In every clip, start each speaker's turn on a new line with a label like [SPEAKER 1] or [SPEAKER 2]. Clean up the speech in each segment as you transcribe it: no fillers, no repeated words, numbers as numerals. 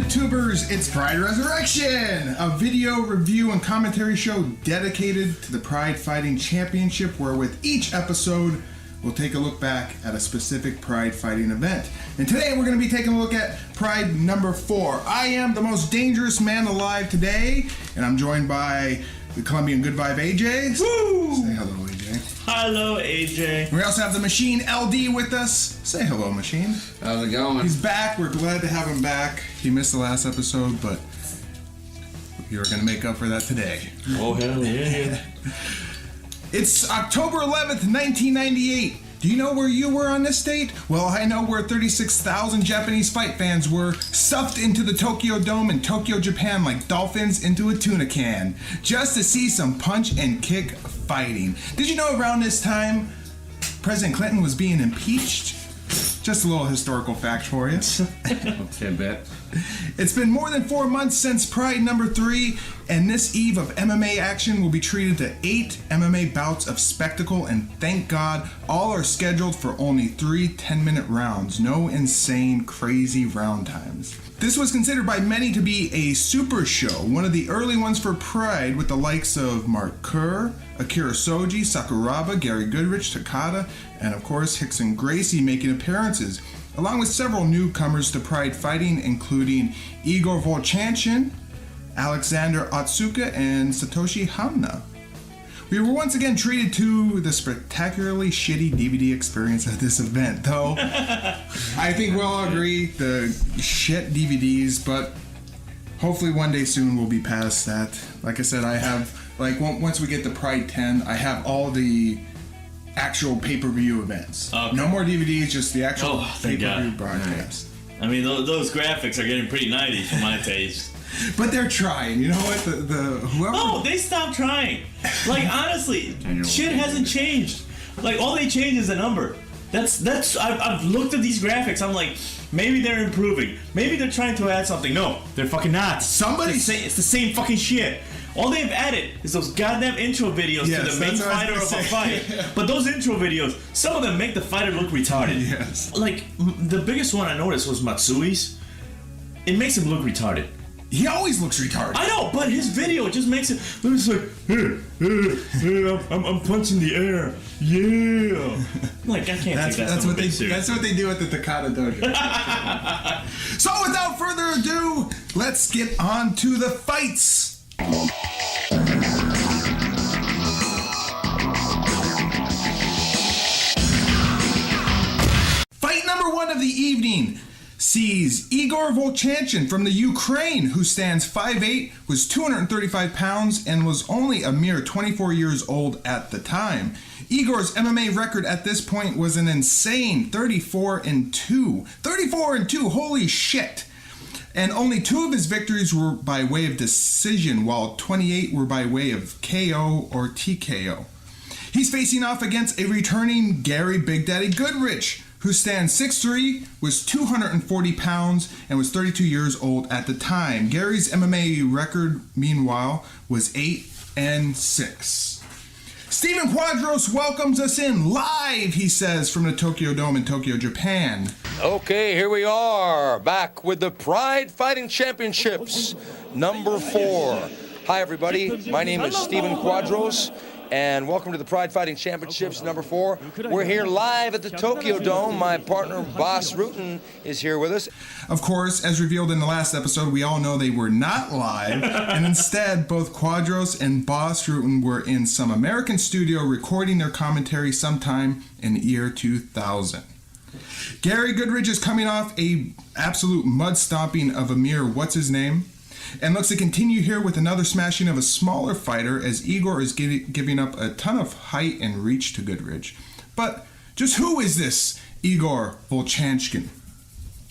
[SPEAKER 1] tubers, it's Pride Resurrection, a video review and commentary show dedicated to the Pride Fighting Championship, where with each episode we'll take a look back at a specific Pride Fighting event. And today we're going to be taking a look at Pride number 4. I am the most dangerous man alive today, and I'm joined by the Colombian Good Vibe AJ.
[SPEAKER 2] Woo!
[SPEAKER 1] Say hello, AJ.
[SPEAKER 2] Hello, AJ.
[SPEAKER 1] We also have the Machine LD with us. Say hello, Machine.
[SPEAKER 3] How's it going?
[SPEAKER 1] He's back. We're glad to have him back. He missed the last episode, but you're going to make up for that today.
[SPEAKER 2] Oh, hell yeah.
[SPEAKER 1] It's October 11th, 1998. Do you know where you were on this date? Well, I know where 36,000 Japanese fight fans were, stuffed into the Tokyo Dome in Tokyo, Japan like dolphins into a tuna can, just to see some punch and kick fighting. Did you know around this time, President Clinton was being impeached? Just a little historical fact for you.
[SPEAKER 3] Tidbit.
[SPEAKER 1] It's been more than 4 months since Pride number 3, and this eve of MMA action will be treated to 8 MMA bouts of spectacle, and thank God, all are scheduled for only 3 10-minute rounds. No insane, crazy round times. This was considered by many to be a super show, one of the early ones for Pride, with the likes of Kerr, Akira Shoji, Sakuraba, Gary Goodridge, Takada, and of course Hickson Gracie making appearances, along with several newcomers to Pride Fighting, including Igor Vovchanchyn, Alexander Otsuka, and Satoshi Honma. We were once again treated to the spectacularly shitty DVD experience at this event, though I think we'll all agree the shit DVDs, but hopefully one day soon we'll be past that. Like I said, I have, once we get to Pride 10, I have all the actual pay-per-view events. Okay. No more DVDs, just the actual pay-per-view broadcast.
[SPEAKER 2] I mean, those graphics are getting pretty 90s for my taste.
[SPEAKER 1] But they're trying, you know what? Whoever.
[SPEAKER 2] No, they stopped trying. Like, honestly, shit hasn't changed. Like, all they change is the number. I've looked at these graphics. I'm like, maybe they're improving. Maybe they're trying to add something. No, they're fucking not. It's the same fucking shit. All they've added is those goddamn intro videos to the main fighter of a fight. But those intro videos, some of them make the fighter look retarded.
[SPEAKER 1] Yes.
[SPEAKER 2] Like, the biggest one I noticed was Matsui's. It makes him look retarded.
[SPEAKER 1] He always looks retarded.
[SPEAKER 2] I know, but his video just makes it. It's like, I'm punching the air. Yeah. Like, I can't take that serious.
[SPEAKER 1] That's what they do at the Takada dojo. So, without further ado, let's get on to the fights. Fight number 1 of the evening sees Igor Vovchanchyn from the Ukraine, who stands 5'8", was 235 pounds, and was only a mere 24 years old at the time. Igor's MMA record at this point was an insane 34-2. 34-2, holy shit! And only 2 of his victories were by way of decision, while 28 were by way of KO or TKO. He's facing off against a returning Gary Big Daddy Goodridge, who stands 6'3", was 240 pounds, and was 32 years old at the time. Gary's MMA record, meanwhile, was 8-6. Stephen Quadros welcomes us in live, he says, from the Tokyo Dome in Tokyo, Japan.
[SPEAKER 4] Okay, here we are, back with the Pride Fighting Championships, number 4. Hi, everybody. My name is Stephen Quadros, and welcome to the Pride Fighting Championships, number 4. We're here live at the Tokyo Dome. My partner, Boss Rutan, is here with us.
[SPEAKER 1] Of course, as revealed in the last episode, we all know they were not live, and instead, both Quadros and Boss Rutan were in some American studio recording their commentary sometime in the year 2000. Gary Goodridge is coming off a absolute mud stomping of a mere what's-his-name, and looks to continue here with another smashing of a smaller fighter, as Igor is giving up a ton of height and reach to Goodridge. But just who is this Igor Vovchanchyn?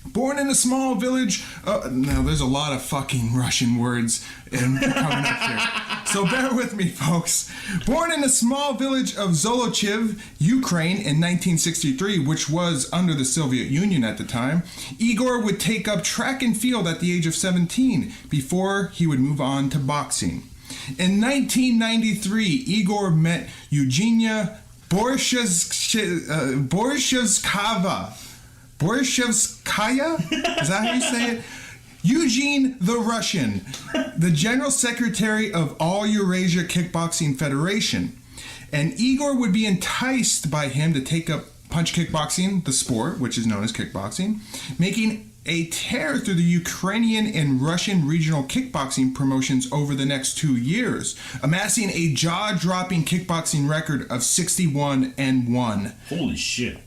[SPEAKER 1] Born in a small village, now there's a lot of fucking Russian words coming up here, so bear with me, folks. Born in a small village of Zolochiv, Ukraine in 1963, which was under the Soviet Union at the time, Igor would take up track and field at the age of 17 before he would move on to boxing. In 1993, Igor met Eugenia Borshevskaya? Is that how you say it? Eugene the Russian, the General Secretary of All Eurasia Kickboxing Federation. And Igor would be enticed by him to take up punch kickboxing, the sport, which is known as kickboxing, making a tear through the Ukrainian and Russian regional kickboxing promotions over the next 2 years, amassing a jaw-dropping kickboxing record of 61-1.
[SPEAKER 2] Holy shit.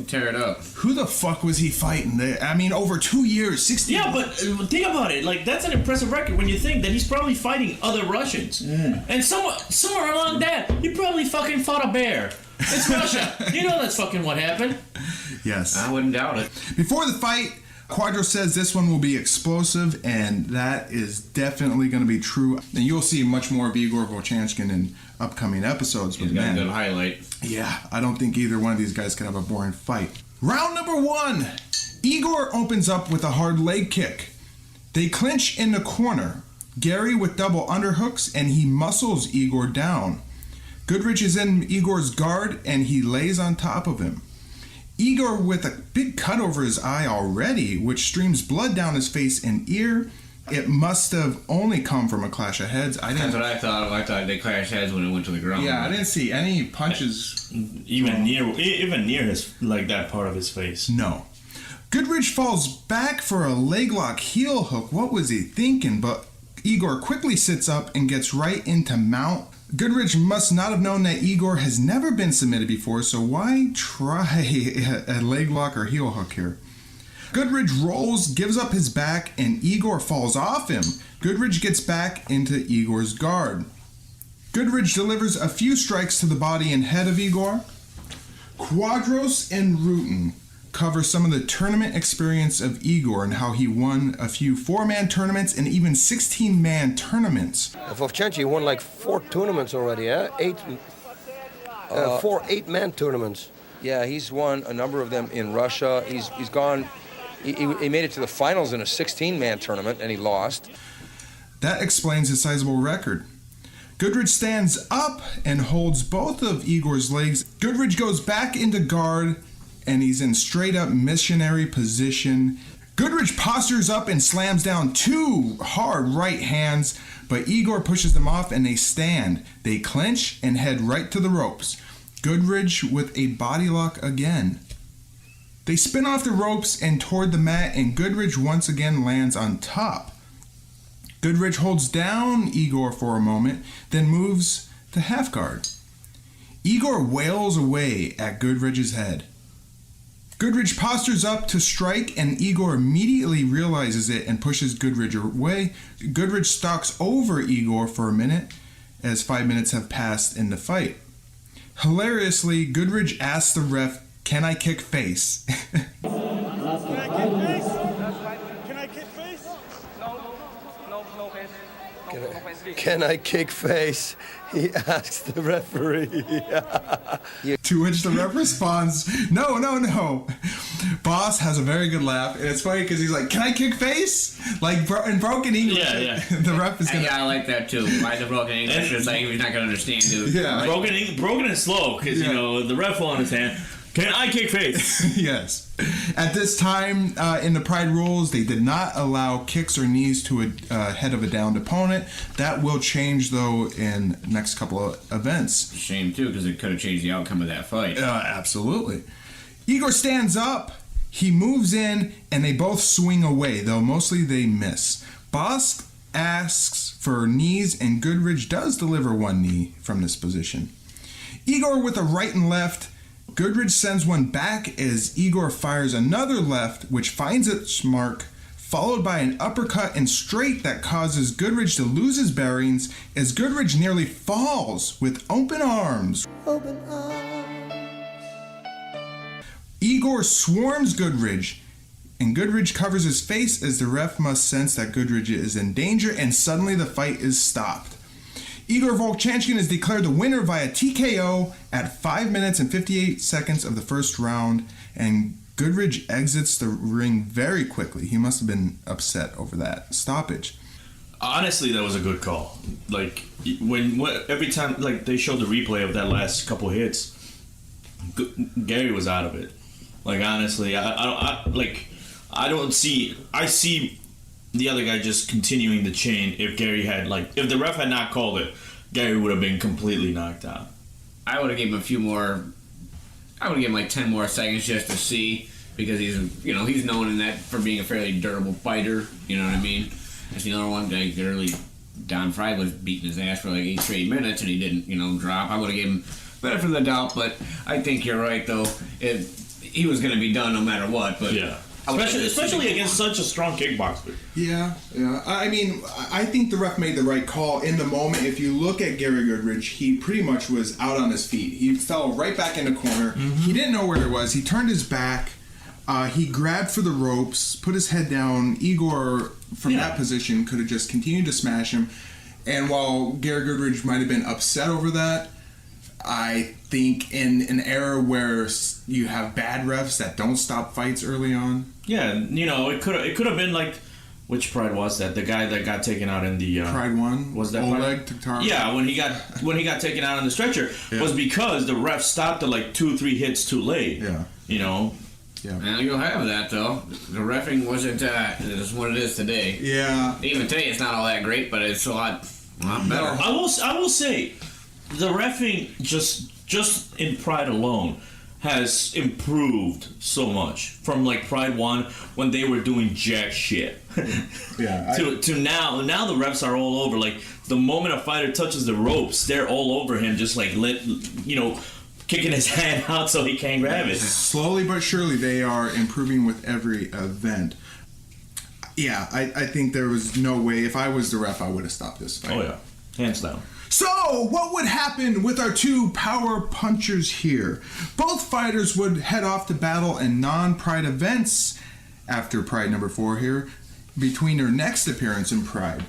[SPEAKER 3] Tear it up.
[SPEAKER 1] Who the fuck was he fighting? I mean, over 2 years, 60.
[SPEAKER 2] Yeah, but think about it. Like, that's an impressive record when you think that he's probably fighting other Russians. And somewhere along that, he probably fucking fought a bear. It's Russia. You know that's fucking what happened.
[SPEAKER 1] Yes.
[SPEAKER 3] I wouldn't doubt it.
[SPEAKER 1] Before the fight, Quadro says this one will be explosive, and that is definitely going to be true. And you'll see much more of Igor Vovchanchyn in upcoming episodes.
[SPEAKER 3] He's got a good highlight.
[SPEAKER 1] Yeah, I don't think either one of these guys can have a boring fight. Round number 1. Igor opens up with a hard leg kick. They clinch in the corner. Gary with double underhooks, and he muscles Igor down. Goodridge is in Igor's guard, and he lays on top of him. Igor with a big cut over his eye already, which streams blood down his face and ear. It must have only come from a clash of heads.
[SPEAKER 3] That's what I thought. I thought they clashed heads when it went to the ground.
[SPEAKER 1] Yeah, I didn't see any punches.
[SPEAKER 2] Even near his, like, that part of his face.
[SPEAKER 1] No. Goodridge falls back for a leg lock heel hook. What was he thinking? But Igor quickly sits up and gets right into mount. Goodridge must not have known that Igor has never been submitted before, so why try a leg lock or heel hook here? Goodridge rolls, gives up his back, and Igor falls off him. Goodridge gets back into Igor's guard. Goodridge delivers a few strikes to the body and head of Igor. Quadros and Rutan cover some of the tournament experience of Igor and how he won a few 4-man tournaments and even 16-man tournaments.
[SPEAKER 5] Vovchanchyn won like 4 tournaments already, eh? 4 8-man tournaments.
[SPEAKER 4] Yeah, he's won a number of them in Russia. He's gone. He made it to the finals in a 16-man tournament, and he lost.
[SPEAKER 1] That explains his sizable record. Goodridge stands up and holds both of Igor's legs. Goodridge goes back into guard, and he's in straight-up missionary position. Goodridge postures up and slams down 2 hard right hands, but Igor pushes them off, and they stand. They clinch and head right to the ropes. Goodridge with a body lock again. They spin off the ropes and toward the mat, and Goodridge once again lands on top. Goodridge holds down Igor for a moment, then moves to half guard. Igor wails away at Goodridge's head. Goodridge postures up to strike, and Igor immediately realizes it and pushes Goodridge away. Goodridge stalks over Igor for a minute, as 5 minutes have passed in the fight. Hilariously, Goodridge asks the ref, "Can I kick face?"
[SPEAKER 5] Can I kick face? He asks the referee.
[SPEAKER 1] To which the ref responds, no. Boss has a very good laugh, and it's funny because he's like, "Can I kick face?" Like in broken English.
[SPEAKER 2] Yeah.
[SPEAKER 1] The ref is gonna.
[SPEAKER 3] Yeah, I like that too. Why the broken English? It's like he's not gonna understand, dude.
[SPEAKER 1] Yeah.
[SPEAKER 2] Broken and slow, because you know the ref will understand. Can I kick face?
[SPEAKER 1] Yes. At this time in the Pride rules, they did not allow kicks or knees to a head of a downed opponent. That will change, though, in next couple of events.
[SPEAKER 3] Shame too, because it could have changed the outcome of that fight.
[SPEAKER 1] Absolutely. Igor stands up. He moves in, and they both swing away, though mostly they miss. Boss asks for knees, and Goodridge does deliver one knee from this position. Igor with a right and left. Goodridge sends one back as Igor fires another left, which finds its mark, followed by an uppercut and straight that causes Goodridge to lose his bearings as Goodridge nearly falls with open arms.
[SPEAKER 5] Open arms.
[SPEAKER 1] Igor swarms Goodridge, and Goodridge covers his face as the ref must sense that Goodridge is in danger, and suddenly the fight is stopped. Igor Vovchanchyn is declared the winner via TKO at 5 minutes and 58 seconds of the first round, and Goodridge exits the ring very quickly. He must have been upset over that stoppage.
[SPEAKER 2] Honestly, that was a good call. Like every time like they showed the replay of that last couple hits, Gary was out of it. Like honestly, I see the other guy just continuing the chain. If Gary had if the ref had not called it, Gary would have been completely knocked out.
[SPEAKER 3] I would have given him a few more. I would have given him like 10 more seconds just to see, because he's known in that for being a fairly durable fighter. You know what I mean? There's another one like literally. Don Fry was beating his ass for like 8 straight minutes and he didn't, drop. I would have given him benefit of the doubt, but I think you're right though. He was going to be done no matter what. But
[SPEAKER 2] yeah, especially against such a strong kickboxer.
[SPEAKER 1] Yeah. I mean, I think the ref made the right call in the moment. If you look at Gary Goodridge, he pretty much was out on his feet. He fell right back in the corner. Mm-hmm. He didn't know where it was. He turned his back. He grabbed for the ropes, put his head down. Igor, from that position, could have just continued to smash him. And while Gary Goodridge might have been upset over that, I think in an era where you have bad refs that don't stop fights early on.
[SPEAKER 2] Yeah, it could have been like, which Pride was that? The guy that got taken out in the
[SPEAKER 1] Pride 1
[SPEAKER 2] was that
[SPEAKER 1] Oleg Taktar?
[SPEAKER 2] Yeah, when he got taken out on the stretcher was because the ref stopped it like 2-3 hits too late.
[SPEAKER 1] Yeah,
[SPEAKER 3] Yeah. And you'll have that though. The reffing wasn't it's what it is today.
[SPEAKER 1] Yeah.
[SPEAKER 3] Even today, it's not all that great, but it's a lot better.
[SPEAKER 2] I will say, the reffing just in Pride alone has improved so much from like Pride 1 when they were doing jack shit.
[SPEAKER 1] Yeah.
[SPEAKER 2] to now. Now the refs are all over. Like the moment a fighter touches the ropes, they're all over him, just like kicking his hand out so he can't grab it.
[SPEAKER 1] Slowly but surely, they are improving with every event. Yeah, I think there was no way. If I was the ref, I would have stopped this fight.
[SPEAKER 2] Oh, yeah. Hands down.
[SPEAKER 1] So, what would happen with our two power punchers here? Both fighters would head off to battle in non-Pride events after Pride number 4 here, between their next appearance in Pride.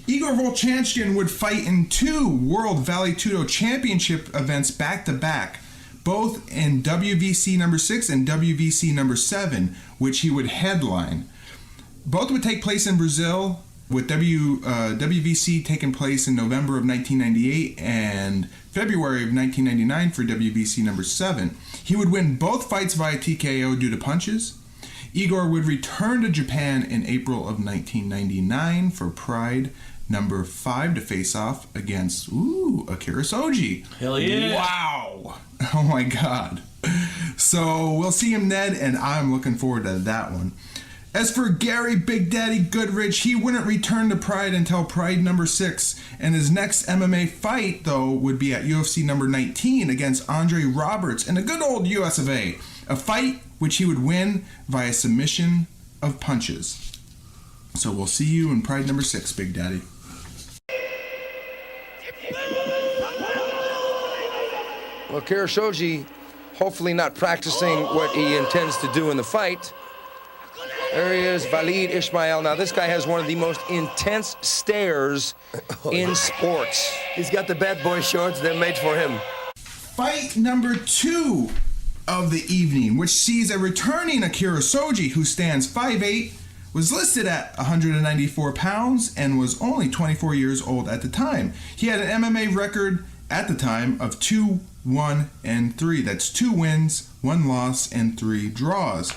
[SPEAKER 1] Igor Vovchanchyn would fight in 2 World Vale Tudo Championship events back-to-back, both in WVC number 6 and WVC number 7, which he would headline. Both would take place in Brazil, with WVC taking place in November of 1998 and February of 1999 for WVC number 7. He would win both fights via TKO due to punches. Igor would return to Japan in April of 1999 for Pride number 5 to face off against Akira Shoji.
[SPEAKER 2] Hell yeah.
[SPEAKER 1] Wow. Oh my god. So we'll see him, Ned, and I'm looking forward to that one. As for Gary Big Daddy Goodridge, he wouldn't return to Pride until Pride number 6, and his next MMA fight, though, would be at UFC number 19 against Andre Roberts in the good old US of A, a fight which he would win via submission of punches. So we'll see you in Pride number 6, Big Daddy.
[SPEAKER 4] Well, Akira Shoji, hopefully not practicing what he intends to do in the fight. There he is, Wallid Ismail. Now, this guy has one of the most intense stares in sports.
[SPEAKER 5] He's got the bad boy shorts. They're made for him.
[SPEAKER 1] Fight number 2 of the evening, which sees a returning Akira Shoji, who stands 5'8", was listed at 194 pounds, and was only 24 years old at the time. He had an MMA record at the time of 2-1-3. That's 2 wins, 1 loss, and 3 draws.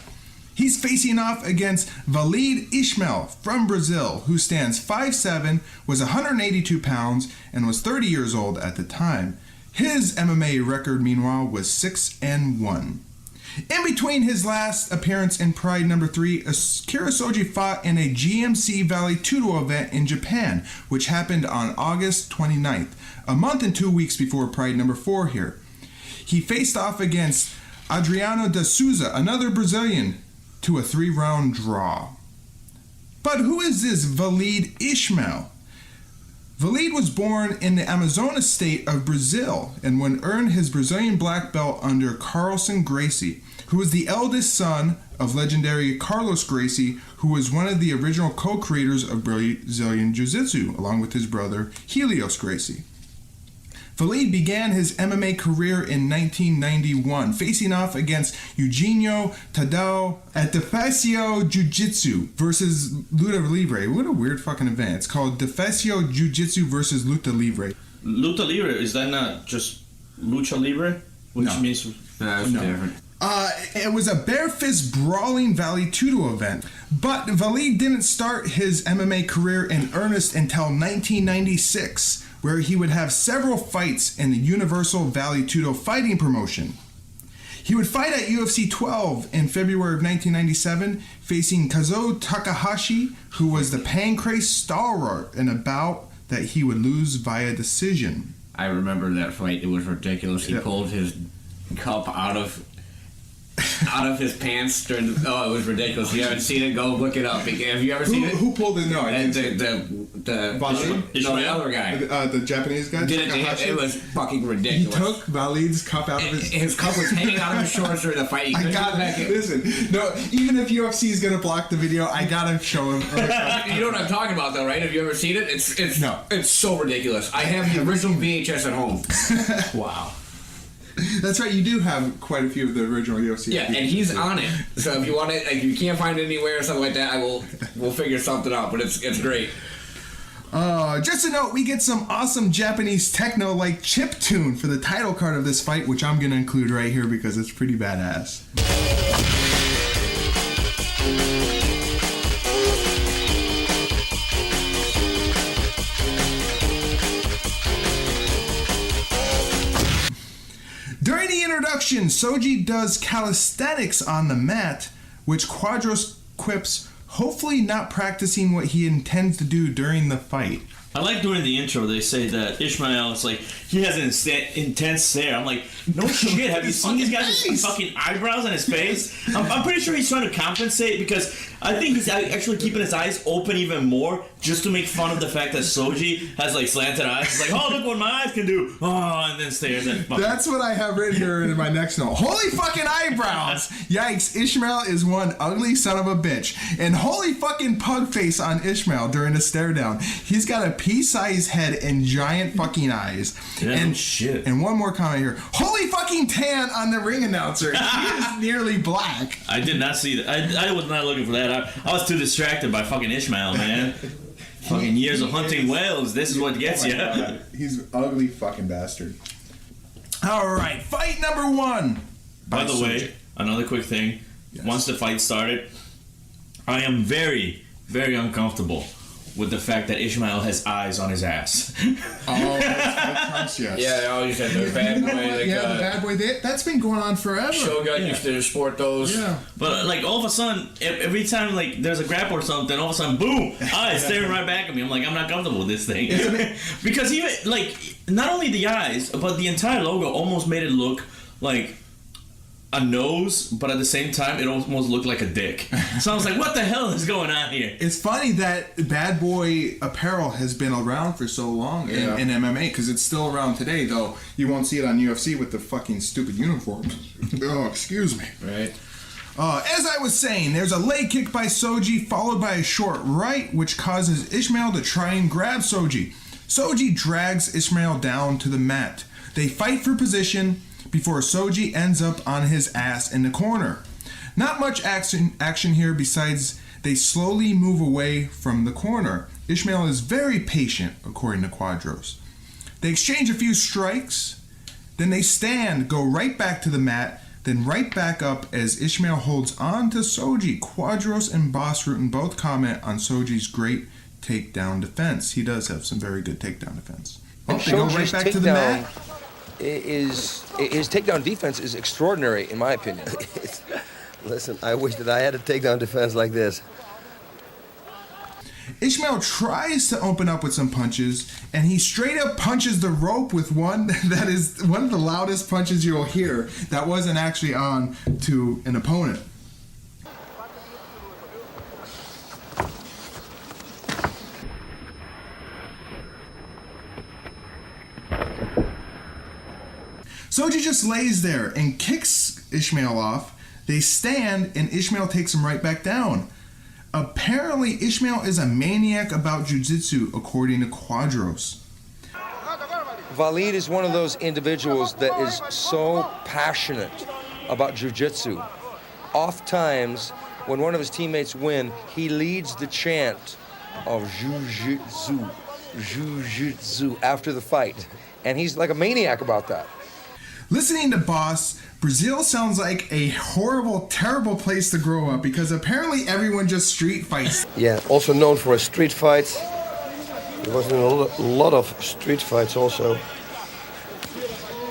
[SPEAKER 1] He's facing off against Wallid Ismail from Brazil, who stands 5'7", was 182 pounds, and was 30 years old at the time. His MMA record, meanwhile, was 6-1. In between his last appearance in Pride number 3, Akira Shoji fought in a GMC Vale Tudo event in Japan, which happened on August 29th, a month and 2 weeks before Pride number 4 here. He faced off against Adriano De Souza, another Brazilian, to a 3-round draw. But who is this Wallid Ismail? Wallid was born in the Amazonas state of Brazil and would earn his Brazilian black belt under Rickson Gracie, who was the eldest son of legendary Carlos Gracie, who was one of the original co-creators of Brazilian Jiu-Jitsu, along with his brother Helios Gracie. Wallid began his MMA career in 1991, facing off against Eugenio Tadao at Defensio Jiu-Jitsu versus Luta Libre. What a weird fucking event. It's called Defensio Jiu-Jitsu versus Luta Libre.
[SPEAKER 2] Luta Libre, is that not just Lucha Libre? Which
[SPEAKER 1] No.
[SPEAKER 2] means...
[SPEAKER 3] That's different.
[SPEAKER 1] It was a bare fist brawling Vale Tudo event. But Wallid didn't start his MMA career in earnest until 1996, where he would have several fights in the Universal Vale Tudo fighting promotion. He would fight at UFC 12 in February of 1997, facing Kazuo Takahashi, who was the Pancrase stalwart, in a bout that he would lose via decision.
[SPEAKER 3] I remember that fight. It was ridiculous. He pulled his cup out of his pants during the, it was ridiculous. If you haven't seen it, go look it up. Have you ever seen it?
[SPEAKER 1] Who pulled it? No, I didn't.
[SPEAKER 3] The other guy.
[SPEAKER 1] The Japanese guy?
[SPEAKER 3] It was fucking ridiculous.
[SPEAKER 1] He took Wallid's cup out of
[SPEAKER 3] his cup was hanging out of his shorts during the fight.
[SPEAKER 1] I gotta, listen, no, even if UFC is gonna block the video, I gotta show him.
[SPEAKER 3] You know what I'm talking about though, right? Have you ever seen it? It's so ridiculous. I have the original VHS at home. Wow.
[SPEAKER 1] That's right, you do have quite a few of the original UFC.
[SPEAKER 3] Yeah, and he's on it. So if you want it, if you can't find it anywhere or something like that, we'll figure something out. But it's great.
[SPEAKER 1] Just a note, we get some awesome Japanese techno like chip tune for the title card of this fight, which I'm gonna include right here because it's pretty badass. During the introduction, Shoji does calisthenics on the mat, which Quadros quips, hopefully not practicing what he intends to do during the fight.
[SPEAKER 2] I like during the intro they say that Ismail is like, he has an intense stare. I'm like, no shit, have you seen these guys' fucking eyebrows on his face? I'm pretty sure he's trying to compensate because I think he's actually keeping his eyes open even more just to make fun of the fact that Shoji has like slanted eyes. It's like, oh, look what my eyes can do. Oh, and then stares at fucking.
[SPEAKER 1] That's what I have written here in my next note. Holy fucking eyebrows! Yikes, Ismail is one ugly son of a bitch. And holy fucking pug face on Ismail during the stare down. He's got a pea-sized head and giant fucking eyes.
[SPEAKER 2] Yeah,
[SPEAKER 1] and
[SPEAKER 2] shit.
[SPEAKER 1] And one more comment here. Holy fucking tan on the ring announcer. He is nearly black.
[SPEAKER 2] I did not see that. I was not looking for that. I was too distracted by fucking Ismail, man. Fucking years of hunting whales. This is what gets you.
[SPEAKER 1] He's an ugly fucking bastard. Alright, fight number 1.
[SPEAKER 2] By the way, another quick thing. Yes. Once the fight started, I am very, very uncomfortable with the fact that Ismail has eyes on his ass.
[SPEAKER 1] Oh, that's yes.
[SPEAKER 3] Yeah, they always had the bad boy. Like,
[SPEAKER 1] the bad boy. That's been going on forever.
[SPEAKER 3] Shogun used to sport those.
[SPEAKER 1] Yeah.
[SPEAKER 2] But like all of a sudden, every time like there's a grapple or something, all of a sudden, boom, eyes staring right back at me. I'm like, I'm not comfortable with this thing. Because even like not only the eyes, but the entire logo almost made it look like a nose, but at the same time, it almost looked like a dick. So I was like, what the hell is going on here?
[SPEAKER 1] It's funny that bad boy apparel has been around for so long in MMA, because it's still around today, though you won't see it on UFC with the fucking stupid uniforms. Oh, excuse me.
[SPEAKER 3] Right.
[SPEAKER 1] As I was saying, there's a leg kick by Shoji, followed by a short right, which causes Ismail to try and grab Shoji. Shoji drags Ismail down to the mat. They fight for position before Shoji ends up on his ass in the corner. Not much action here besides they slowly move away from the corner. Ismail is very patient, according to Quadros. They exchange a few strikes, then they stand, go right back to the mat, then right back up as Ismail holds on to Shoji. Quadros and Boss Rutan both comment on Shoji's great takedown defense. He does have some very good takedown defense.
[SPEAKER 4] Oh, they go right back to the mat. His takedown defense is extraordinary, in my opinion.
[SPEAKER 5] Listen, I wish that I had a takedown defense like this.
[SPEAKER 1] Ismail tries to open up with some punches, and he straight up punches the rope with one that is one of the loudest punches you'll hear that wasn't actually on to an opponent. Shoji just lays there and kicks Ismail off. They stand, and Ismail takes him right back down. Apparently, Ismail is a maniac about jiu-jitsu, according to Quadros.
[SPEAKER 4] Wallid is one of those individuals that is so passionate about jiu-jitsu. Oftentimes, when one of his teammates win, he leads the chant of jiu-jitsu, jiu-jitsu after the fight. And he's like a maniac about that.
[SPEAKER 1] Listening to Boss, Brazil sounds like a horrible, terrible place to grow up because apparently everyone just street fights.
[SPEAKER 5] Yeah, also known for his street fights. There was a lot of street fights also.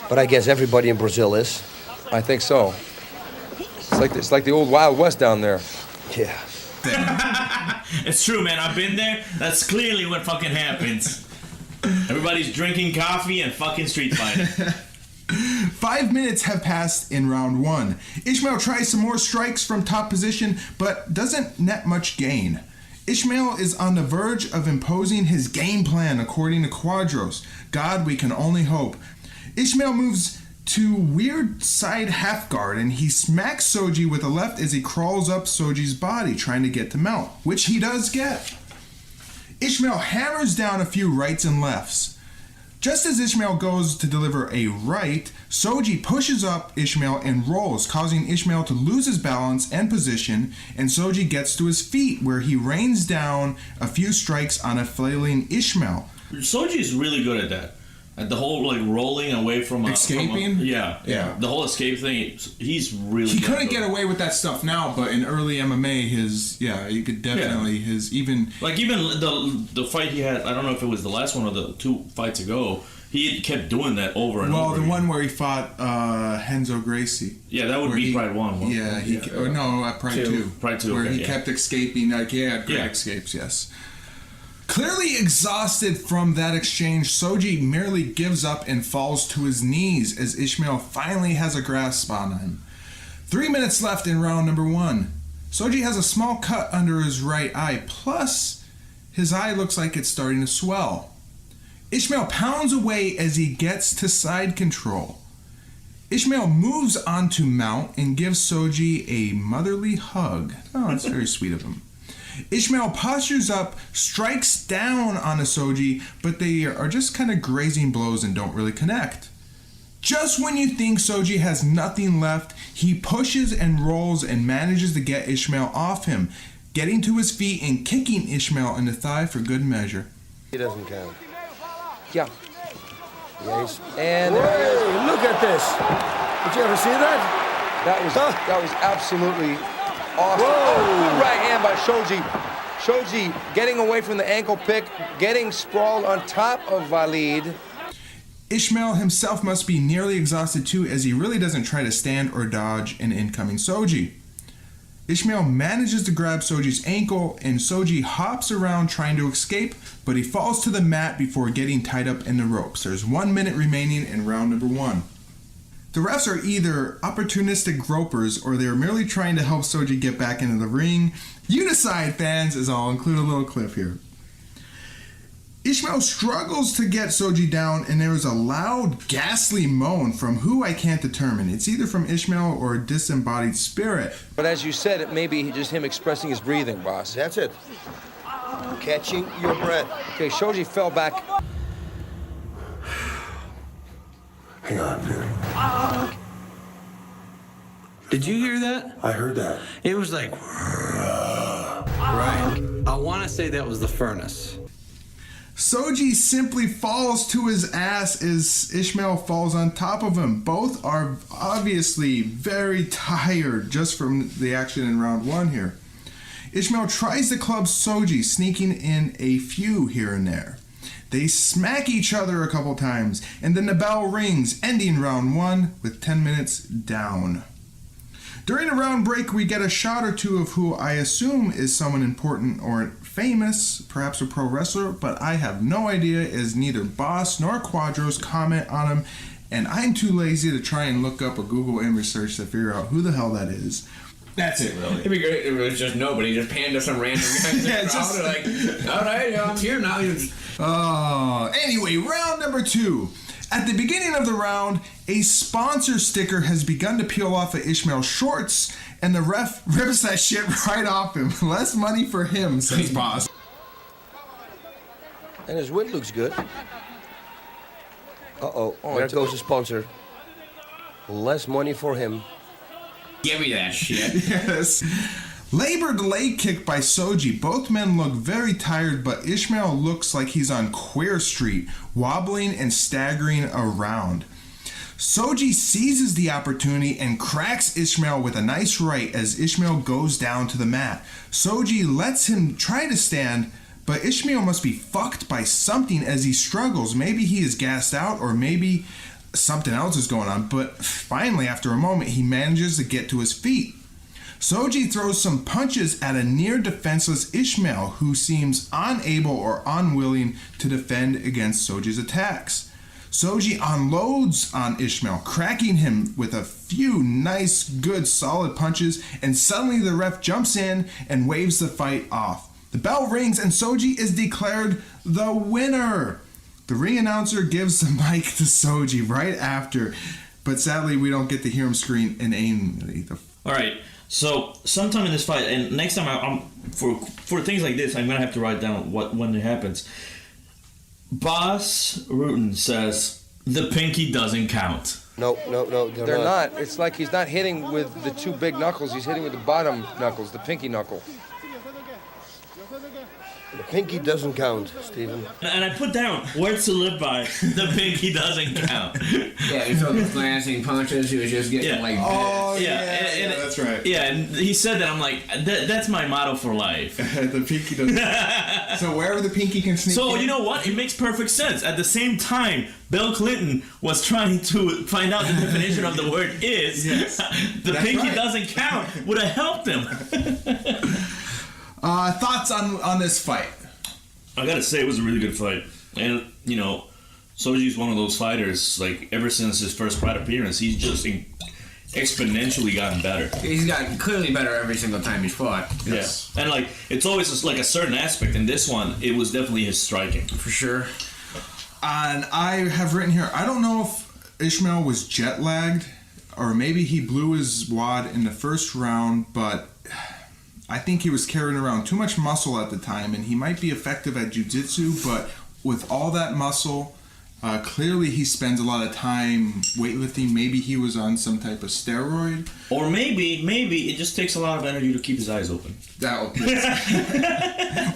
[SPEAKER 5] But I guess everybody in Brazil is.
[SPEAKER 4] I think so. It's like the old Wild West down there.
[SPEAKER 5] Yeah.
[SPEAKER 2] It's true, man. I've been there. That's clearly what fucking happens. Everybody's drinking coffee and fucking street fighting.
[SPEAKER 1] 5 minutes have passed in round 1. Ismail tries some more strikes from top position, but doesn't net much gain. Ismail is on the verge of imposing his game plan, according to Quadros. God, we can only hope. Ismail moves to weird side half guard, and he smacks Shoji with a left as he crawls up Shoji's body, trying to get to mount, which he does get. Ismail hammers down a few rights and lefts. Just as Ismail goes to deliver a right, Shoji pushes up Ismail and rolls, causing Ismail to lose his balance and position, and Shoji gets to his feet, where he rains down a few strikes on a flailing Ismail.
[SPEAKER 2] Shoji's really good at that. At the whole like rolling away from
[SPEAKER 1] escaping.
[SPEAKER 2] Yeah. The whole escape thing. He's really.
[SPEAKER 1] He couldn't get away with that stuff now, but in early MMA, he could definitely even
[SPEAKER 2] the fight he had. I don't know if it was the last one or the 2 fights ago. He kept doing that over and over.
[SPEAKER 1] Well, the one where he fought Hickson Gracie.
[SPEAKER 2] Yeah, that would be Pride 1.
[SPEAKER 1] Pride 2.
[SPEAKER 2] Pride 2.
[SPEAKER 1] Where he kept escaping. Great escapes. Yes. Clearly exhausted from that exchange, Shoji merely gives up and falls to his knees as Ismail finally has a grasp on him. 3 minutes left in round number 1. Shoji has a small cut under his right eye, plus his eye looks like it's starting to swell. Ismail pounds away as he gets to side control. Ismail moves on to mount and gives Shoji a motherly hug. Oh, that's very sweet of him. Ismail postures up, strikes down on a Shoji, but they are just kind of grazing blows and don't really connect. Just when you think Shoji has nothing left, he pushes and rolls and manages to get Ismail off him, getting to his feet and kicking Ismail in the thigh for good measure.
[SPEAKER 5] He doesn't count.
[SPEAKER 4] Yeah.
[SPEAKER 5] Yes. And hey, look at this. Did you ever see that?
[SPEAKER 4] That was absolutely awesome.
[SPEAKER 5] Whoa.
[SPEAKER 4] Oh, good right hand by Shoji. Shoji getting away from the ankle pick, getting sprawled on top of Wallid.
[SPEAKER 1] Ismail himself must be nearly exhausted too, as he really doesn't try to stand or dodge an incoming Shoji. Ismail manages to grab Shoji's ankle, and Shoji hops around trying to escape, but he falls to the mat before getting tied up in the ropes. There's 1 minute remaining in round number 1. The refs are either opportunistic gropers or they are merely trying to help Shoji get back into the ring. You decide, fans, as I'll include a little clip here. Ismail struggles to get Shoji down, and there is a loud, ghastly moan from who I can't determine. It's either from Ismail or a disembodied spirit.
[SPEAKER 4] But as you said, it may be just him expressing his breathing, boss.
[SPEAKER 5] That's it. Catching your breath.
[SPEAKER 4] Okay, Shoji fell back.
[SPEAKER 6] Hang on, dude.
[SPEAKER 7] Did you hear that?
[SPEAKER 6] I heard that.
[SPEAKER 7] It was like... Right. I want to say that was the furnace.
[SPEAKER 1] Shoji simply falls to his ass as Ismail falls on top of him. Both are obviously very tired just from the action in round 1 here. Ismail tries to club Shoji, sneaking in a few here and there. They smack each other a couple times, and then the bell rings, ending round 1 with 10 minutes down. During a round break, we get a shot or two of who I assume is someone important or famous, perhaps a pro wrestler, but I have no idea, as neither Boss nor Quadros comment on him, and I'm too lazy to try and look up a Google image search to figure out who the hell that is. That's it, really.
[SPEAKER 3] It'd be great if it was just nobody, just panned to some random guy in the crowd, like, all right, I'm here now.
[SPEAKER 1] Anyway, round number 2. At the beginning of the round, a sponsor sticker has begun to peel off of Ismail's shorts, and the ref rips that shit right off him. Less money for him, says Boss.
[SPEAKER 5] And his win looks good. Uh-oh, there goes the sponsor. Less money for him.
[SPEAKER 3] Give me that shit.
[SPEAKER 1] Yes. Labored leg kick by Shoji. Both men look very tired, but Ismail looks like he's on Queer Street, wobbling and staggering around. Shoji seizes the opportunity and cracks Ismail with a nice right as Ismail goes down to the mat. Shoji lets him try to stand, but Ismail must be fucked by something as he struggles. Maybe he is gassed out or maybe something else is going on, but finally, after a moment, he manages to get to his feet. Shoji throws some punches at a near defenseless Ismail who seems unable or unwilling to defend against Shoji's attacks. Shoji unloads on Ismail, cracking him with a few nice, good, solid punches, and suddenly the ref jumps in and waves the fight off. The bell rings and Shoji is declared the winner. The ring announcer gives the mic to Shoji right after, but sadly we don't get to hear him scream inanely.
[SPEAKER 2] Alright, so sometime in this fight, and next time I'm for things like this, I'm gonna have to write down when it happens. Boss Rutan says the pinky doesn't count.
[SPEAKER 5] No, they're
[SPEAKER 4] not. It's like he's not hitting with the two big knuckles. He's hitting with the bottom knuckles, the pinky knuckle.
[SPEAKER 5] The pinky doesn't count, Stephen.
[SPEAKER 2] And I put down words to live by. The pinky doesn't count.
[SPEAKER 3] Yeah, he threw those glancing punches. He was just getting
[SPEAKER 2] and
[SPEAKER 1] that's right.
[SPEAKER 2] Yeah, and he said that. I'm like, that's my motto for life.
[SPEAKER 1] The pinky doesn't. So wherever the pinky can sneak
[SPEAKER 2] So
[SPEAKER 1] in.
[SPEAKER 2] you know what? It makes perfect sense. At the same time, Bill Clinton was trying to find out the definition of the word is.
[SPEAKER 1] Yes.
[SPEAKER 2] The
[SPEAKER 1] That's
[SPEAKER 2] pinky
[SPEAKER 1] right.
[SPEAKER 2] doesn't count would have helped him.
[SPEAKER 1] Thoughts on this fight?
[SPEAKER 2] I gotta say, it was a really good fight. And, you know, Shoji's one of those fighters, like, ever since his first Pride appearance, he's just exponentially gotten better.
[SPEAKER 3] He's gotten clearly better every single time he's fought.
[SPEAKER 2] Yes. Yeah. And, like, it's always just, like, a certain aspect. In this one, it was definitely his striking.
[SPEAKER 3] For sure.
[SPEAKER 1] And I have written here, I don't know if Ismail was jet lagged or maybe he blew his wad in the first round, but I think he was carrying around too much muscle at the time, and he might be effective at jiu-jitsu, but with all that muscle, clearly he spends a lot of time weightlifting. Maybe he was on some type of steroid.
[SPEAKER 2] Or maybe it just takes a lot of energy to keep his eyes open.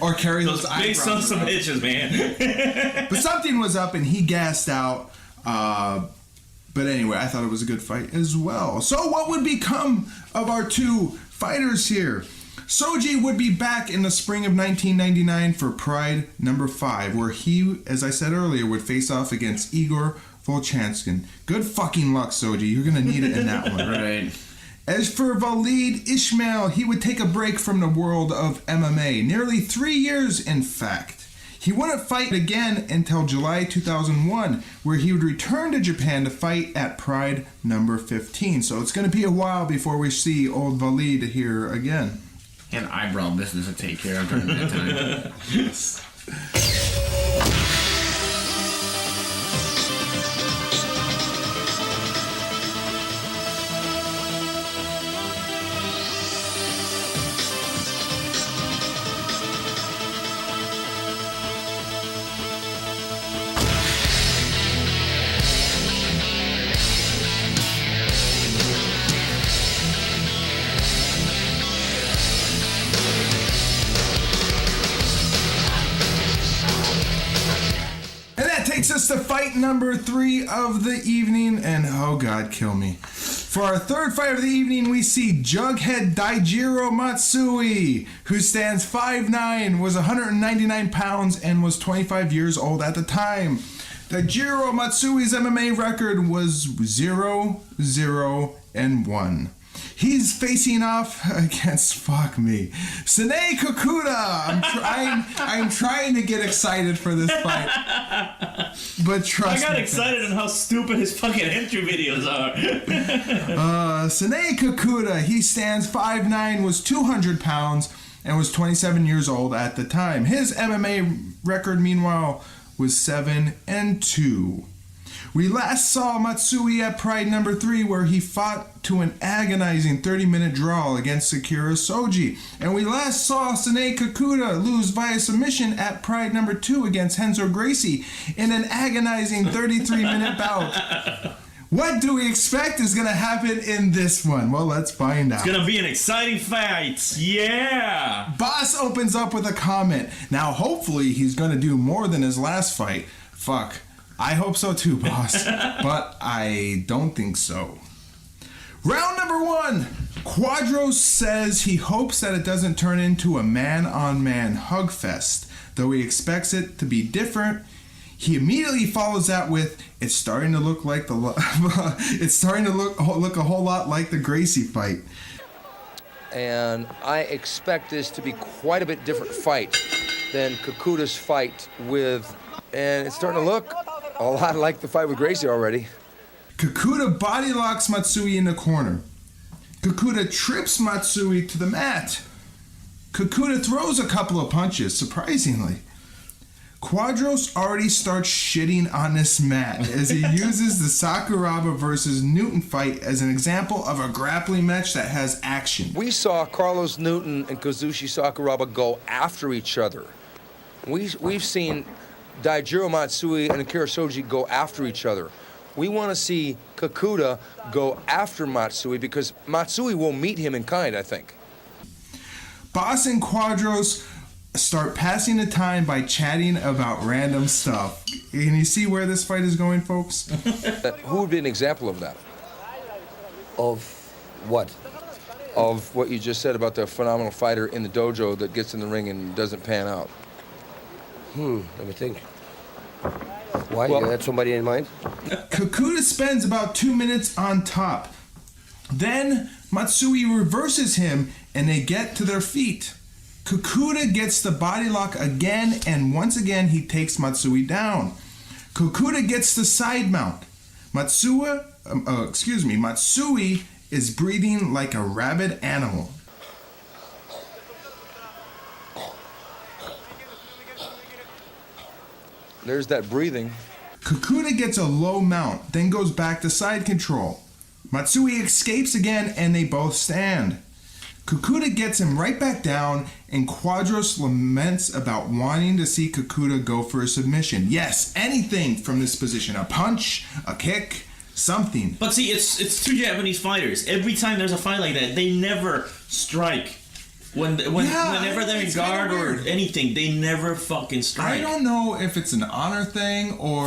[SPEAKER 1] Or carry those eyebrows
[SPEAKER 2] big sons of bitches, man.
[SPEAKER 1] But something was up, and he gassed out. But anyway, I thought it was a good fight as well. So what would become of our two fighters here? Shoji would be back in the spring of 1999 for Pride number 5, where he, as I said earlier, would face off against Igor Vovchanchyn. Good fucking luck, Shoji. You're going to need it in that one.
[SPEAKER 3] Right.
[SPEAKER 1] As for Wallid Ismail, he would take a break from the world of MMA. Nearly 3 years, in fact. He wouldn't fight again until July 2001, where he would return to Japan to fight at Pride number 15. So it's going to be a while before we see old Wallid here again.
[SPEAKER 3] And eyebrow business to take care of during that time.
[SPEAKER 1] Yes. Takes us to fight number 3 of the evening, and oh god, kill me. For our third fight of the evening, we see Jughead Daijiro Matsui, who stands 5'9", was 199 pounds, and was 25 years old at the time. Daijiro Matsui's MMA record was 0-0-1. He's facing off against, fuck me, Sanae Kikuta. I'm trying to get excited for this fight, but trust me.
[SPEAKER 2] I got excited on how stupid his fucking entry videos are.
[SPEAKER 1] Sanae Kikuta, he stands 5'9", was 200 pounds, and was 27 years old at the time. His MMA record, meanwhile, was 7-2. We last saw Matsui at Pride number 3, where he fought to an agonizing 30-minute draw against Akira Shoji. And we last saw Sanae Kikuta lose via submission at Pride number 2 against Hickson Gracie in an agonizing 33-minute bout. What do we expect is going to happen in this one? Well, let's find out.
[SPEAKER 2] It's going to be an exciting fight. Yeah!
[SPEAKER 1] Boss opens up with a comment. Now, hopefully, he's going to do more than his last fight. Fuck. I hope so too, boss. But I don't think so. Round number 1. Quadros says he hopes that it doesn't turn into a man-on-man hug fest, though he expects it to be different. He immediately follows that with, "It's starting to look like it's starting to look a whole lot like the Gracie fight."
[SPEAKER 4] And I expect this to be quite a bit different fight than Kikuta's fight with, and it's starting to look a lot like the fight with Gracie already.
[SPEAKER 1] Kikuta body locks Matsui in the corner. Kikuta trips Matsui to the mat. Kikuta throws a couple of punches, surprisingly. Quadros already starts shitting on this mat as he uses the Sakuraba versus Newton fight as an example of a grappling match that has action.
[SPEAKER 4] We saw Carlos Newton and Kazushi Sakuraba go after each other. We've seen Daijiro Matsui and Akira Shoji go after each other. We want to see Kikuta go after Matsui because Matsui will meet him in kind, I think.
[SPEAKER 1] Boss and Quadros start passing the time by chatting about random stuff. Can you see where this fight is going, folks?
[SPEAKER 4] Who would be an example of that?
[SPEAKER 5] Of what?
[SPEAKER 4] Of what you just said about the phenomenal fighter in the dojo that gets in the ring and doesn't pan out.
[SPEAKER 5] Let me think. Why?
[SPEAKER 4] Well-
[SPEAKER 5] You had somebody in mind?
[SPEAKER 1] Kikuta spends about 2 minutes on top. Then Matsui reverses him and they get to their feet. Kikuta gets the body lock again, and once again he takes Matsui down. Kikuta gets the side mount. Matsui is breathing like a rabid animal.
[SPEAKER 4] There's that breathing.
[SPEAKER 1] Kikuta gets a low mount, then goes back to side control. Matsui escapes again, and they both stand. Kikuta gets him right back down, and Quadros laments about wanting to see Kikuta go for a submission. Yes, anything from this position. A punch, a kick, something.
[SPEAKER 2] But see, it's two Japanese fighters. Every time there's a fight like that, they never strike. Whenever they're in guard or anything, they never fucking strike.
[SPEAKER 1] I don't know if it's an honor thing or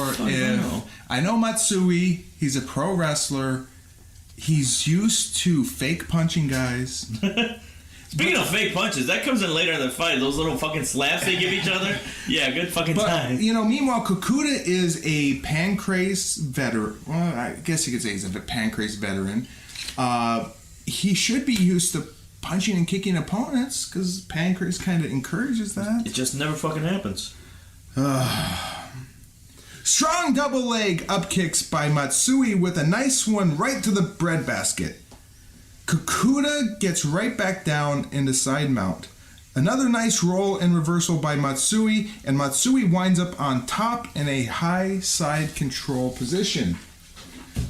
[SPEAKER 1] I know Matsui, he's a pro wrestler. He's used to fake punching guys.
[SPEAKER 2] Speaking of fake punches, that comes in later in the fight. Those little fucking slaps they give each other. Yeah, good fucking time.
[SPEAKER 1] You know, meanwhile, Kikuta is a Pancrase veteran. Well, I guess you could say he's a Pancrase veteran. He should be used to punching and kicking opponents because Pancrase kind of encourages that.
[SPEAKER 2] It just never fucking happens.
[SPEAKER 1] Strong double leg up kicks by Matsui with a nice one right to the breadbasket. Kikuta gets right back down in the side mount. Another nice roll and reversal by Matsui, and Matsui winds up on top in a high side control position.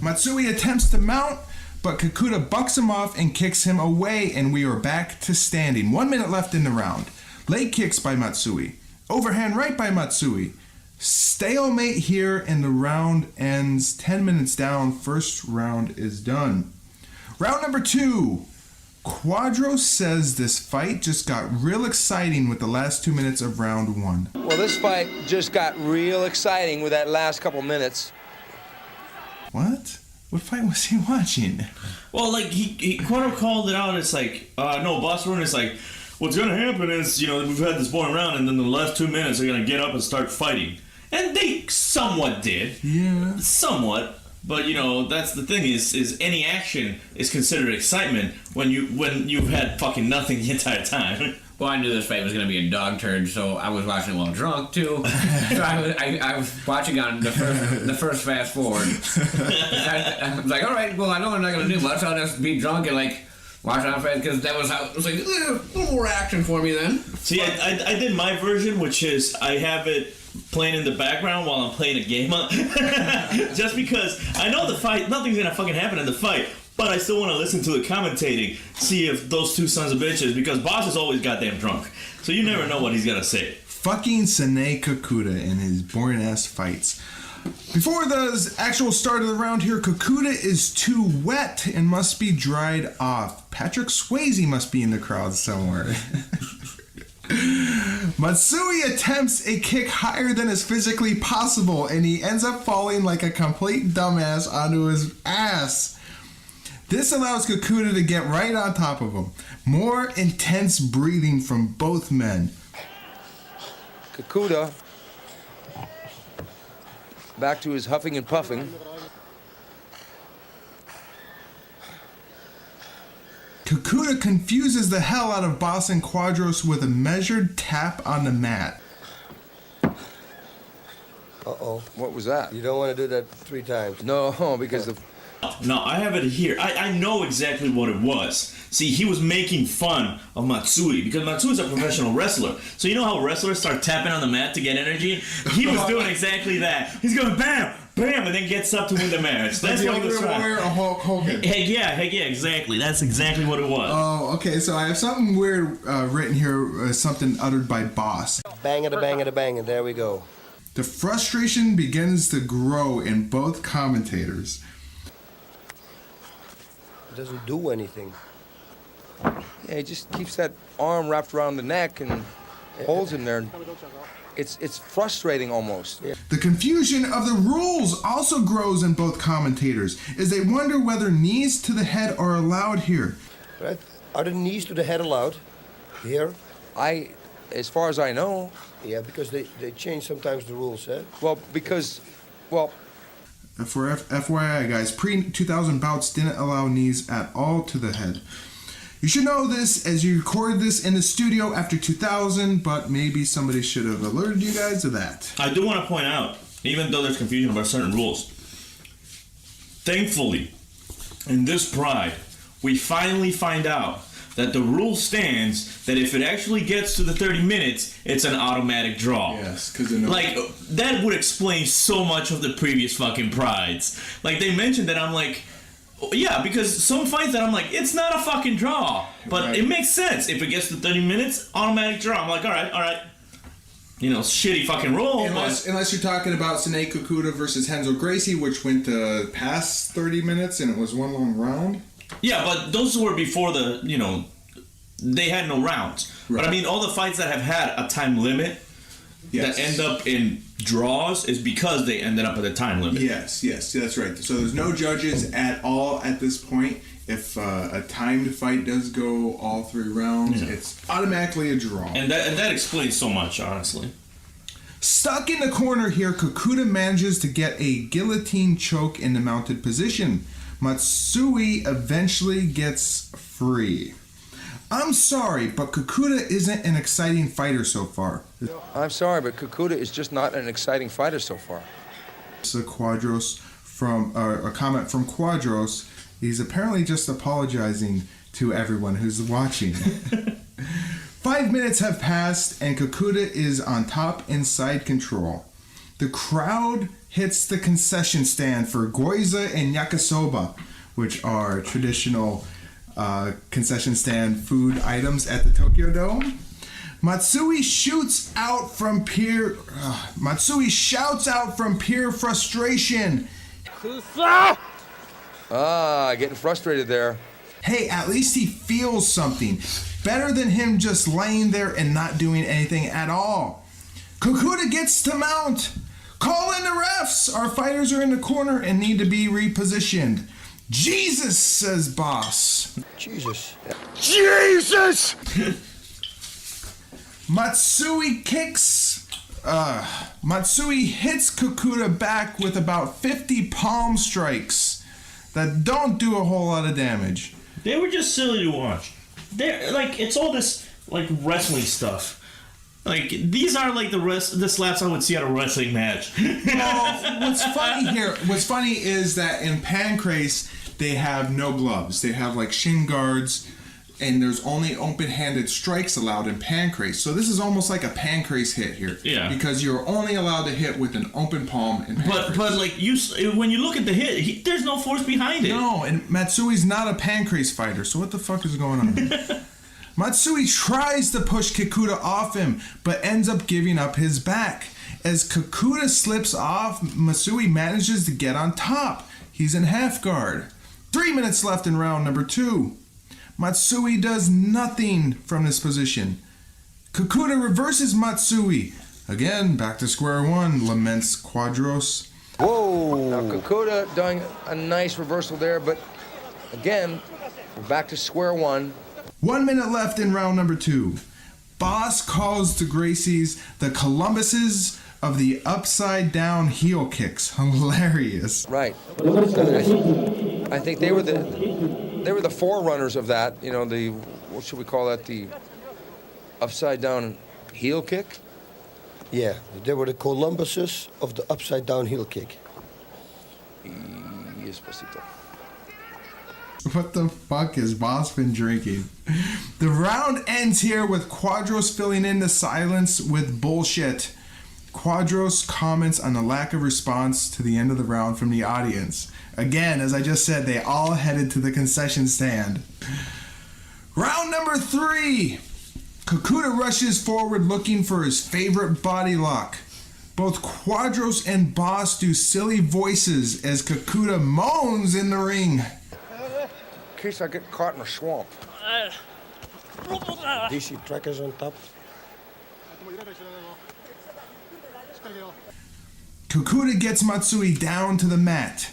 [SPEAKER 1] Matsui attempts to mount, but Kikuta bucks him off and kicks him away, and we are back to standing. 1 minute left in the round. Leg kicks by Matsui. Overhand right by Matsui. Stalemate here, and the round ends 10 minutes down. First round is done. Round number 2. Quadros says this fight just got real exciting with the last 2 minutes of round 1.
[SPEAKER 4] Well, this fight just got real exciting with that last couple minutes.
[SPEAKER 1] What? What fight was he watching?
[SPEAKER 2] Well, like, Quadro called it out. It's like, no, Boss Ruin is like, what's going to happen is, you know, we've had this boring round, and then the last 2 minutes they're going to get up and start fighting. And they somewhat did.
[SPEAKER 1] Yeah.
[SPEAKER 2] Somewhat. But, you know, that's the thing is any action is considered excitement when you've had fucking nothing the entire time.
[SPEAKER 3] Well, I knew this fight was going to be a dog turd, so I was watching it while drunk, too. So I was watching on the first fast forward. I was like, all right, well, I know I'm not going to do much. I'll just be drunk and, like, watch on fast, because that was how it was like, a little more action for me then.
[SPEAKER 2] See, I did my version, which is I have it playing in the background while I'm playing a game. Just because I know the fight, nothing's going to fucking happen in the fight. But I still want to listen to the commentating, see if those two sons of bitches, because Boss is always goddamn drunk. So you never know what he's going to say.
[SPEAKER 1] Fucking Sanae Kikuta and his boring ass fights. Before the actual start of the round here, Kikuta is too wet and must be dried off. Patrick Swayze must be in the crowd somewhere. Matsui attempts a kick higher than is physically possible, and he ends up falling like a complete dumbass onto his ass. This allows Kikuta to get right on top of him. More intense breathing from both men.
[SPEAKER 4] Kikuta, back to his huffing and puffing.
[SPEAKER 1] Kikuta confuses the hell out of Boss and Quadros with a measured tap on the mat.
[SPEAKER 5] Uh-oh.
[SPEAKER 4] What was that?
[SPEAKER 5] You don't want to do that 3 times.
[SPEAKER 4] No, because the...
[SPEAKER 2] No, I have it here. I know exactly what it was. See, he was making fun of Matsui because Matsui's a professional wrestler. So you know how wrestlers start tapping on the mat to get energy? He was doing exactly that. He's going bam, bam, and then gets up to win the match. That's what he was trying.
[SPEAKER 1] Warrior or Hulk Hogan.
[SPEAKER 2] Heck yeah, exactly. That's exactly what it was.
[SPEAKER 1] Oh, okay. So I have something weird written here, something uttered by Boss.
[SPEAKER 5] Bang it a bang it a bang, and there we go.
[SPEAKER 1] The frustration begins to grow in both commentators.
[SPEAKER 5] It doesn't do anything.
[SPEAKER 4] Yeah, he just keeps that arm wrapped around the neck and holds him there. It's frustrating almost.
[SPEAKER 5] Yeah.
[SPEAKER 1] The confusion of the rules also grows in both commentators as they wonder whether knees to the head are allowed here.
[SPEAKER 5] Right? Are the knees to the head allowed? Here?
[SPEAKER 4] As far as I know,
[SPEAKER 5] Yeah, because they change sometimes the rules, eh?
[SPEAKER 4] well,
[SPEAKER 1] For FYI, guys, pre-2000 bouts didn't allow knees at all to the head. You should know this as you recorded this in the studio after 2000, but maybe somebody should have alerted you guys to that.
[SPEAKER 2] I do want to point out, even though there's confusion about certain rules, thankfully, in this Pride, we finally find out that the rule stands that if it actually gets to the 30 minutes, it's an automatic draw.
[SPEAKER 1] Yes, because
[SPEAKER 2] like, that would explain so much of the previous fucking Prides. Like, they mentioned that, I'm like, yeah, because some fights that I'm like, it's not a fucking draw. But
[SPEAKER 1] right.
[SPEAKER 2] It makes sense. If it gets to 30 minutes, automatic draw. I'm like, all right. You know, shitty fucking rule.
[SPEAKER 1] Unless you're talking about Sanae Kikuta versus Hickson Gracie, which went to past 30 minutes and it was one long round.
[SPEAKER 2] Yeah, but those were before the, they had no rounds.
[SPEAKER 1] Right.
[SPEAKER 2] But I mean, all the fights that have had a time limit that end up in draws is because they ended up at a time limit.
[SPEAKER 1] Yes, that's right. So there's no judges at all at this point. If a timed fight does go all 3 rounds, it's automatically a draw.
[SPEAKER 2] And that explains so much, honestly.
[SPEAKER 1] Stuck in the corner here, Kikuta manages to get a guillotine choke in the mounted position. Matsui eventually gets free. I'm sorry, but Kikuta isn't an exciting fighter so far.
[SPEAKER 4] I'm sorry, but Kikuta is just not an exciting fighter so far.
[SPEAKER 1] This is a comment from Quadros. He's apparently just apologizing to everyone who's watching. 5 minutes have passed, and Kikuta is on top in side control. The crowd hits the concession stand for gyoza and yakisoba, which are traditional concession stand food items at the Tokyo Dome. Matsui shouts out from pure frustration.
[SPEAKER 4] Getting frustrated there.
[SPEAKER 1] Hey, at least he feels something. Better than him just laying there and not doing anything at all. Kikuta gets to mount. Call in the refs. Our fighters are in the corner and need to be repositioned. Jesus, says Boss.
[SPEAKER 5] Jesus.
[SPEAKER 1] Matsui hits Kikuta back with about 50 palm strikes that don't do a whole lot of damage.
[SPEAKER 2] They were just silly to watch. They're like, it's all this like wrestling stuff. Like, these are like the slaps I would see at a wrestling match.
[SPEAKER 1] Well, what's funny is that in Pancrase they have no gloves. They have like shin guards, and there's only open-handed strikes allowed in Pancrase. So this is almost like a Pancrase hit here.
[SPEAKER 2] Yeah.
[SPEAKER 1] Because you're only allowed to hit with an open palm in Pancrase.
[SPEAKER 2] But like when you look at the hit, there's no force behind it.
[SPEAKER 1] No, and Matsui's not a Pancrase fighter. So what the fuck is going on? Matsui tries to push Kikuta off him, but ends up giving up his back. As Kikuta slips off, Matsui manages to get on top. He's in half guard. 3 minutes left in round number 2. Matsui does nothing from this position. Kikuta reverses Matsui. Again, back to square one, laments Quadros.
[SPEAKER 5] Whoa!
[SPEAKER 4] Now Kikuta doing a nice reversal there, but again, we're back to square one.
[SPEAKER 1] 1 minute left in round number 2. Boss calls the Gracies the Columbuses of the upside down heel kicks. Hilarious.
[SPEAKER 4] Right. I think they were the forerunners of that. You know, the, what should we call that? The upside down heel kick?
[SPEAKER 5] Yeah, they were the Columbuses of the upside down heel kick.
[SPEAKER 4] Yes, pasito.
[SPEAKER 1] What the fuck has Boss been drinking? The round ends here with Quadros filling in the silence with bullshit. Quadros comments on the lack of response to the end of the round from the audience. Again, as I just said, they all headed to the concession stand. Round number 3. Kikuta rushes forward looking for his favorite body lock. Both Quadros and Boss do silly voices as Kikuta moans in the ring.
[SPEAKER 4] In case I get caught in a swamp.
[SPEAKER 5] DC trackers on top.
[SPEAKER 1] Kikuta gets Matsui down to the mat.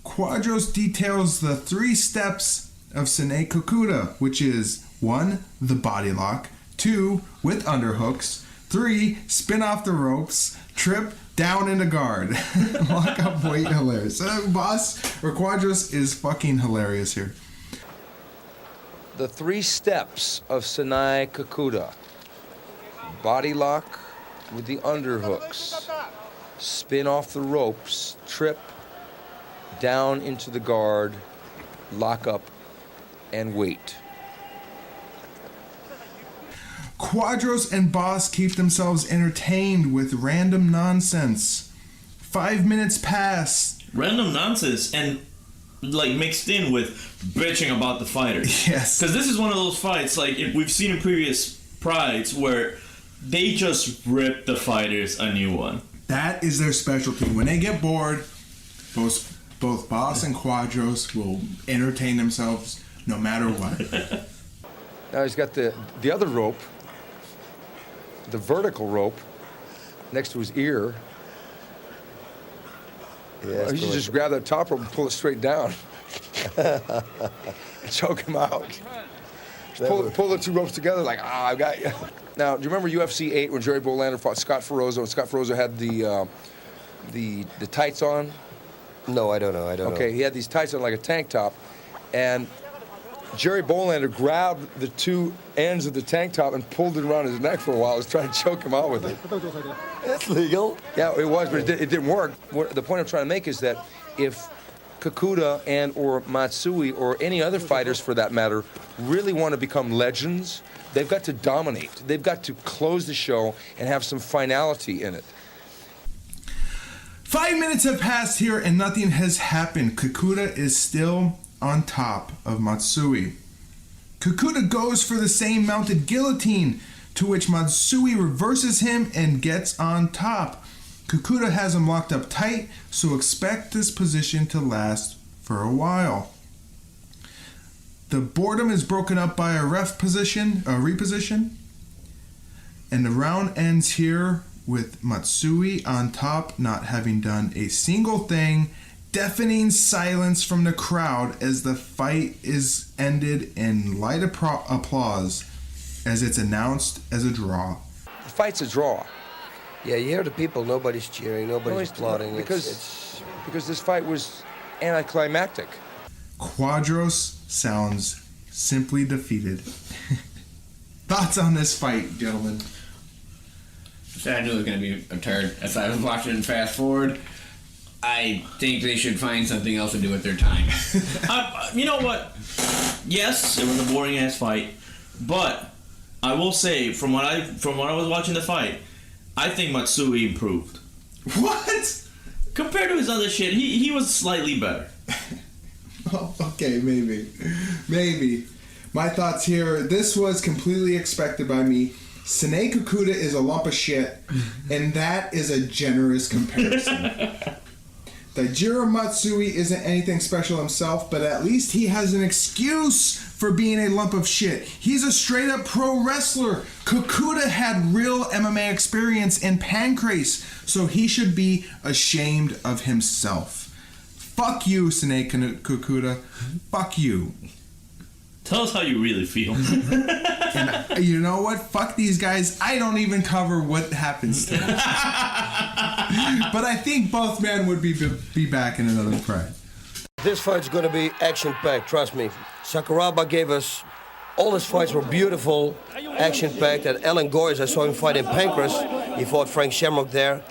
[SPEAKER 1] Quadros details the 3 steps of Sanae Kikuta, which is 1, the body lock, 2, with underhooks, 3, spin off the ropes, trip, down into guard. Lock up, wait, hilarious. Boss, or Quadros is fucking hilarious here.
[SPEAKER 4] The 3 steps of Sanae Kikuta. Body lock with the underhooks. Spin off the ropes, trip, down into the guard, lock up, and wait.
[SPEAKER 1] Quadros and Boss keep themselves entertained with random nonsense. 5 minutes pass.
[SPEAKER 2] Random nonsense and like mixed in with bitching about the fighters.
[SPEAKER 1] Yes.
[SPEAKER 2] Because this is one of those fights like we've seen in previous prides where they just rip the fighters a new one.
[SPEAKER 1] That is their specialty. When they get bored, both Boss and Quadros will entertain themselves no matter what.
[SPEAKER 4] Now he's got the other rope, the vertical rope, next to his ear.
[SPEAKER 5] Yeah,
[SPEAKER 4] You should just grab that top rope and pull it straight down. Choke him out. Just pull the 2 ropes together like, I got you. Now, do you remember UFC 8 when Jerry Bolander fought Scott Ferozzo and Scott Ferozzo had the tights on?
[SPEAKER 5] No, I don't know.
[SPEAKER 4] Okay, he had these tights on like a tank top, and Jerry Bolander grabbed the 2 ends of the tank top and pulled it around his neck for a while. He was trying to choke him out with it.
[SPEAKER 5] That's legal.
[SPEAKER 4] Yeah, it was, but it didn't work. The point I'm trying to make is that if Kikuta and or Matsui or any other fighters for that matter really want to become legends, they've got to dominate. They've got to close the show and have some finality in it.
[SPEAKER 1] 5 minutes have passed here and nothing has happened. Kikuta is still on top of Matsui. Kikuta goes for the same mounted guillotine, to which Matsui reverses him and gets on top. Kikuta has him locked up tight, so expect this position to last for a while. The boredom is broken up by a reposition, and the round ends here with Matsui on top, not having done a single thing. Deafening silence from the crowd as the fight is ended in light applause as it's announced as a draw.
[SPEAKER 4] The fight's a draw.
[SPEAKER 5] Yeah, you hear the people. Nobody's cheering. Nobody's applauding.
[SPEAKER 4] Because this fight was anticlimactic.
[SPEAKER 1] Quadros sounds simply defeated. Thoughts on this fight, gentlemen?
[SPEAKER 3] I knew it was going to be a turd. As I was watching fast forward, I think they should find something else to do with their time.
[SPEAKER 2] You know what? Yes, it was a boring ass fight, but I will say from what I was watching the fight, I think Matsui improved.
[SPEAKER 1] What?
[SPEAKER 2] Compared to his other shit, he was slightly better.
[SPEAKER 1] Oh, okay, maybe. My thoughts here. This was completely expected by me. Sanae Kikuta is a lump of shit, and that is a generous comparison. Daijiro Matsui isn't anything special himself, but at least he has an excuse for being a lump of shit. He's a straight up pro wrestler. Kikuta had real MMA experience in pancrase, so he should be ashamed of himself. Fuck you, Sanae Kikuta. Fuck you.
[SPEAKER 2] Tell us how you really feel.
[SPEAKER 1] And you know what? Fuck these guys. I don't even cover what happens to them. But I think both men would be back in another Pride.
[SPEAKER 5] This fight's gonna be action-packed, trust me. Sakuraba gave us, all his fights were beautiful, action-packed, and Allan Goyes, I saw him fight in Pancras. He fought Frank Shamrock there,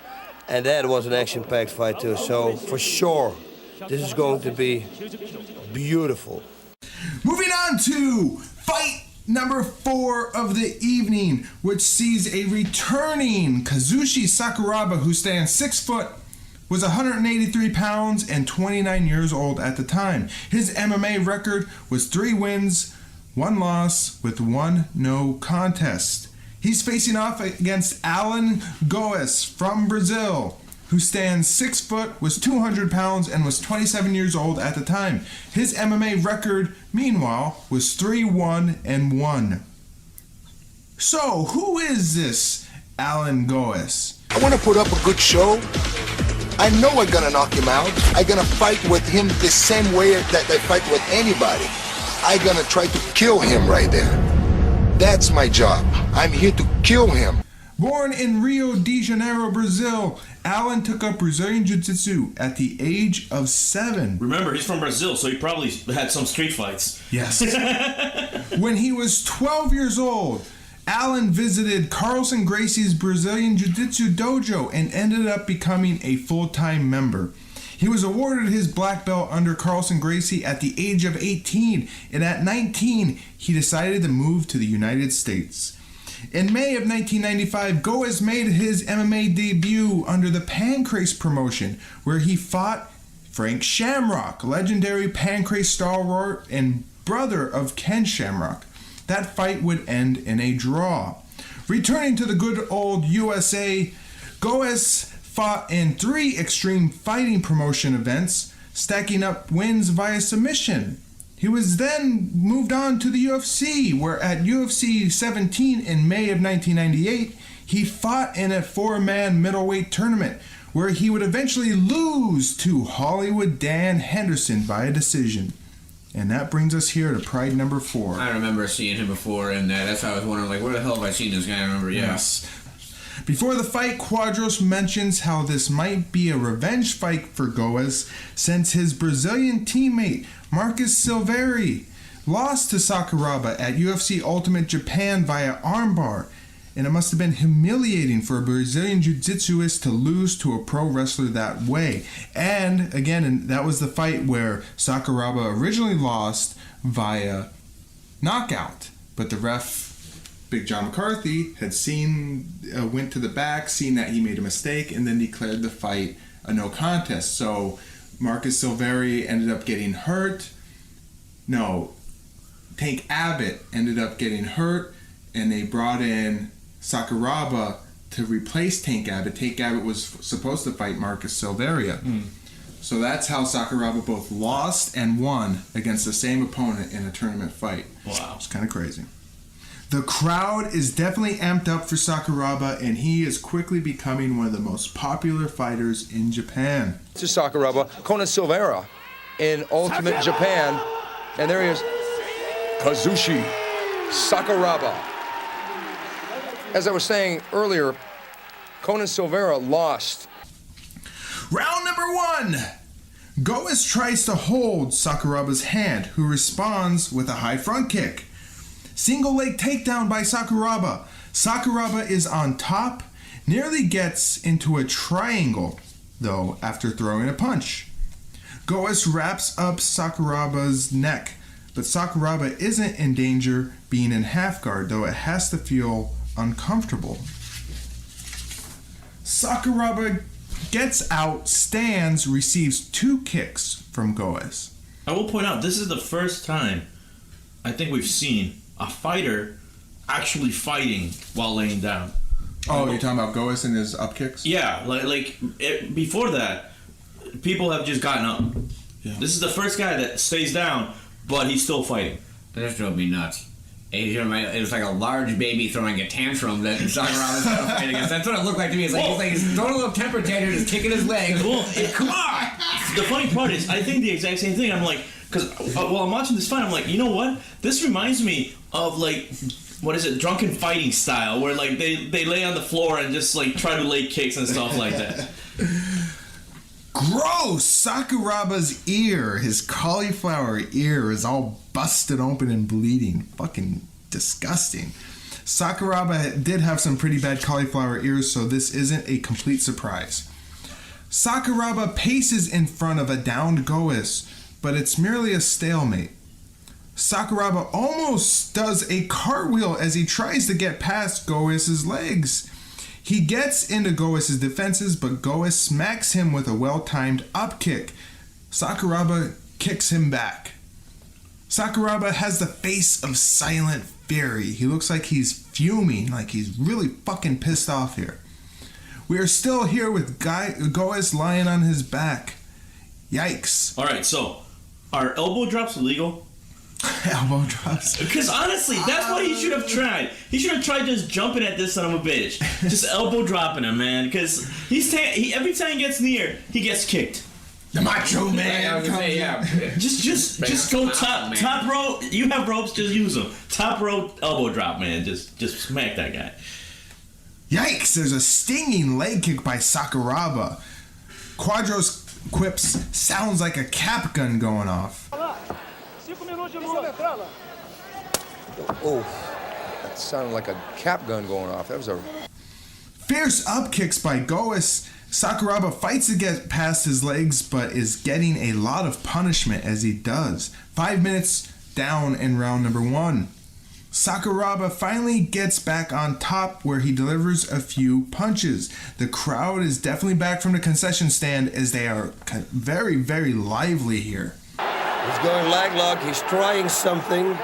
[SPEAKER 5] and that was an action-packed fight too. So, for sure, this is going to be beautiful.
[SPEAKER 1] Moving on to fight number 4 of the evening, which sees a returning Kazushi Sakuraba, who stands 6 foot, was 183 pounds and 29 years old at the time. His MMA record was 3 wins, 1 loss with 1 no contest. He's facing off against Allan Goes from Brazil, who stands 6 foot, was 200 pounds, and was 27 years old at the time. His MMA record, meanwhile, was 3-1-1. So, who is this Allan Goes?
[SPEAKER 6] I want to put up a good show. I know I'm gonna knock him out. I'm gonna fight with him the same way that I fight with anybody. I'm gonna try to kill him right there. That's my job. I'm here to kill him.
[SPEAKER 1] Born in Rio de Janeiro, Brazil, Allan took up Brazilian Jiu-Jitsu at the age of 7.
[SPEAKER 2] Remember, he's from Brazil, so he probably had some street fights.
[SPEAKER 1] Yes. When he was 12 years old, Allan visited Hickson Gracie's Brazilian Jiu-Jitsu dojo and ended up becoming a full-time member. He was awarded his black belt under Hickson Gracie at the age of 18, and at 19, he decided to move to the United States. In May of 1995, Goes made his MMA debut under the Pancrase promotion, where he fought Frank Shamrock, legendary Pancrase stalwart and brother of Ken Shamrock. That fight would end in a draw. Returning to the good old USA, Goes fought in 3 Extreme Fighting Promotion events, stacking up wins via submission. He was then moved on to the UFC, where at UFC 17 in May of 1998, he fought in a 4-man middleweight tournament, where he would eventually lose to Hollywood Dan Henderson via decision. And that brings us here to Pride number 4.
[SPEAKER 3] I remember seeing him before, and that's how I was wondering, like, where the hell have I seen this guy? I remember,
[SPEAKER 1] Yes. Before the fight, Quadros mentions how this might be a revenge fight for Goes, since his Brazilian teammate, Marcus Silveri, lost to Sakuraba at UFC Ultimate Japan via armbar, and it must have been humiliating for a Brazilian jiu-jitsuist to lose to a pro wrestler that way. And again, that was the fight where Sakuraba originally lost via knockout, but the ref, Big John McCarthy, had went to the back, seen that he made a mistake, and then declared the fight a no contest. So Marcus Silveri ended up getting hurt. Tank Abbott ended up getting hurt, and they brought in Sakuraba to replace Tank Abbott. Tank Abbott was supposed to fight Marcus Silveria. So that's how Sakuraba both lost and won against the same opponent in a tournament fight.
[SPEAKER 2] Wow.
[SPEAKER 1] It's kind of crazy. The crowd is definitely amped up for Sakuraba, and he is quickly becoming one of the most popular fighters in Japan.
[SPEAKER 4] This is Sakuraba, Conan Silveira in Ultimate Japan. And there he is, Kazushi Sakuraba. As I was saying earlier, Conan Silveira lost.
[SPEAKER 1] Round number 1. Goes tries to hold Sakuraba's hand, who responds with a high front kick. Single leg takedown by Sakuraba. Sakuraba is on top, nearly gets into a triangle, though, after throwing a punch. Goes wraps up Sakuraba's neck, but Sakuraba isn't in danger being in half guard, though it has to feel uncomfortable. Sakuraba gets out, stands, receives 2 kicks from Goes.
[SPEAKER 2] I will point out, this is the first time I think we've seen a fighter actually fighting while laying down.
[SPEAKER 1] Oh, you're talking about Goes and his up kicks?
[SPEAKER 2] Yeah, before that, people have just gotten up.
[SPEAKER 1] Yeah.
[SPEAKER 2] This is the first guy that stays down, but he's still fighting.
[SPEAKER 3] That just drove me nuts. It was like a large baby throwing a tantrum that Sakuraba was fighting against. That's what it looked like to me. It's like he's throwing a little temper tantrum, just kicking his leg. Come on!
[SPEAKER 2] The funny part is, I think the exact same thing. I'm like, because while I'm watching this fight, I'm like, you know what? This reminds me of like, what is it, drunken fighting style, where like they lay on the floor and just like try to lay kicks and stuff like that.
[SPEAKER 1] Gross! Sakuraba's ear, his cauliflower ear, is all busted open and bleeding. Fucking disgusting. Sakuraba did have some pretty bad cauliflower ears, so this isn't a complete surprise. Sakuraba paces in front of a downed Goes, but it's merely a stalemate. Sakuraba almost does a cartwheel as he tries to get past Goes' legs. He gets into Goes' defenses, but Goes smacks him with a well-timed up kick. Sakuraba kicks him back. Sakuraba has the face of silent fury. He looks like he's fuming, like he's really fucking pissed off here. We are still here with Goes lying on his back. Yikes.
[SPEAKER 2] Alright, so, are elbow drops illegal?
[SPEAKER 1] Elbow drops.
[SPEAKER 2] Because honestly, that's what he should have tried. He should have tried just jumping at this son of a bitch. Just elbow dropping him, man. Because every time he gets near, he gets kicked.
[SPEAKER 1] The Macho Man.
[SPEAKER 3] I was gonna say, yeah.
[SPEAKER 2] Just go top rope. You have ropes, just use them. Top rope elbow drop, man. Just smack that guy.
[SPEAKER 1] Yikes! There's a stinging leg kick by Sakuraba. Quadros quips, sounds like a cap gun going off.
[SPEAKER 4] Oh, that sounded like a cap gun going off. That was a
[SPEAKER 1] Fierce up kicks by Goes. Sakuraba fights to get past his legs, but is getting a lot of punishment as he does. 5 minutes down in round number 1. Sakuraba finally gets back on top where he delivers a few punches. The crowd is definitely back from the concession stand as they are very, very lively here.
[SPEAKER 5] He's going leg lock. He's trying something.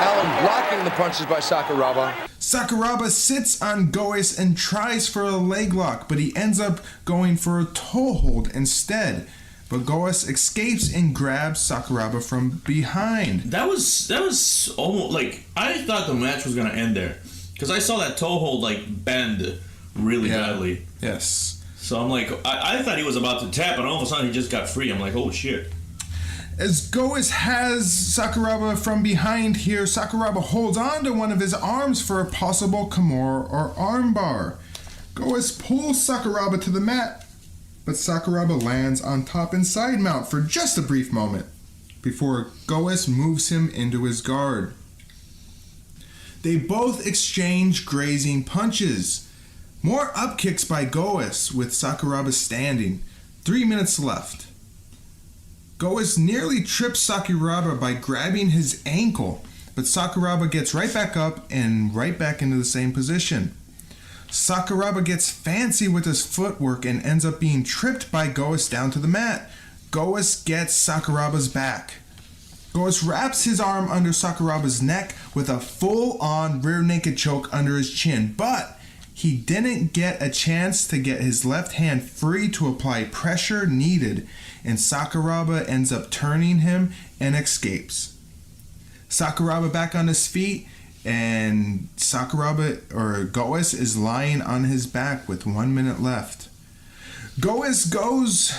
[SPEAKER 4] Allan blocking the punches by Sakuraba.
[SPEAKER 1] Sakuraba sits on Goes and tries for a leg lock, but he ends up going for a toe hold instead. But Goes escapes and grabs Sakuraba from behind.
[SPEAKER 2] That was almost like, I thought the match was gonna end there because I saw that toe hold like bend really badly.
[SPEAKER 1] Yes.
[SPEAKER 2] So I'm like, I thought he was about to tap, and all of a sudden he just got free. I'm like, oh shit.
[SPEAKER 1] As Goes has Sakuraba from behind here, Sakuraba holds on to one of his arms for a possible Kimura or armbar. Goes pulls Sakuraba to the mat, but Sakuraba lands on top and side mount for just a brief moment before Goes moves him into his guard. They both exchange grazing punches. More up kicks by Goes with Sakuraba standing. 3 minutes left. Goes nearly trips Sakuraba by grabbing his ankle, but Sakuraba gets right back up and right back into the same position. Sakuraba gets fancy with his footwork and ends up being tripped by Goes down to the mat. Goes gets Sakuraba's back. Goes wraps his arm under Sakuraba's neck with a full-on rear naked choke under his chin, but he didn't get a chance to get his left hand free to apply pressure needed, and Sakuraba ends up turning him and escapes. Sakuraba back on his feet, and Goes is lying on his back with 1 minute left. Goes grabs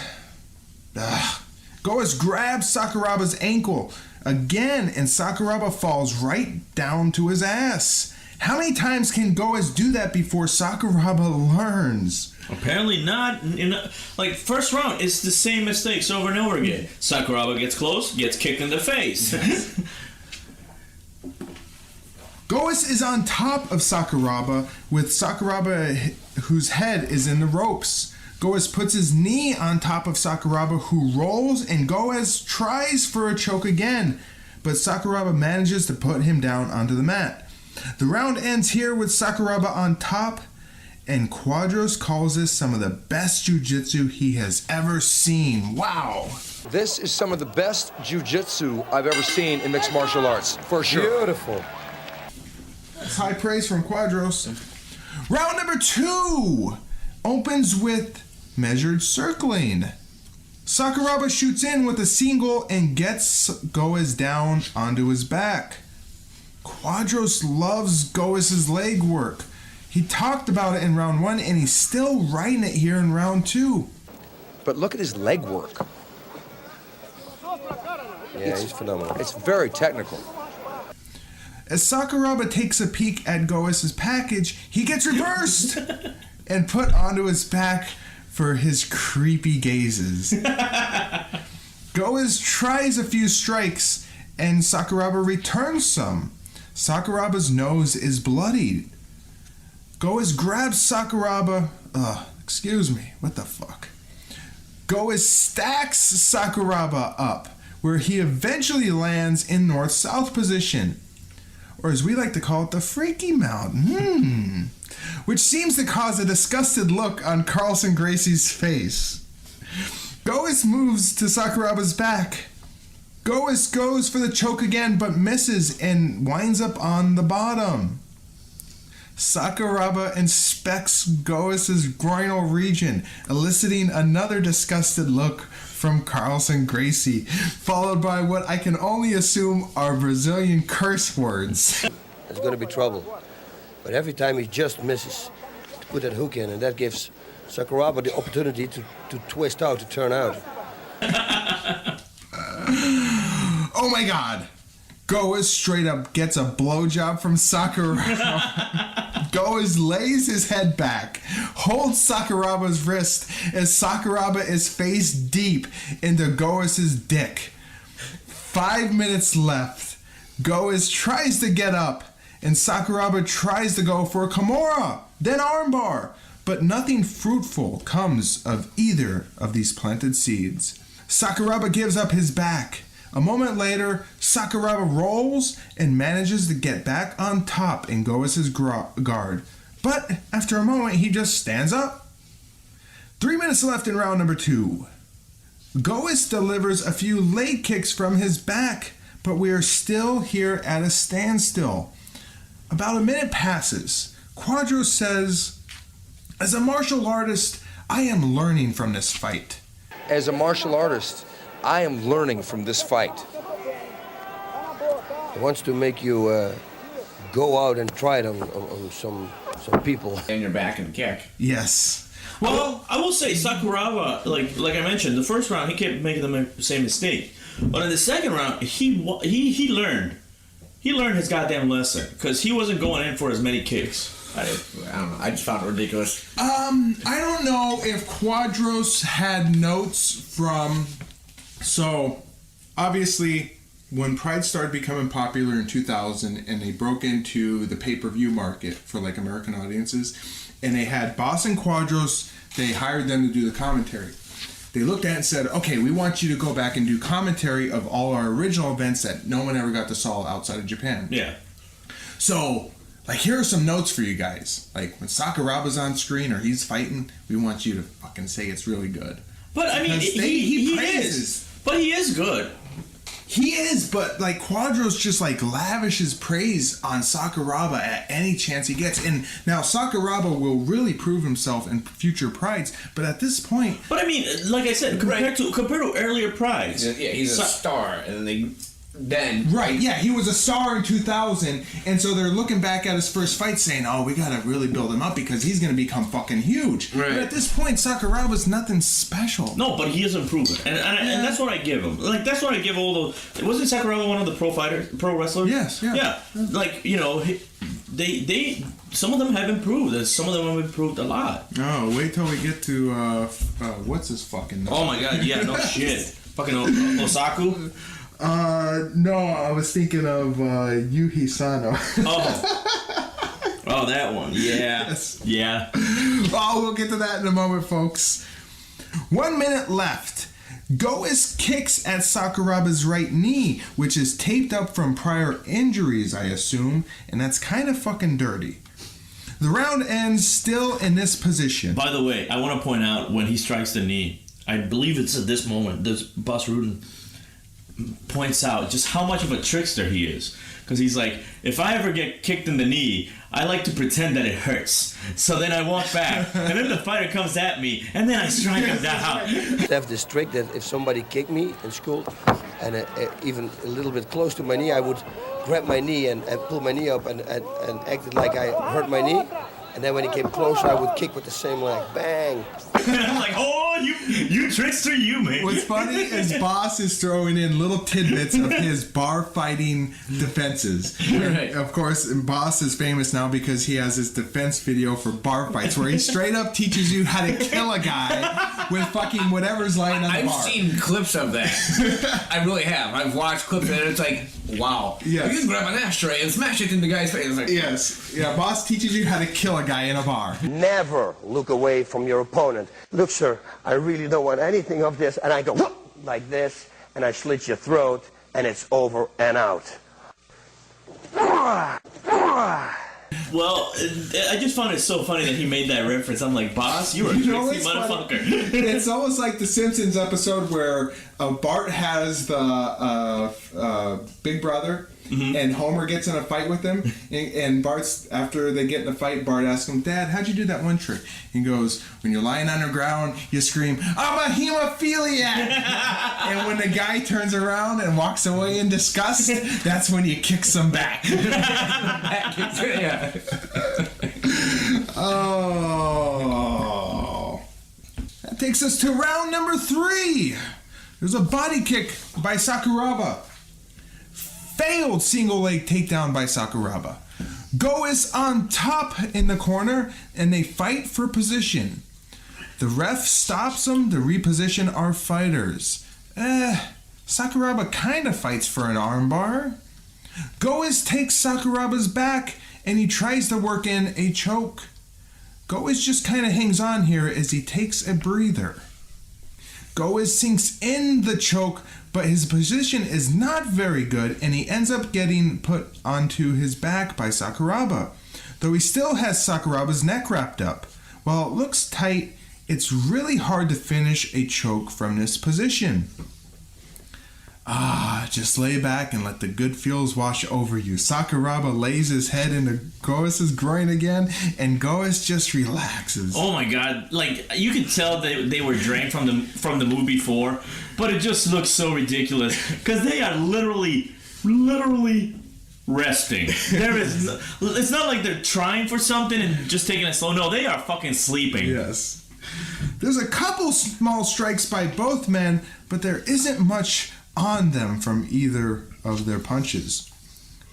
[SPEAKER 1] Sakuraba's ankle again, and Sakuraba falls right down to his ass. How many times can Goes do that before Sakuraba learns?
[SPEAKER 2] Apparently not. First round, it's the same mistakes over and over again. Sakuraba gets close, gets kicked in the face.
[SPEAKER 1] Goes is on top of Sakuraba, with Sakuraba whose head is in the ropes. Goes puts his knee on top of Sakuraba, who rolls, and Goes tries for a choke again, but Sakuraba manages to put him down onto the mat. The round ends here with Sakuraba on top, and Quadros calls this some of the best jiu-jitsu he has ever seen. Wow!
[SPEAKER 4] This is some of the best jiu-jitsu I've ever seen in mixed martial arts, for sure.
[SPEAKER 5] Beautiful.
[SPEAKER 1] That's high praise from Quadros. Round number 2 opens with measured circling. Sakuraba shoots in with a single and gets Goas down onto his back. Quadros loves Goas' leg work. He talked about it in round 1 and he's still writing it here in round 2.
[SPEAKER 4] But look at his leg work.
[SPEAKER 5] Yeah, he's phenomenal.
[SPEAKER 4] It's very technical.
[SPEAKER 1] As Sakuraba takes a peek at Goas' package, he gets reversed and put onto his back for his creepy gazes. Goas tries a few strikes and Sakuraba returns some. Sakuraba's nose is bloodied. Goas grabs Sakuraba. Excuse me, what the fuck? Goas stacks Sakuraba up, where he eventually lands in north-south position. Or as we like to call it, the Freaky Mountain. Which seems to cause a disgusted look on Hickson Gracie's face. Goas moves to Sakuraba's back. Goas goes for the choke again, but misses and winds up on the bottom. Sakuraba inspects Goas' groinal region, eliciting another disgusted look from Hickson Gracie, followed by what I can only assume are Brazilian curse words.
[SPEAKER 5] There's going to be trouble. But every time he just misses to put that hook in, and that gives Sakuraba the opportunity to twist out, to turn out.
[SPEAKER 1] Oh my god! Goas straight up gets a blowjob from Sakuraba. Goas lays his head back, holds Sakuraba's wrist as Sakuraba is face deep into Goas' dick. 5 minutes left. Goas tries to get up, and Sakuraba tries to go for a Kimura, then armbar, but nothing fruitful comes of either of these planted seeds. Sakuraba gives up his back. A moment later, Sakuraba rolls and manages to get back on top in Goas' guard. But after a moment, he just stands up. 3 minutes left in round number 2. Goas delivers a few leg kicks from his back, but we are still here at a standstill. About a minute passes. Quadros says, "As a martial artist, I am learning from this fight."
[SPEAKER 4] As a martial artist, I am learning from this fight.
[SPEAKER 5] He wants to make you go out and try it on some people.
[SPEAKER 3] And your back and kick.
[SPEAKER 1] Yes.
[SPEAKER 2] Well, I will say Sakuraba, like I mentioned, the first round he kept making the same mistake, but in the second round he learned. He learned his goddamn lesson because he wasn't going in for as many kicks.
[SPEAKER 3] I don't know. I just found it ridiculous.
[SPEAKER 1] I don't know if Quadros had notes from. So, obviously, when Pride started becoming popular in 2000 and they broke into the pay-per-view market for like American audiences, and they had Boss and Quadros, they hired them to do the commentary. They looked at it and said, okay, we want you to go back and do commentary of all our original events that no one ever got to saw outside of Japan.
[SPEAKER 2] Yeah.
[SPEAKER 1] So, like, here are some notes for you guys. Like, when Sakuraba's on screen or he's fighting, we want you to fucking say it's really good.
[SPEAKER 2] But, I mean, he is. But he is good.
[SPEAKER 1] He is, but like Quadros just like lavishes praise on Sakuraba at any chance he gets. And now Sakuraba will really prove himself in future Prides, but at this point...
[SPEAKER 2] But I mean, like I said, compared to earlier Prides...
[SPEAKER 3] Yeah, he's a star, and then...
[SPEAKER 1] Right, yeah, he was a star in 2000, and so they're looking back at his first fight saying, oh, we gotta really build him up because he's gonna become fucking huge.
[SPEAKER 3] Right.
[SPEAKER 1] But at this point, Sakuraba's nothing special.
[SPEAKER 2] No, but he is improving, and that's what I give him. Like, that's what I give all the... Wasn't Sakuraba one of the pro wrestlers?
[SPEAKER 1] Yes, yeah.
[SPEAKER 2] Yeah, like, you know, they some of them have improved, and some of them have improved a lot.
[SPEAKER 1] Oh, wait till we get to, what's his fucking name?
[SPEAKER 2] Oh my god, yeah, no shit. Fucking Osaku?
[SPEAKER 1] No, I was thinking of Yuhi Sano.
[SPEAKER 2] Oh, that one. Yeah.
[SPEAKER 1] Yes.
[SPEAKER 2] Yeah.
[SPEAKER 1] Oh, we'll get to that in a moment, folks. 1 minute left. Goas kicks at Sakuraba's right knee, which is taped up from prior injuries, I assume, and that's kind of fucking dirty. The round ends still in this position.
[SPEAKER 2] By the way, I want to point out when he strikes the knee, I believe it's at this moment, this Bas Rutten points out just how much of a trickster he is. Because he's like, if I ever get kicked in the knee, I like to pretend that it hurts. So then I walk back, and then the fighter comes at me, and then I strike him down.
[SPEAKER 5] I have this trick that if somebody kicked me in school, and even a little bit close to my knee, I would grab my knee and pull my knee up and act like I hurt my knee. And then when he came closer, I would kick with the same leg. Bang!
[SPEAKER 2] I'm like, oh, you trickster, you, man.
[SPEAKER 1] What's funny is Boss is throwing in little tidbits of his bar fighting defenses.
[SPEAKER 3] Right.
[SPEAKER 1] Of course, Boss is famous now because he has his defense video for bar fights where he straight up teaches you how to kill a guy with fucking whatever's lying on the bar.
[SPEAKER 3] I've seen clips of that. I really have. I've watched clips and it's like, wow.
[SPEAKER 1] Yes.
[SPEAKER 3] You can grab an ashtray and smash it in the guy's face. It's like,
[SPEAKER 1] Yes. Yeah, Boss teaches you how to kill a guy in a bar.
[SPEAKER 5] Never look away from your opponent. Look, sir, I really don't want anything of this. And I go whoop, like this, and I slit your throat, and it's over and out.
[SPEAKER 2] Well, I just found it so funny that he made that reference. I'm like, Boss, you're a tricksy motherfucker.
[SPEAKER 1] It's almost like the Simpsons episode where Bart has the big brother, and Homer gets in a fight with him, and Bart's, after they get in a fight, Bart asks him, Dad, how'd you do that one trick? He goes, when you're lying on the ground, you scream, I'm a hemophiliac! And when the guy turns around and walks away in disgust, that's when you kick some back.
[SPEAKER 3] yeah.
[SPEAKER 1] Oh. That takes us to round number 3. There's a body kick by Sakuraba. Failed single leg takedown by Sakuraba. Go is on top in the corner, and they fight for position. The ref stops them to reposition our fighters. Sakuraba kind of fights for an armbar. Goes takes Sakuraba's back, and he tries to work in a choke. Goes just kind of hangs on here as he takes a breather. Goes sinks in the choke, but his position is not very good, and he ends up getting put onto his back by Sakuraba. Though he still has Sakuraba's neck wrapped up. While it looks tight, it's really hard to finish a choke from this position. Just lay back and let the good feels wash over you. Sakuraba lays his head into Goes's groin again, and Goes just relaxes.
[SPEAKER 2] Oh my god, like, you could tell they were drank from the move before, but it just looks so ridiculous, because they are literally resting. It's not like they're trying for something and just taking it slow. No, they are fucking sleeping.
[SPEAKER 1] Yes. There's a couple small strikes by both men, but there isn't much on them from either of their punches.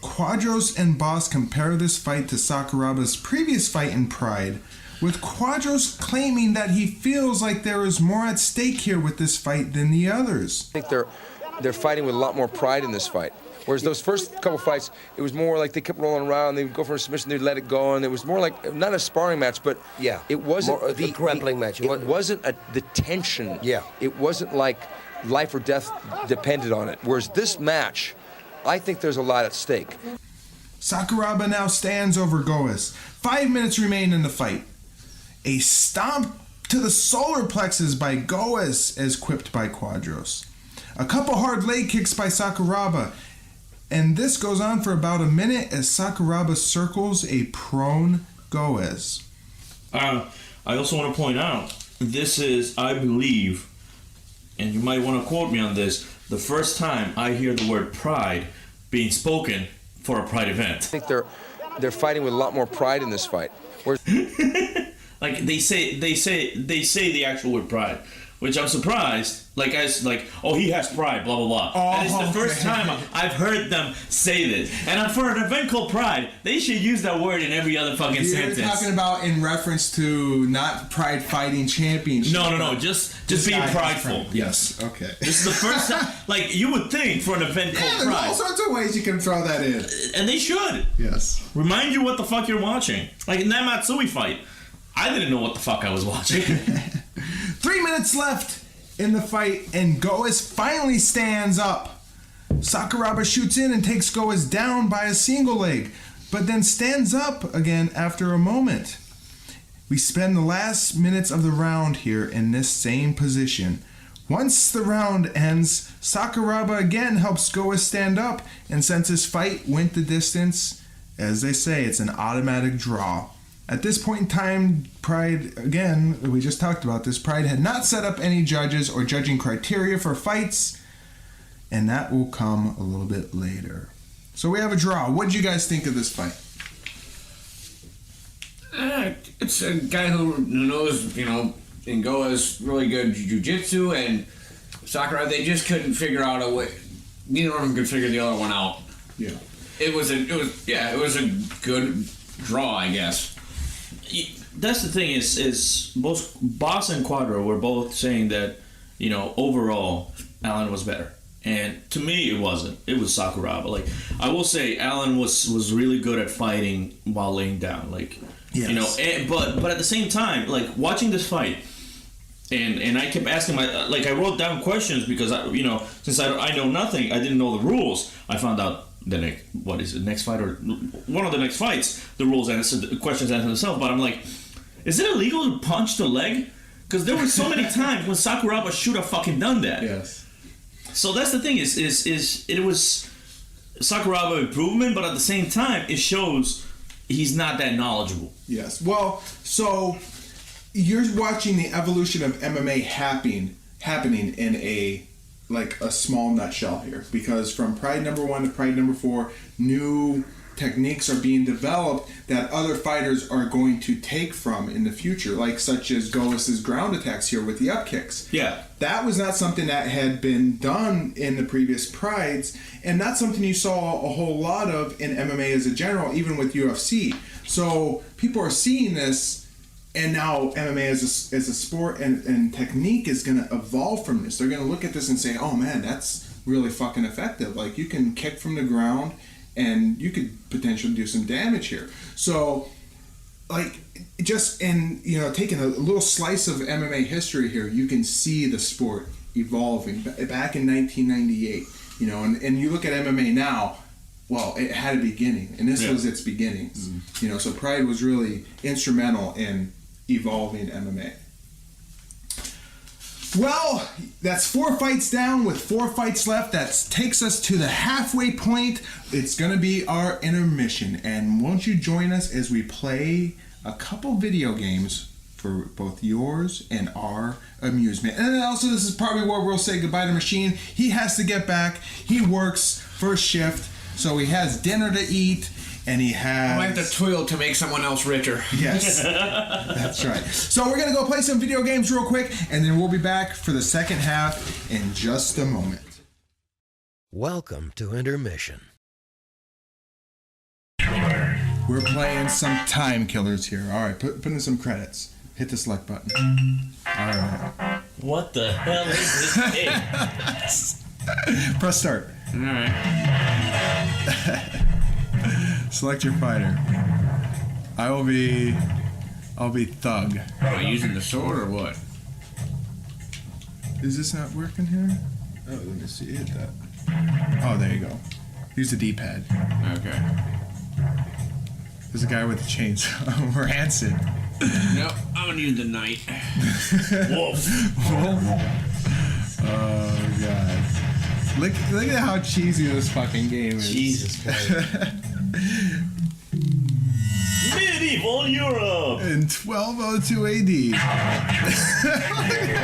[SPEAKER 1] Quadros and Boss compare this fight to Sakuraba's previous fight in Pride, with Quadros claiming that he feels like there is more at stake here with this fight than the others.
[SPEAKER 4] I think they're fighting with a lot more pride in this fight. Whereas those first couple fights, it was more like they kept rolling around, they would go for a submission, they'd let it go, and it was more like, not a sparring match, but
[SPEAKER 5] yeah,
[SPEAKER 4] it wasn't
[SPEAKER 5] more a grappling match.
[SPEAKER 4] It wasn't the tension.
[SPEAKER 5] Yeah.
[SPEAKER 4] It wasn't like life or death depended on it. Whereas this match, I think there's a lot at stake.
[SPEAKER 1] Sakuraba now stands over Goes. 5 minutes remain in the fight. A stomp to the solar plexus by Goes, as quipped by Quadros. A couple hard leg kicks by Sakuraba. And this goes on for about a minute as Sakuraba circles a prone Goes.
[SPEAKER 2] I also want to point out, this is, I believe, and you might want to quote me on this, the first time I hear the word pride being spoken for a pride event.
[SPEAKER 4] I think they're fighting with a lot more pride in this fight. Whereas
[SPEAKER 2] like they say the actual word pride, which I'm surprised. Like, oh, he has pride, blah blah blah. And it's the first time I've heard them say this. And for an event called Pride, they should use that word in every other fucking sentence.
[SPEAKER 1] You're talking about in reference to not Pride Fighting Championship.
[SPEAKER 2] No, just being prideful.
[SPEAKER 1] Yes, okay.
[SPEAKER 2] This is the first time. Like, you would think for an event called
[SPEAKER 1] there's
[SPEAKER 2] Pride.
[SPEAKER 1] all sorts of ways you can throw that in.
[SPEAKER 2] And they should.
[SPEAKER 1] Yes.
[SPEAKER 2] Remind you what the fuck you're watching. Like in that Matsui fight, I didn't know what the fuck I was watching.
[SPEAKER 1] 3 minutes left in the fight, and Goes finally stands up. Sakuraba shoots in and takes Goes down by a single leg, but then stands up again after a moment. We spend the last minutes of the round here in this same position. Once the round ends, Sakuraba again helps Goa stand up, and since his fight went the distance, as they say, it's an automatic draw. At this point in time, Pride, again, we just talked about this, Pride had not set up any judges or judging criteria for fights, and that will come a little bit later. So we have a draw. What did you guys think of this fight?
[SPEAKER 3] It's a guy who knows, Ngoa's really good jiu-jitsu, and Sakura, they just couldn't figure out a way. Neither of them could figure the other one out.
[SPEAKER 1] Yeah.
[SPEAKER 3] It was a good draw, I guess.
[SPEAKER 2] That's the thing is both Boss and Quadro were both saying that, overall, Allan was better. And to me, it wasn't. It was Sakuraba. Like, I will say, Allan was really good at fighting while laying down. Like,
[SPEAKER 1] yes.
[SPEAKER 2] But at the same time, like, watching this fight, and I kept asking I wrote down questions because, since I know nothing, I didn't know the rules. I found out next fight or one of the next fights, the rules and the questions answer themselves. But I'm like, is it illegal to punch the leg? Because there were so many times when Sakuraba should have fucking done that.
[SPEAKER 1] Yes.
[SPEAKER 2] So that's the thing is it was Sakuraba improvement, but at the same time it shows he's not that knowledgeable.
[SPEAKER 1] Yes. Well, so you're watching the evolution of MMA happening in a small nutshell here, because from Pride number 1 to Pride number 4, new techniques are being developed that other fighters are going to take from in the future, such as Goas's ground attacks here with the up kicks.
[SPEAKER 2] Yeah.
[SPEAKER 1] That was not something that had been done in the previous Prides, and not something you saw a whole lot of in MMA as a general, even with UFC. So people are seeing this, and now MMA as a sport and technique is going to evolve from this. They're going to look at this and say, oh man, that's really fucking effective. Like, you can kick from the ground and you could potentially do some damage here. So, taking a little slice of MMA history here, you can see the sport evolving. Back in 1998, and you look at MMA now, well, it had a beginning, and this was its beginnings. Mm-hmm. So Pride was really instrumental in evolving MMA. Well, that's 4 fights down with 4 fights left. That takes us to the halfway point. It's going to be our intermission. And won't you join us as we play a couple video games for both yours and our amusement. And then also, this is probably where we'll say goodbye to Machine. He has to get back. He works first shift, so he has dinner to eat. And he has...
[SPEAKER 3] I have to toil to make someone else richer.
[SPEAKER 1] Yes, that's right. So we're going to go play some video games real quick, and then we'll be back for the second half in just a moment.
[SPEAKER 8] Welcome to Intermission.
[SPEAKER 1] We're playing some time killers here. All right, put in some credits. Hit the select button. All right.
[SPEAKER 2] What the hell is this game?
[SPEAKER 1] Press start.
[SPEAKER 3] All right.
[SPEAKER 1] Select your fighter. I'll be Thug.
[SPEAKER 3] Am I using the sword or what?
[SPEAKER 1] Is this not working here? Oh, let me see. Hit that. Oh, there you go. Use the D-pad.
[SPEAKER 3] Okay.
[SPEAKER 1] There's a guy with a chainsaw. Rancid.
[SPEAKER 3] Nope, I'm gonna use the knight.
[SPEAKER 2] Wolf.
[SPEAKER 1] Oh, God. Look at how cheesy this fucking game is.
[SPEAKER 2] Jesus Christ. Medieval Europe.
[SPEAKER 1] In 1202 AD.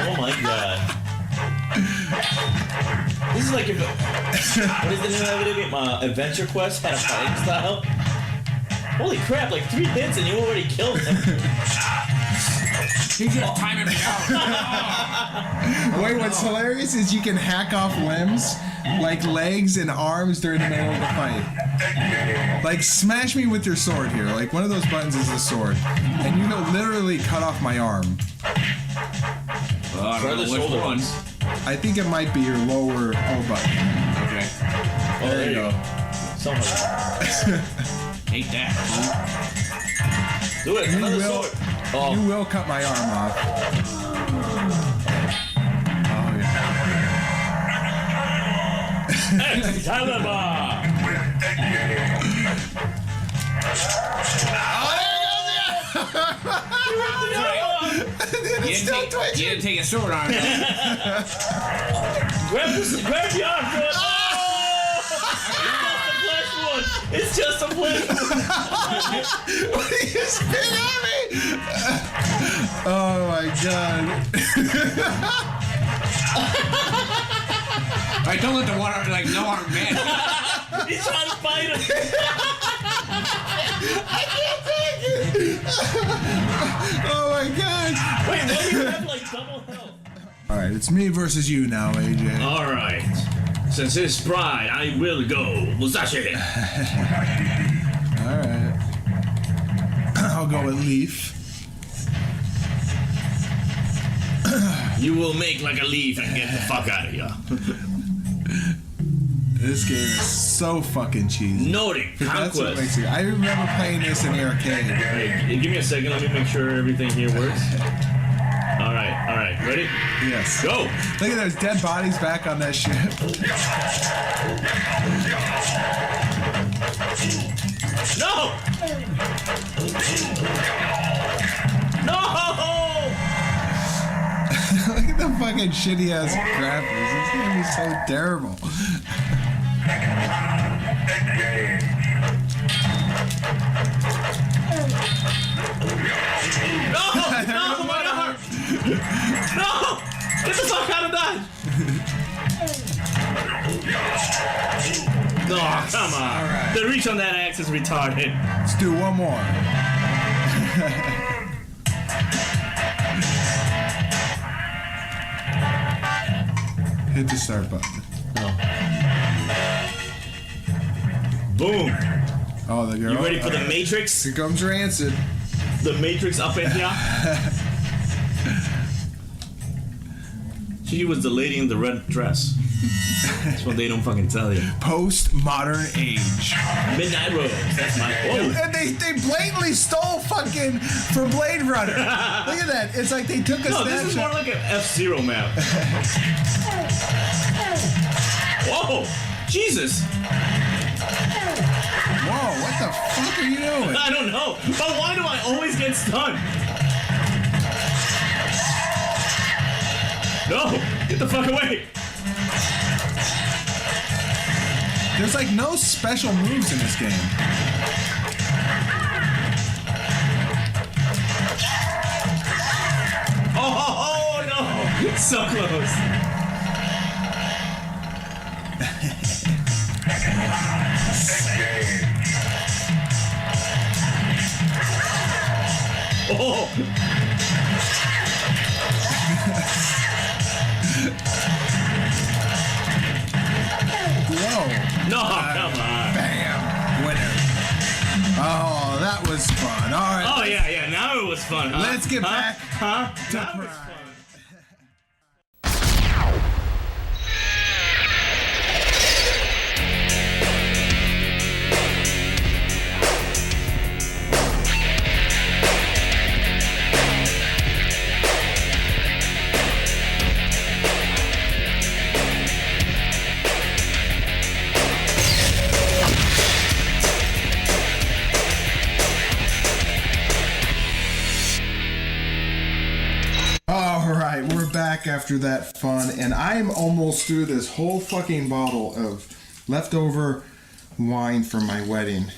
[SPEAKER 2] Oh my God. This is like what is the name of that video game? Adventure Quest had a fighting style. Holy crap! Like 3 hits and you already killed him.
[SPEAKER 3] He's just timing me out.
[SPEAKER 1] Wait, what's hilarious is you can hack off limbs, like legs and arms during the middle of the fight. Like, smash me with your sword here. Like, one of those buttons is the sword. And you can literally cut off my arm.
[SPEAKER 3] Well, I don't know which one.
[SPEAKER 1] I think it might be your lower O button.
[SPEAKER 3] Okay.
[SPEAKER 2] Oh,
[SPEAKER 1] There you go.
[SPEAKER 2] Somewhere.
[SPEAKER 3] Hate that.
[SPEAKER 2] Do it. Another sword. Oh.
[SPEAKER 1] You will cut my arm off. Oh, yeah.
[SPEAKER 2] Excalibur!
[SPEAKER 3] You didn't take a sword arm.
[SPEAKER 2] Grab the arm, bro. Oh! It's just a flesh one.
[SPEAKER 1] What are you spitting at me? Oh my god.
[SPEAKER 3] Alright, don't let the one arm, like, no arm man.
[SPEAKER 2] He's trying to fight him.
[SPEAKER 1] I can't take it. Oh my god.
[SPEAKER 2] Wait, why do you have like double health?
[SPEAKER 1] Alright, it's me versus you now, AJ.
[SPEAKER 2] Alright. Since it's Pride, I will go. Musashi.
[SPEAKER 1] Alright. I'll go with Leaf.
[SPEAKER 2] You will make like a leaf and get the fuck out of here.
[SPEAKER 1] This game is so fucking cheesy.
[SPEAKER 2] Nordic
[SPEAKER 1] That's what
[SPEAKER 2] Conquest.
[SPEAKER 1] makes it. I remember playing this in the arcade.
[SPEAKER 2] Hey, give me a second. Let me make sure everything here works. All right. Ready?
[SPEAKER 1] Yes.
[SPEAKER 2] Go.
[SPEAKER 1] Look at those dead bodies back on that ship.
[SPEAKER 2] No! No!
[SPEAKER 1] Look at the fucking shitty ass graphics. This game is so terrible.
[SPEAKER 2] No! My arm! No! Get the fuck out of that! No, come on.
[SPEAKER 1] Right.
[SPEAKER 2] The reach on that axe is retarded.
[SPEAKER 1] Let's do one more. Hit the start button.
[SPEAKER 2] Boom.
[SPEAKER 1] Oh, the girl.
[SPEAKER 2] You ready for the Matrix?
[SPEAKER 1] Here comes Rancid.
[SPEAKER 2] The Matrix up in here? She was the lady in the red dress. That's what they don't fucking tell you.
[SPEAKER 1] Post-modern age.
[SPEAKER 2] Midnight Rose. That's my. Whoa.
[SPEAKER 1] And they blatantly stole fucking from Blade Runner. Look at that. It's like they took a
[SPEAKER 2] No, this is more
[SPEAKER 1] snapshot.
[SPEAKER 2] like an F-Zero map. Whoa! Jesus!
[SPEAKER 1] Whoa, what the fuck are you doing?
[SPEAKER 2] I don't know. But why do I always get stunned? No! Get the fuck away!
[SPEAKER 1] There's like no special moves in this game.
[SPEAKER 2] Oh no! So close. Oh!
[SPEAKER 1] Whoa.
[SPEAKER 2] No, come on.
[SPEAKER 1] Bam. Winner. Oh, that was fun. All right.
[SPEAKER 2] Oh yeah. Now it was fun. Huh?
[SPEAKER 1] Let's get back
[SPEAKER 2] to
[SPEAKER 1] That was
[SPEAKER 2] Pride.
[SPEAKER 1] All right, we're back after that fun, and I'm almost through this whole fucking bottle of leftover wine from my wedding.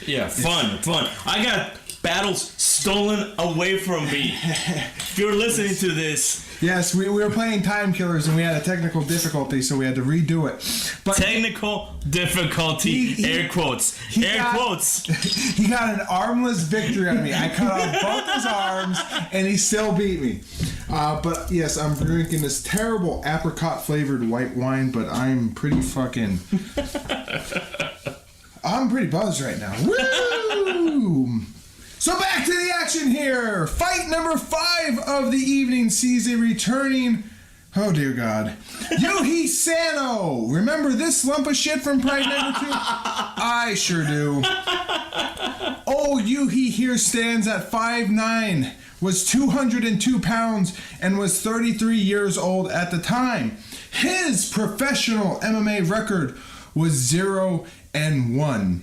[SPEAKER 2] Yeah, fun. I got battles stolen away from me. If you're listening to this,
[SPEAKER 1] Yes, we were playing Time Killers, and we had a technical difficulty, so we had to redo it. But
[SPEAKER 2] technical difficulty, air quotes. He
[SPEAKER 1] got an armless victory on me. I cut off both his arms, and he still beat me. But yes, I'm drinking this terrible apricot-flavored white wine, but I'm pretty fucking... I'm pretty buzzed right now. Woo! So back to the action here. Fight number 5 of the evening season returning. Oh dear God. Yuhi Sano. Remember this lump of shit from Pride number 2? I sure do. Oh, Yuhi here stands at 5'9", was 202 pounds, and was 33 years old at the time. His professional MMA record was 0-1.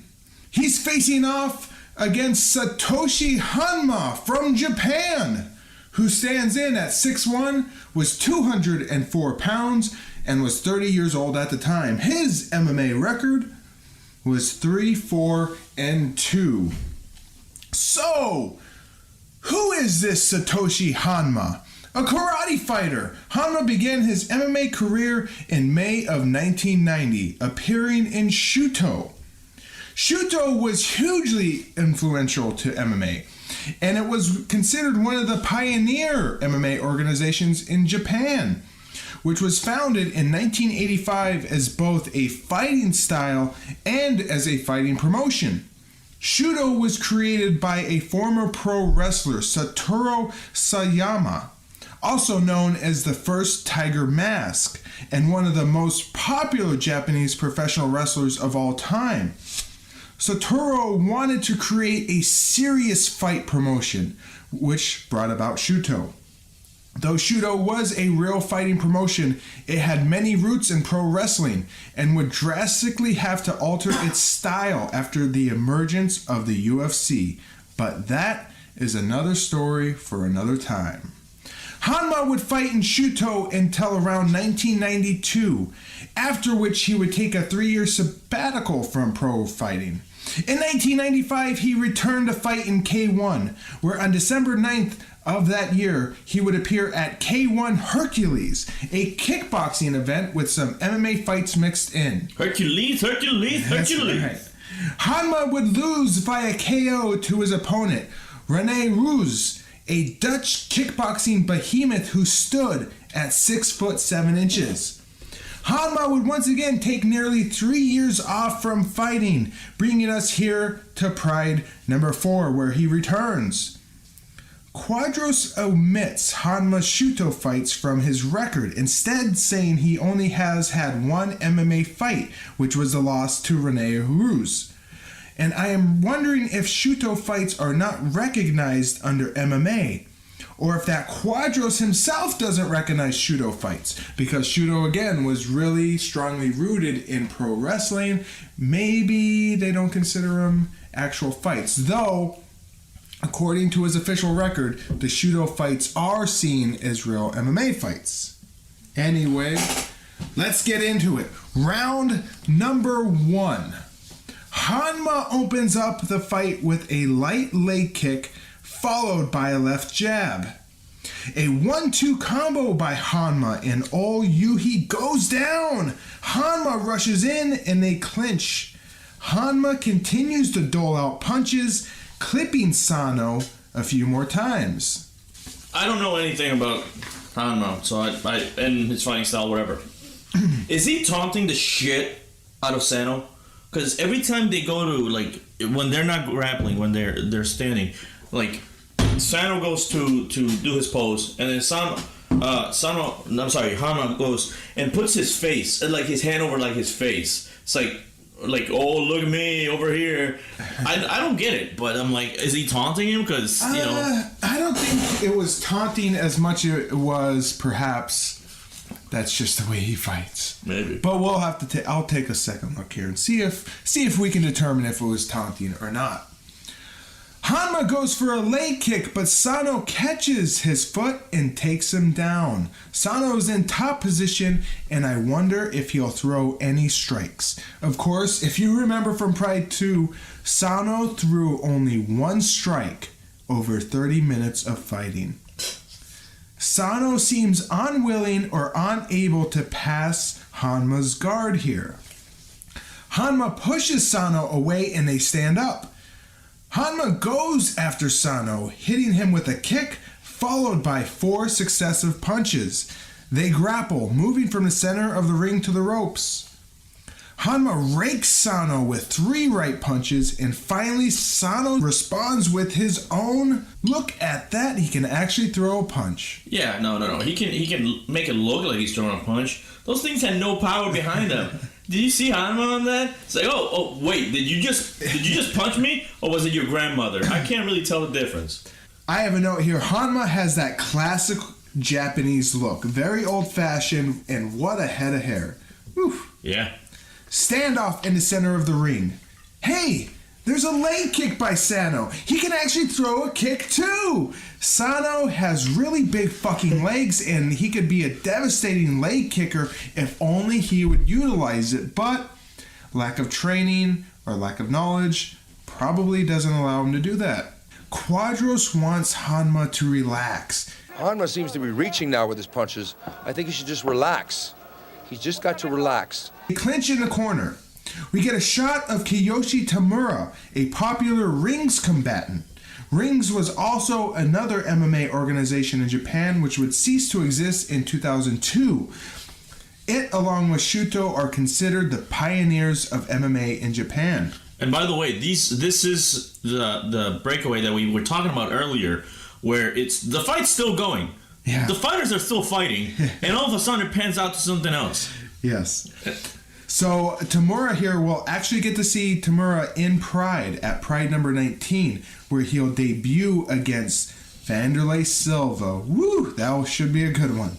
[SPEAKER 1] He's facing off against Satoshi Honma from Japan, who stands in at 6'1", was 204 pounds, and was 30 years old at the time. His MMA record was 3-4-2. So, who is this Satoshi Honma? A karate fighter. Honma began his MMA career in May of 1990, appearing in Shuto. Shuto was hugely influential to MMA, and it was considered one of the pioneer MMA organizations in Japan, which was founded in 1985 as both a fighting style and as a fighting promotion. Shuto was created by a former pro wrestler, Satoru Sayama, also known as the first Tiger Mask, and one of the most popular Japanese professional wrestlers of all time. Satoru wanted to create a serious fight promotion, which brought about Shuto. Though Shuto was a real fighting promotion, it had many roots in pro wrestling and would drastically have to alter its style after the emergence of the UFC. But that is another story for another time. Honma would fight in Shuto until around 1992, after which he would take a 3-year sabbatical from pro fighting. In 1995, he returned to fight in K1, where on December 9th of that year, he would appear at K1 Hercules, a kickboxing event with some MMA fights mixed in.
[SPEAKER 2] Hercules.
[SPEAKER 1] Right. Honma would lose via KO to his opponent, Rene Ruas, a Dutch kickboxing behemoth who stood at 6'7". Honma would once again take nearly 3 years off from fighting, bringing us here to Pride number 4, where he returns. Quadros omits Honma's Shuto fights from his record, instead saying he only has had one MMA fight, which was the loss to Rene Ruas. And I am wondering if Shuto fights are not recognized under MMA, or if that Quadros himself doesn't recognize Shuto fights, because Shuto again was really strongly rooted in pro wrestling. Maybe they don't consider them actual fights, though according to his official record, the Shuto fights are seen as real MMA fights. Anyway, let's get into it. Round number 1. Honma opens up the fight with a light leg kick followed by a left jab. A 1-2 combo by Honma, and Yuhi goes down. Honma rushes in and they clinch. Honma continues to dole out punches, clipping Sano a few more times.
[SPEAKER 2] I don't know anything about Honma, so I and his fighting style, whatever. Is he taunting the shit out of Sano? Because every time they go to, like, when they're not grappling, when they're standing, like, Sano goes to do his pose, and then Honma goes and puts his face, like his hand over like his face. It's like, oh, look at me over here. I don't get it, but I'm like, is he taunting him? Because, you know.
[SPEAKER 1] I don't think it was taunting as much as it was perhaps that's just the way he fights.
[SPEAKER 2] Maybe.
[SPEAKER 1] But we'll have to I'll take a second look here and see if we can determine if it was taunting or not. Honma goes for a leg kick, but Sano catches his foot and takes him down. Sano's in top position, and I wonder if he'll throw any strikes. Of course, if you remember from Pride 2, Sano threw only one strike over 30 minutes of fighting. Sano seems unwilling or unable to pass Honma's guard here. Honma pushes Sano away and they stand up. Honma goes after Sano, hitting him with a kick, followed by 4 successive punches. They grapple, moving from the center of the ring to the ropes. Honma rakes Sano with 3 right punches, and finally Sano responds with his own. Look at that, he can actually throw a punch.
[SPEAKER 2] Yeah, no. He can make it look like he's throwing a punch. Those things had no power behind them. Did you see Honma on that? It's like, oh, wait, did you just punch me, or was it your grandmother? I can't really tell the difference.
[SPEAKER 1] I have a note here. Honma has that classic Japanese look, very old-fashioned, and what a head of hair. Whew.
[SPEAKER 2] Yeah.
[SPEAKER 1] Standoff in the center of the ring. Hey, There's a leg kick by Sano. He can actually throw a kick too. Sano has really big fucking legs and he could be a devastating leg kicker if only he would utilize it. But lack of training or lack of knowledge probably doesn't allow him to do that. Quadros wants Honma to relax.
[SPEAKER 4] Honma seems to be reaching now with his punches. I think he should just relax. He's just got to relax.
[SPEAKER 1] They clinch in the corner. We get a shot of Kiyoshi Tamura, a popular Rings combatant. Rings was also another MMA organization in Japan which would cease to exist in 2002. It, along with Shuto, are considered the pioneers of MMA in Japan.
[SPEAKER 2] And by the way, this is the breakaway that we were talking about earlier, where the fight's still going.
[SPEAKER 1] Yeah.
[SPEAKER 2] The fighters are still fighting, and all of a sudden it pans out to something else.
[SPEAKER 1] Yes. So Tamura here will actually get to see Tamura in Pride at Pride number 19, where he'll debut against Vanderlei Silva. Woo, that should be a good one.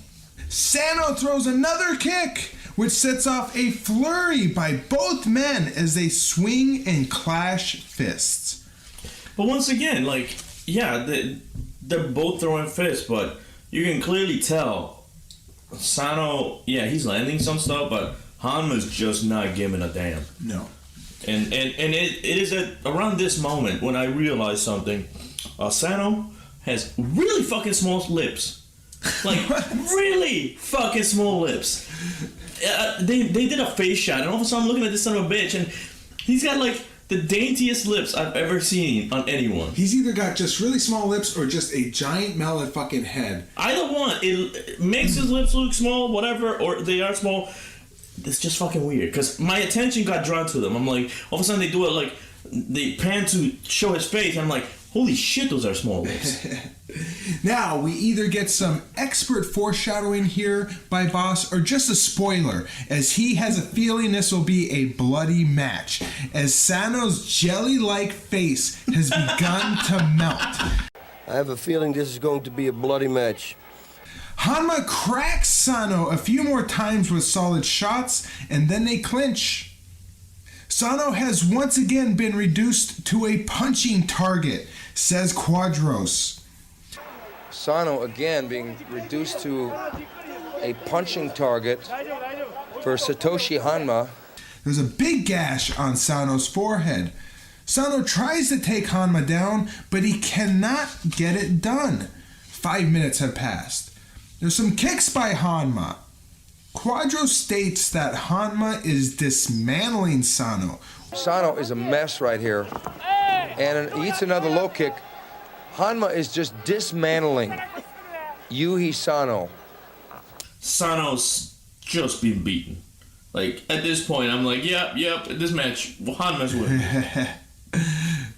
[SPEAKER 1] Sano throws another kick, which sets off a flurry by both men as they swing and clash fists.
[SPEAKER 2] But once again, they're both throwing fists, but you can clearly tell Sano, he's landing some stuff, but Honma's just not giving a damn.
[SPEAKER 1] No.
[SPEAKER 2] And it is at around this moment when I realized something. Sano has really fucking small lips. Like, really fucking small lips. They did a face shot, and all of a sudden I'm looking at this son of a bitch, and he's got like the daintiest lips I've ever seen on anyone.
[SPEAKER 1] He's either got just really small lips or just a giant melon fucking head.
[SPEAKER 2] Either one. It makes his lips look small, whatever, or they are small. It's just fucking weird, because my attention got drawn to them. I'm like, all of a sudden they do it like, they pan to show his face, and I'm like, holy shit, those are small lips.
[SPEAKER 1] Now, we either get some expert foreshadowing here by Boss or just a spoiler, as he has a feeling this will be a bloody match, as Sano's jelly-like face has begun to melt.
[SPEAKER 5] I have a feeling this is going to be a bloody match.
[SPEAKER 1] Honma cracks Sano a few more times with solid shots, and then they clinch. Sano has once again been reduced to a punching target, says Quadros.
[SPEAKER 4] Sano again being reduced to a punching target for Satoshi Honma.
[SPEAKER 1] There's a big gash on Sano's forehead. Sano tries to take Honma down, but he cannot get it done. 5 minutes have passed. There's some kicks by Honma. Quadros states that Honma is dismantling Sano.
[SPEAKER 4] Sano is a mess right here. And he eats another low kick. Honma is just dismantling Yuhi Sano.
[SPEAKER 2] Sano's just been beaten. Like, at this point, I'm like, yep, this match, Honma's winning.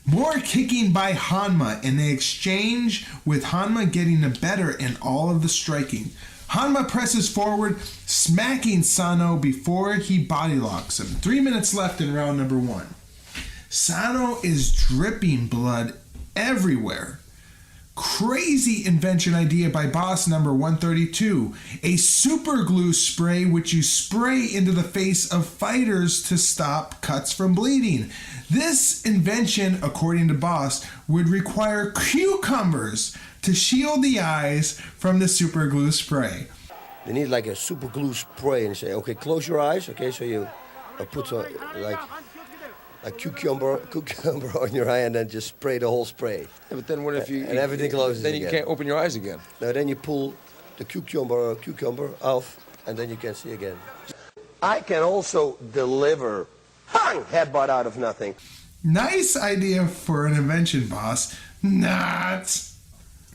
[SPEAKER 1] More kicking by Honma, and they exchange with Honma getting the better in all of the striking. Honma presses forward, smacking Sano before he body locks him. 3 minutes left in round number 1. Sano is dripping blood everywhere. Crazy invention idea by boss number 132. A super glue spray which you spray into the face of fighters to stop cuts from bleeding. This invention, according to boss, would require cucumbers to shield the eyes from the super glue spray.
[SPEAKER 5] They need like a super glue spray and say, okay, close your eyes. Okay, so you put some, like a cucumber on your eye and then just spray the whole spray.
[SPEAKER 4] Yeah, but then what if you...
[SPEAKER 5] And everything closes
[SPEAKER 4] Then you
[SPEAKER 5] again.
[SPEAKER 4] can't open your eyes again.
[SPEAKER 5] No, then you pull the cucumber off and then you can see again. I can also deliver headbutt out of nothing.
[SPEAKER 1] Nice idea for an invention, boss. Not.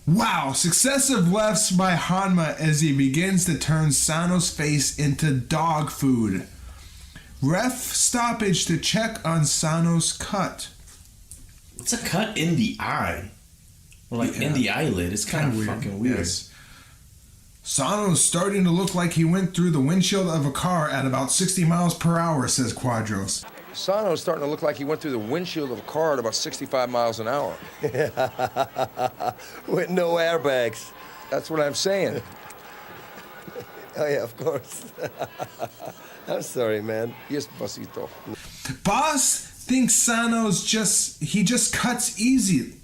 [SPEAKER 1] Wow, successive lefts by Honma as he begins to turn Sano's face into dog food. Ref stoppage to check on Sano's cut.
[SPEAKER 2] It's a cut in the eye. Or like in the eyelid. It's kind of fucking weird.
[SPEAKER 1] Yes. Sano's starting to look like he went through the windshield of a car at about 60 miles per hour, says Quadros.
[SPEAKER 4] Sano's starting to look like he went through the windshield of a car at about 65 miles an hour.
[SPEAKER 5] With no airbags.
[SPEAKER 4] That's what I'm saying.
[SPEAKER 5] Oh yeah, of course. I'm sorry, man.
[SPEAKER 4] Yes, Pasito.
[SPEAKER 1] Boss thinks he just cuts easily,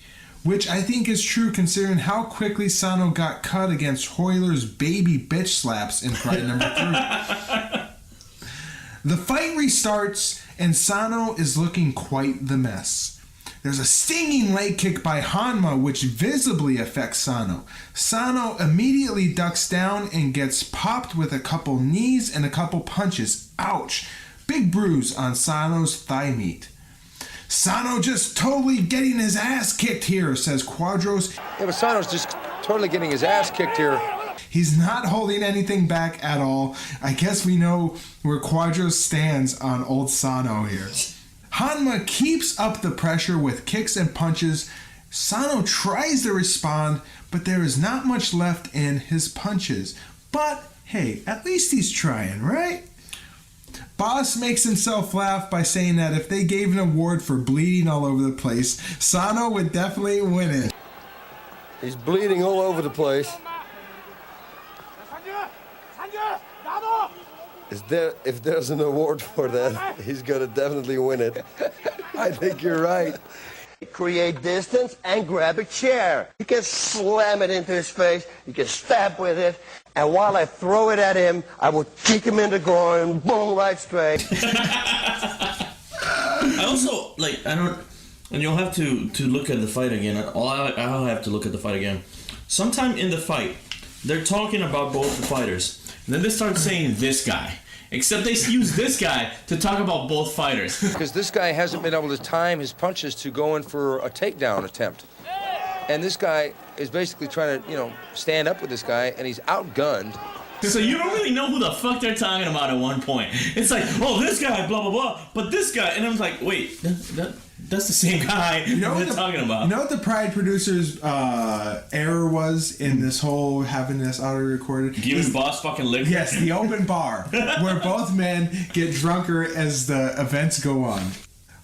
[SPEAKER 1] which I think is true considering how quickly Sano got cut against Hoyler's baby bitch slaps in Pride number 3. The fight restarts and Sano is looking quite the mess. There's a stinging leg kick by Honma which visibly affects Sano. Sano immediately ducks down and gets popped with a couple knees and a couple punches. Ouch! Big bruise on Sano's thigh meat. Sano just totally getting his ass kicked here, says Quadros.
[SPEAKER 4] Yeah, but Sano's just totally getting his ass kicked here.
[SPEAKER 1] He's not holding anything back at all. I guess we know where Quadros stands on old Sano here. Honma keeps up the pressure with kicks and punches. Sano tries to respond, but there is not much left in his punches. But hey, at least he's trying, right? Boss makes himself laugh by saying that if they gave an award for bleeding all over the place, Sano would definitely win it.
[SPEAKER 5] He's bleeding all over the place. If there's an award for that, he's gonna definitely win it. I think you're right. Create distance and grab a chair. You can slam it into his face, you can stab with it, and while I throw it at him, I will kick him in the groin, boom, right straight.
[SPEAKER 2] I also, and you'll have to look at the fight again. I'll have to look at the fight again. Sometime in the fight, they're talking about both the fighters. And then they start saying this guy. Except they use this guy to talk about both fighters.
[SPEAKER 4] Because this guy hasn't been able to time his punches to go in for a takedown attempt. And this guy is basically trying to, stand up with this guy, and he's outgunned.
[SPEAKER 2] So you don't really know who the fuck they're talking about at one point. It's like, oh, this guy, blah, blah, blah, but this guy. And I was like, wait, that's the same guy they're talking about.
[SPEAKER 1] You know what the Pride producers' error was in this whole having this audio recorded?
[SPEAKER 2] Giving Boss fucking liquor?
[SPEAKER 1] Yes, the open bar, where both men get drunker as the events go on.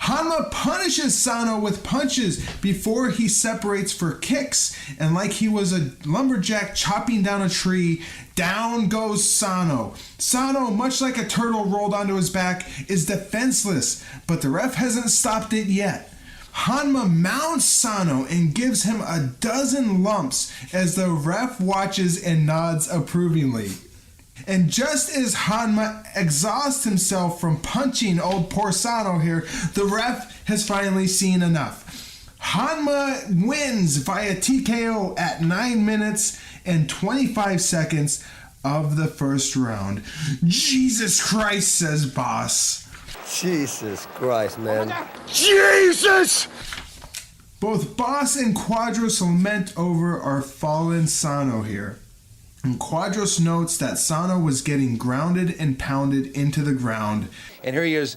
[SPEAKER 1] Honma punishes Sano with punches before he separates for kicks, and like he was a lumberjack chopping down a tree, down goes Sano. Sano, much like a turtle rolled onto his back, is defenseless, but the ref hasn't stopped it yet. Honma mounts Sano and gives him a dozen lumps as the ref watches and nods approvingly. And just as Honma exhausts himself from punching old poor Sano here, the ref has finally seen enough. Honma wins via TKO at 9 minutes and 25 seconds of the first round. Jesus Christ, says Boss.
[SPEAKER 5] Jesus Christ, man.
[SPEAKER 6] Jesus!
[SPEAKER 1] Both Boss and Quadros lament over our fallen Sano here. And Quadros notes that Sano was getting grounded and pounded into the ground.
[SPEAKER 4] And here he is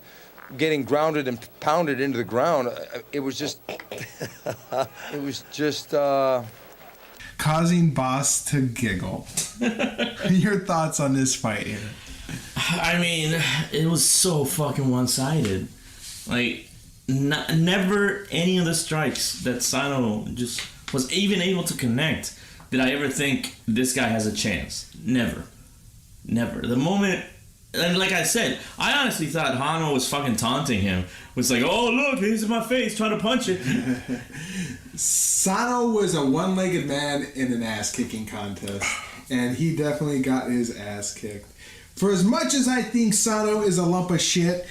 [SPEAKER 4] getting grounded and pounded into the ground. It was just...
[SPEAKER 1] causing Boss to giggle. Your thoughts on this fight here?
[SPEAKER 2] I mean, it was so fucking one-sided. Like, never any of the strikes that Sano just was even able to connect did I ever think this guy has a chance. Never. The moment, and like I said, I honestly thought Hano was fucking taunting him. Was like, oh look, he's in my face, trying to punch it.
[SPEAKER 1] Sano was a one-legged man in an ass-kicking contest, and he definitely got his ass kicked. For as much as I think Sano is a lump of shit,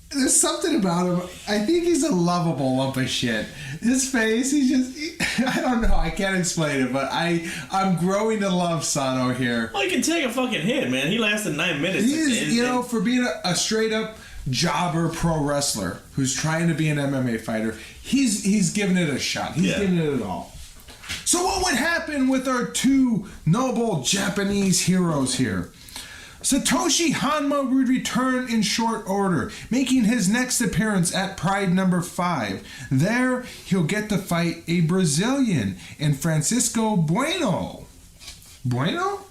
[SPEAKER 1] there's something about him. I think he's a lovable lump of shit. His face, I don't know, I can't explain it, but I'm growing to love Sano here.
[SPEAKER 2] Well, he can take a fucking hit, man. He lasted 9 minutes.
[SPEAKER 1] He is, for being a straight-up jobber pro wrestler who's trying to be an MMA fighter, he's giving it a shot. He's giving it all. So what would happen with our two noble Japanese heroes here? Satoshi Honma would return in short order, making his next appearance at Pride number 5. There, he'll get to fight a Brazilian in Francisco Bueno. Bueno?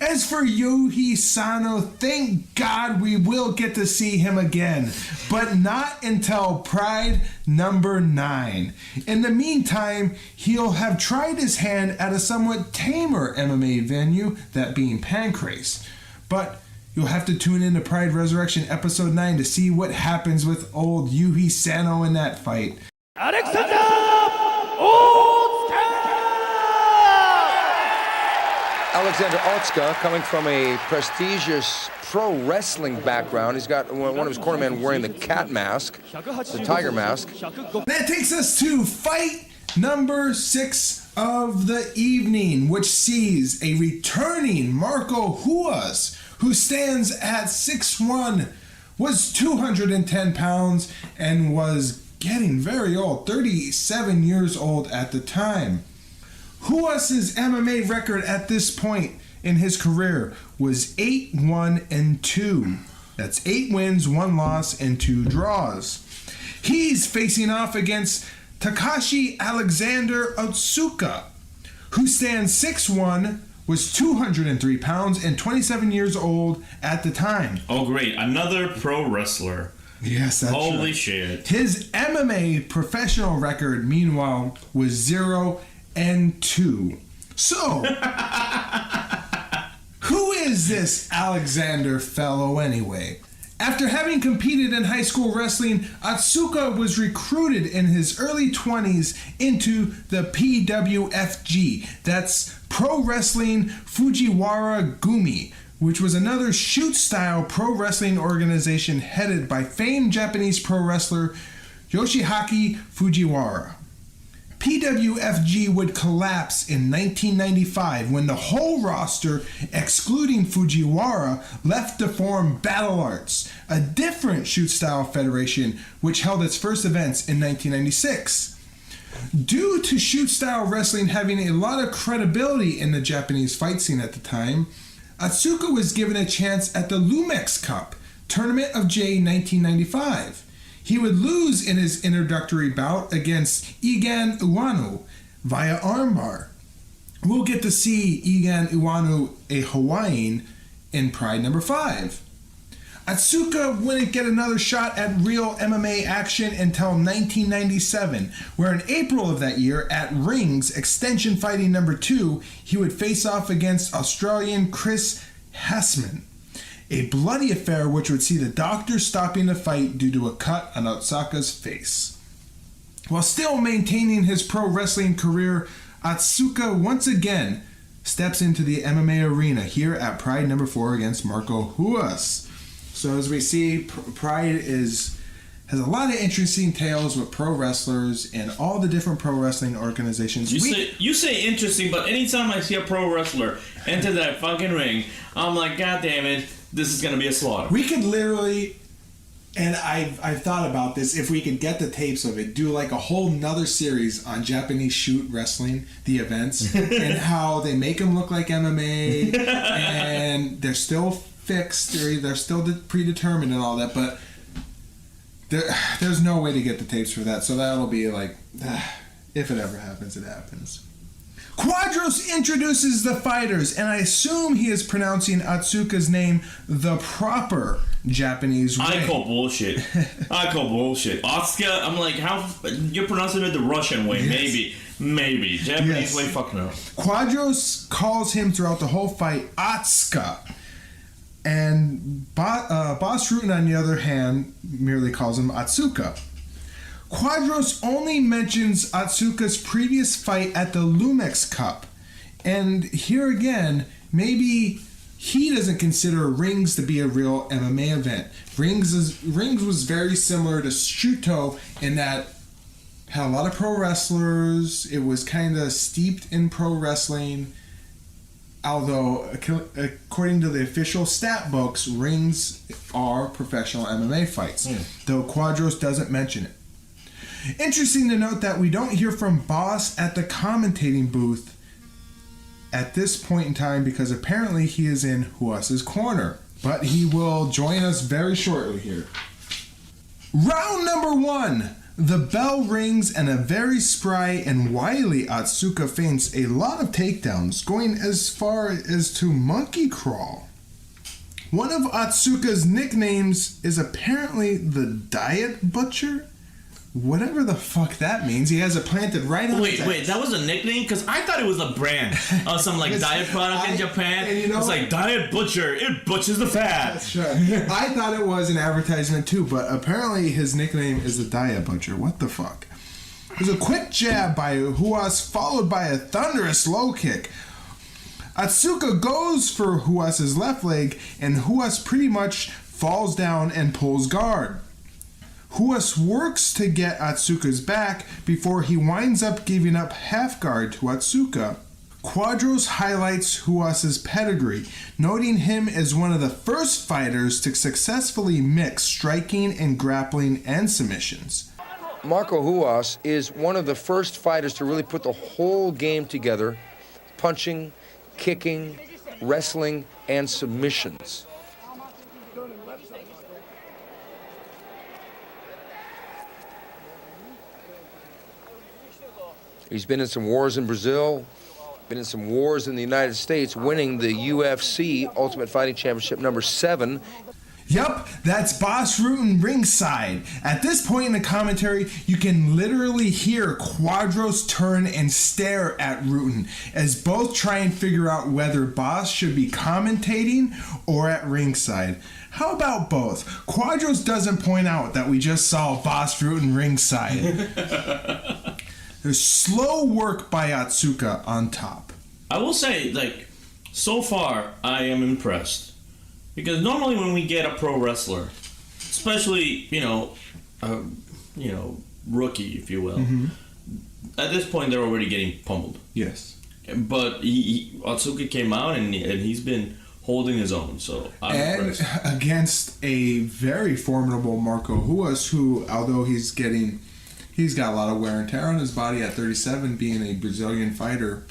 [SPEAKER 1] As for Yohei Sano, thank God we will get to see him again, but not until Pride number 9. In the meantime, he'll have tried his hand at a somewhat tamer MMA venue, that being Pancrase. But You'll have to tune in to Pride Resurrection Episode 9 to see what happens with old Yuhi Sano in that fight.
[SPEAKER 4] Alexander Otsuka, coming from a prestigious pro wrestling background. He's got one of his cornermen wearing the cat mask, the tiger mask.
[SPEAKER 1] That takes us to fight number 6 of the evening, which sees a returning Marco Ruas, who stands at 6'1", was 210 pounds, and was getting very old, 37 years old at the time. Ruas' MMA record at this point in his career was 8-1-2. That's 8 wins, 1 loss, and 2 draws. He's facing off against Takashi Alexander Otsuka, who stands 6'1", was 203 pounds, and 27 years old at the time.
[SPEAKER 2] Oh, great. Another pro wrestler.
[SPEAKER 1] Yes, that's
[SPEAKER 2] Holy
[SPEAKER 1] right.
[SPEAKER 2] shit.
[SPEAKER 1] His MMA professional record, meanwhile, was 0-2. So, who is this Alexander fellow anyway? After having competed in high school wrestling, Otsuka was recruited in his early 20s into the PWFG. That's Pro Wrestling Fujiwara Gumi, which was another shoot-style pro wrestling organization headed by famed Japanese pro wrestler Yoshiaki Fujiwara. PWFG would collapse in 1995 when the whole roster, excluding Fujiwara, left to form Battle Arts, a different shoot-style federation which held its first events in 1996. Due to shoot-style wrestling having a lot of credibility in the Japanese fight scene at the time, Otsuka was given a chance at the Lumex Cup, Tournament of J 1995. He would lose in his introductory bout against Egan Uwano via armbar. We'll get to see Egan Uwano, a Hawaiian, in Pride number 5. Otsuka wouldn't get another shot at real MMA action until 1997, where in April of that year at Rings Extension Fighting number 2, he would face off against Australian Chris Hassman. A bloody affair which would see the doctor stopping the fight due to a cut on Otsuka's face. While still maintaining his pro wrestling career, Otsuka once again steps into the MMA arena here at Pride number 4 against Marco Ruas. So as we see, Pride has a lot of interesting tales with pro wrestlers and all the different pro wrestling organizations.
[SPEAKER 2] You say interesting, but anytime I see a pro wrestler enter that fucking ring, I'm like, God damn it, this is going to be a slaughter.
[SPEAKER 1] We could literally, and I've thought about this, if we could get the tapes of it, do like a whole nother series on Japanese shoot wrestling, the events, and how they make them look like MMA, and they're still fixed, they're still predetermined and all that, but there's no way to get the tapes for that, so that'll be like, if it ever happens, it happens. Quadros introduces the fighters, and I assume he is pronouncing Otsuka's name the proper Japanese way.
[SPEAKER 2] I call bullshit. Otsuka, I'm like, how you're pronouncing it the Russian way? Yes. Maybe. Japanese way, fuck no.
[SPEAKER 1] Quadros calls him throughout the whole fight Otsuka. And Boss Rutan, on the other hand, merely calls him Otsuka. Quadros only mentions Otsuka's previous fight at the Lumex Cup. And here again, maybe he doesn't consider Rings to be a real MMA event. Rings was very similar to Shuto in that it had a lot of pro wrestlers. It was kind of steeped in pro wrestling. Although, according to the official stat books, Rings are professional MMA fights. Though Quadros doesn't mention it. Interesting to note that we don't hear from Boss at the commentating booth at this point in time because apparently he is in Ruas's corner. But he will join us very shortly here. Round number 1. The bell rings and a very spry and wily Otsuka feints a lot of takedowns, going as far as to monkey crawl. One of Otsuka's nicknames is apparently the Diet Butcher. Whatever the fuck that means. He has it planted right on his
[SPEAKER 2] Wait, that was a nickname? Because I thought it was a brand of some like diet product in Japan.
[SPEAKER 1] And you know,
[SPEAKER 2] it's like Diet Butcher. It butchers the fat.
[SPEAKER 1] That's right. I thought it was an advertisement too, but apparently his nickname is the Diet Butcher. What the fuck? There's a quick jab by Ruas followed by a thunderous low kick. Otsuka goes for Ruas's left leg, and Ruas pretty much falls down and pulls guard. Ruas works to get Otsuka's back before he winds up giving up half guard to Otsuka. Quadros highlights Ruas's pedigree, noting him as one of the first fighters to successfully mix striking and grappling and submissions.
[SPEAKER 4] Marco Ruas is one of the first fighters to really put the whole game together, punching, kicking, wrestling, and submissions. He's been in some wars in Brazil, been in some wars in the United States, winning the UFC Ultimate Fighting Championship number 7.
[SPEAKER 1] Yup, that's Boss Rutan ringside. At this point in the commentary, you can literally hear Quadros turn and stare at Rutan as both try and figure out whether Boss should be commentating or at ringside. How about both? Quadros doesn't point out that we just saw Boss Rutan ringside. There's slow work by Otsuka on top.
[SPEAKER 2] I will say, like, so far, I am impressed. Because normally when we get a pro wrestler, especially, rookie, if you will, at this point they're already getting pummeled.
[SPEAKER 1] Yes.
[SPEAKER 2] But Otsuka came out and he's been holding his own, so I'm impressed.
[SPEAKER 1] Against a very formidable Marco Ruas, who, although he's got a lot of wear and tear on his body at 37, being a Brazilian fighter,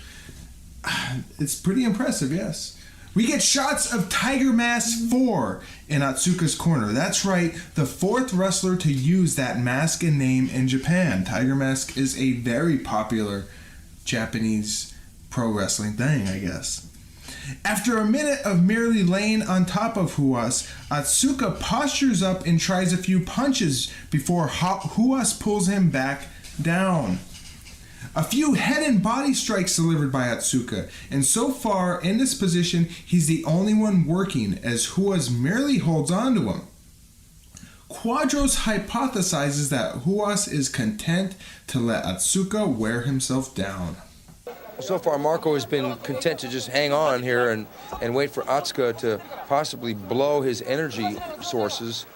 [SPEAKER 1] it's pretty impressive, yes. We get shots of Tiger Mask 4 in Otsuka's corner. That's right, the fourth wrestler to use that mask and name in Japan. Tiger Mask is a very popular Japanese pro wrestling thing, I guess. After a minute of merely laying on top of Ruas, Otsuka postures up and tries a few punches before Ruas pulls him back down. A few head and body strikes delivered by Otsuka, and so far in this position, he's the only one working as Ruas merely holds on to him. Quadros hypothesizes that Ruas is content to let Otsuka wear himself down.
[SPEAKER 4] So far, Marco has been content to just hang on here and wait for Otsuka to possibly blow his energy sources.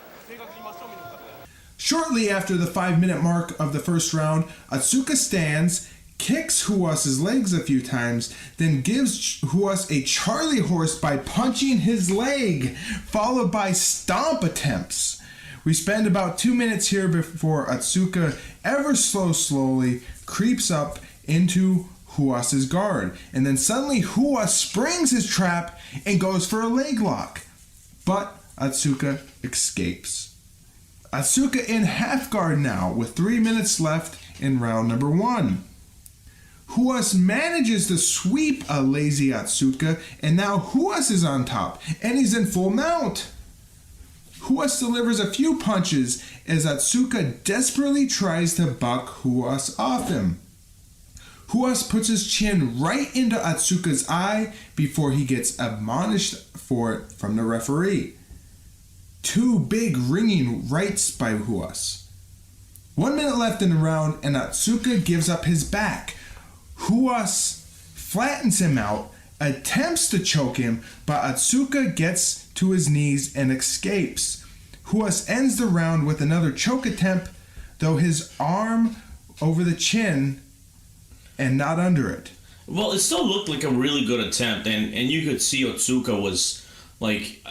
[SPEAKER 1] Shortly after the 5-minute mark of the first round, Otsuka stands, kicks Ruas's legs a few times, then gives Ruas a Charlie horse by punching his leg, followed by stomp attempts. We spend about 2 minutes here before Otsuka ever so slowly creeps up into Ruas's guard, and then suddenly Ruas springs his trap and goes for a leg lock, but Otsuka escapes. Otsuka in half guard now with 3 minutes left in round number 1. Ruas manages to sweep a lazy Otsuka, and now Ruas is on top and he's in full mount. Ruas delivers a few punches as Otsuka desperately tries to buck Ruas off him. Ruas puts his chin right into Otsuka's eye before he gets admonished for it from the referee. 2 big ringing rights by Ruas. 1 minute left in the round and Otsuka gives up his back. Ruas flattens him out, attempts to choke him, but Otsuka gets to his knees and escapes. Ruas ends the round with another choke attempt, though his arm over the chin and not under it.
[SPEAKER 2] Well, it still looked like a really good attempt, and you could see Otsuka was like,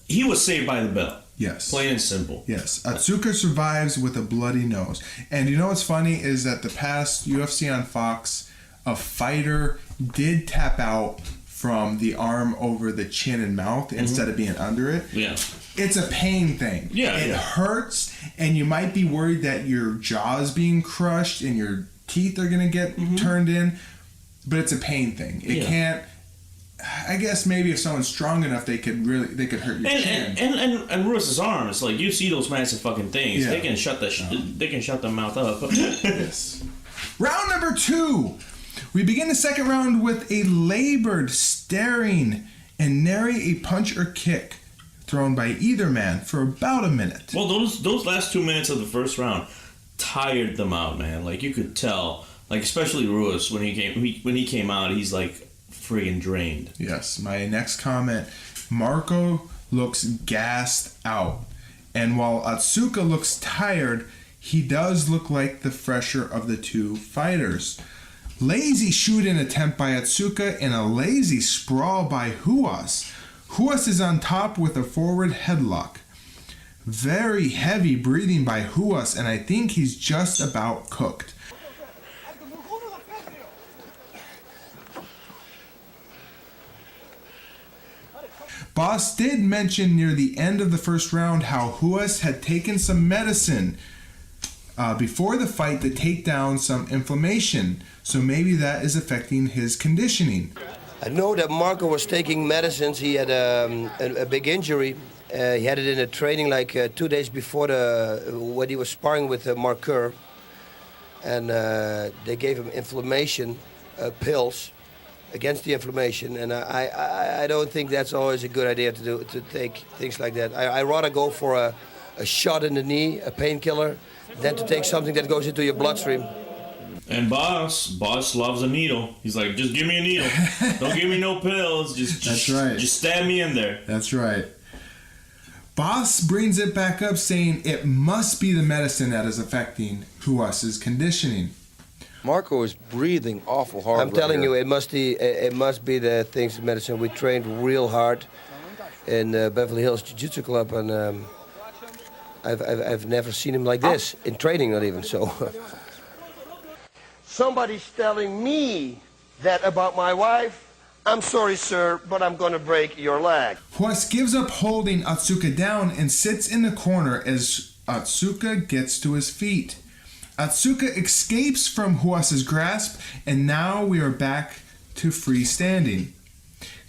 [SPEAKER 2] he was saved by the bell.
[SPEAKER 1] Yes.
[SPEAKER 2] Plain and simple.
[SPEAKER 1] Yes. Otsuka survives with a bloody nose. And you know what's funny is that the past UFC on Fox, a fighter did tap out from the arm over the chin and mouth instead of being under it.
[SPEAKER 2] Yeah.
[SPEAKER 1] It's a pain thing.
[SPEAKER 2] Yeah.
[SPEAKER 1] It hurts, and you might be worried that your jaw is being crushed and your teeth are going to get turned in, but it's a pain thing. It can't I guess maybe if someone's strong enough, they could hurt your chin.
[SPEAKER 2] And Ruas' arms, like you see those massive fucking things,
[SPEAKER 1] Yeah.
[SPEAKER 2] they can shut the mouth up.
[SPEAKER 1] Yes. Round number 2. We begin the second round with a labored, staring, and nary a punch or kick thrown by either man for about a minute.
[SPEAKER 2] Well, those last 2 minutes of the first round tired them out, man. Like you could tell, like especially Ruas when he came out, he's like friggin' drained.
[SPEAKER 1] Yes. My next comment: Marco looks gassed out, and while Otsuka looks tired, he does look like the fresher of the two fighters. Lazy shoot-in attempt by Otsuka and a lazy sprawl by Ruas. Ruas is on top with a forward headlock. Very heavy breathing by Ruas, and I think he's just about cooked. Boss did mention near the end of the first round how Ruas had taken some medicine before the fight to take down some inflammation, so maybe that is affecting his conditioning.
[SPEAKER 5] I know that Marco was taking medicines. He had a big injury. He had it in a training like 2 days before when he was sparring with Mark Kerr. And they gave him inflammation pills against the inflammation. And I don't think that's always a good idea to take things like that. I rather go for a shot in the knee, a painkiller, than to take something that goes into your bloodstream.
[SPEAKER 2] And Boss loves a needle. He's like, just give me a needle. Don't give me no pills. That's right. Just stab me in there.
[SPEAKER 1] That's right. Boss brings it back up, saying it must be the medicine that is affecting Ruas' conditioning.
[SPEAKER 4] Marco is breathing awful hard.
[SPEAKER 5] I'm telling you, it must be the things, medicine. We trained real hard in Beverly Hills Jiu-Jitsu Club, and I've never seen him like this in training, not even so. Somebody's telling me that about my wife. I'm sorry, sir, but I'm going to break your leg.
[SPEAKER 1] Ruas gives up holding Otsuka down and sits in the corner as Otsuka gets to his feet. Otsuka escapes from Ruas' grasp, and now we are back to freestanding.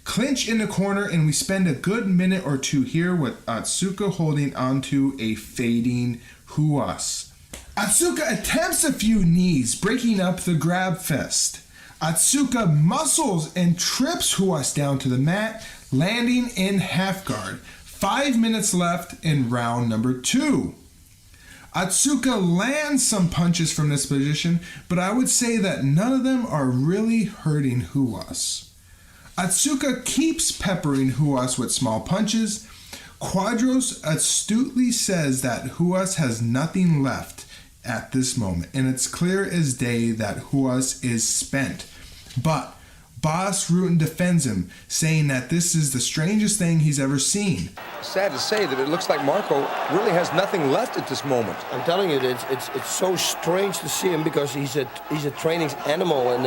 [SPEAKER 1] Clinch in the corner, and we spend a good minute or two here with Otsuka holding onto a fading Ruas. Otsuka attempts a few knees, breaking up the grab fest. Otsuka muscles and trips Ruas down to the mat, landing in half guard. 5 minutes left in round number 2. Otsuka lands some punches from this position, but I would say that none of them are really hurting Ruas. Otsuka keeps peppering Ruas with small punches. Quadros astutely says that Ruas has nothing left at this moment, and it's clear as day that Ruas is spent. But Boss Rutan defends him, saying that this is the strangest thing he's ever seen.
[SPEAKER 4] Sad to say that it looks like Marco really has nothing left at this moment.
[SPEAKER 5] I'm telling you, it's so strange to see him because he's a training animal, and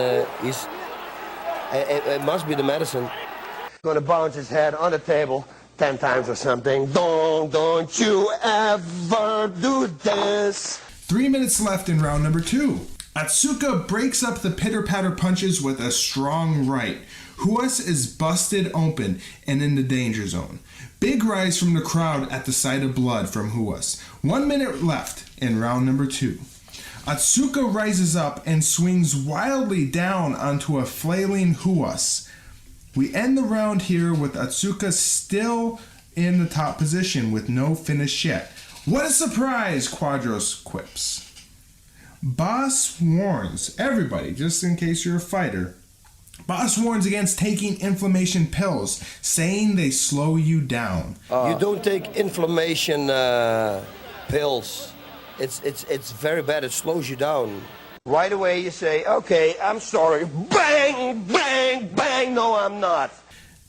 [SPEAKER 5] it must be the medicine. Going to bounce his head on the table 10 times or something. Don't you ever do this.
[SPEAKER 1] 3 minutes left in round number 2. Otsuka breaks up the pitter-patter punches with a strong right. Ruas is busted open and in the danger zone. Big rise from the crowd at the sight of blood from Ruas. 1 minute left in round number 2. Otsuka rises up and swings wildly down onto a flailing Ruas. We end the round here with Otsuka still in the top position with no finish yet. What a surprise, Quadros quips. Boss warns everybody, just in case you're a fighter. Boss warns against taking inflammation pills, saying they slow you down.
[SPEAKER 5] You don't take inflammation pills. It's very bad. It slows you down. Right away you say, okay, I'm sorry. Bang, bang, bang. No, I'm not.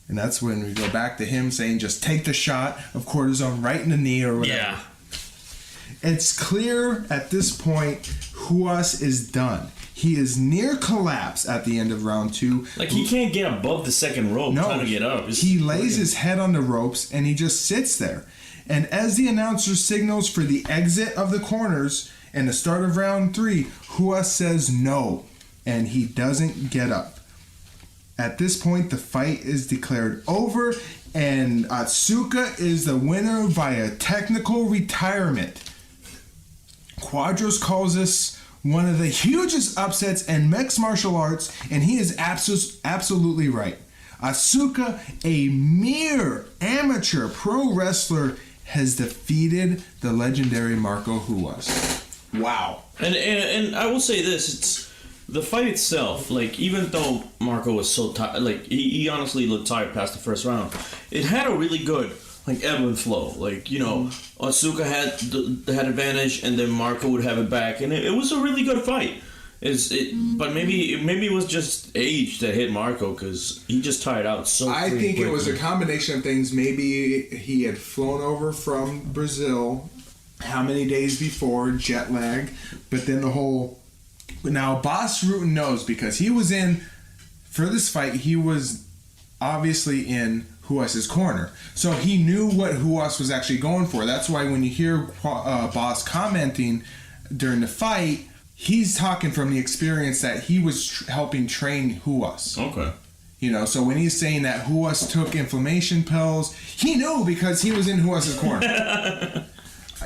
[SPEAKER 1] And that's when we go back to him saying, just take the shot of cortisone right in the knee or whatever.
[SPEAKER 2] Yeah.
[SPEAKER 1] It's clear at this point, Ruas is done. He is near collapse at the end of round 2.
[SPEAKER 2] Like, he can't get above the second rope trying to get up.
[SPEAKER 1] He lays his head on the ropes and he just sits there. And as the announcer signals for the exit of the corners and the start of round 3, Ruas says no, and he doesn't get up. At this point, the fight is declared over, and Otsuka is the winner via technical retirement. Quadros calls this one of the hugest upsets in mixed martial arts, and he is absolutely right. Asuka, a mere amateur pro wrestler, has defeated the legendary Marco Ruas. Wow.
[SPEAKER 2] And I will say this, it's the fight itself, like, even though Marco was so tired, like, he honestly looked tired past the first round, it had a really good, like, ebb and flow. Like, you know, Otsuka had advantage, and then Marco would have it back, and it was a really good fight. But maybe it was just age that hit Marco, because he just tired out so
[SPEAKER 1] I think
[SPEAKER 2] quickly.
[SPEAKER 1] It was a combination of things. Maybe he had flown over from Brazil how many days before, jet lag, but then the whole... Now, Boss Rutan knows, because he was in... For this fight, he was obviously in Ruas's corner. So he knew what Ruas was actually going for. That's why when you hear Boss commenting during the fight... He's talking from the experience that he was helping train Ruas.
[SPEAKER 2] Okay.
[SPEAKER 1] You know, so when he's saying that Ruas took inflammation pills, he knew because he was in Ruas's corner.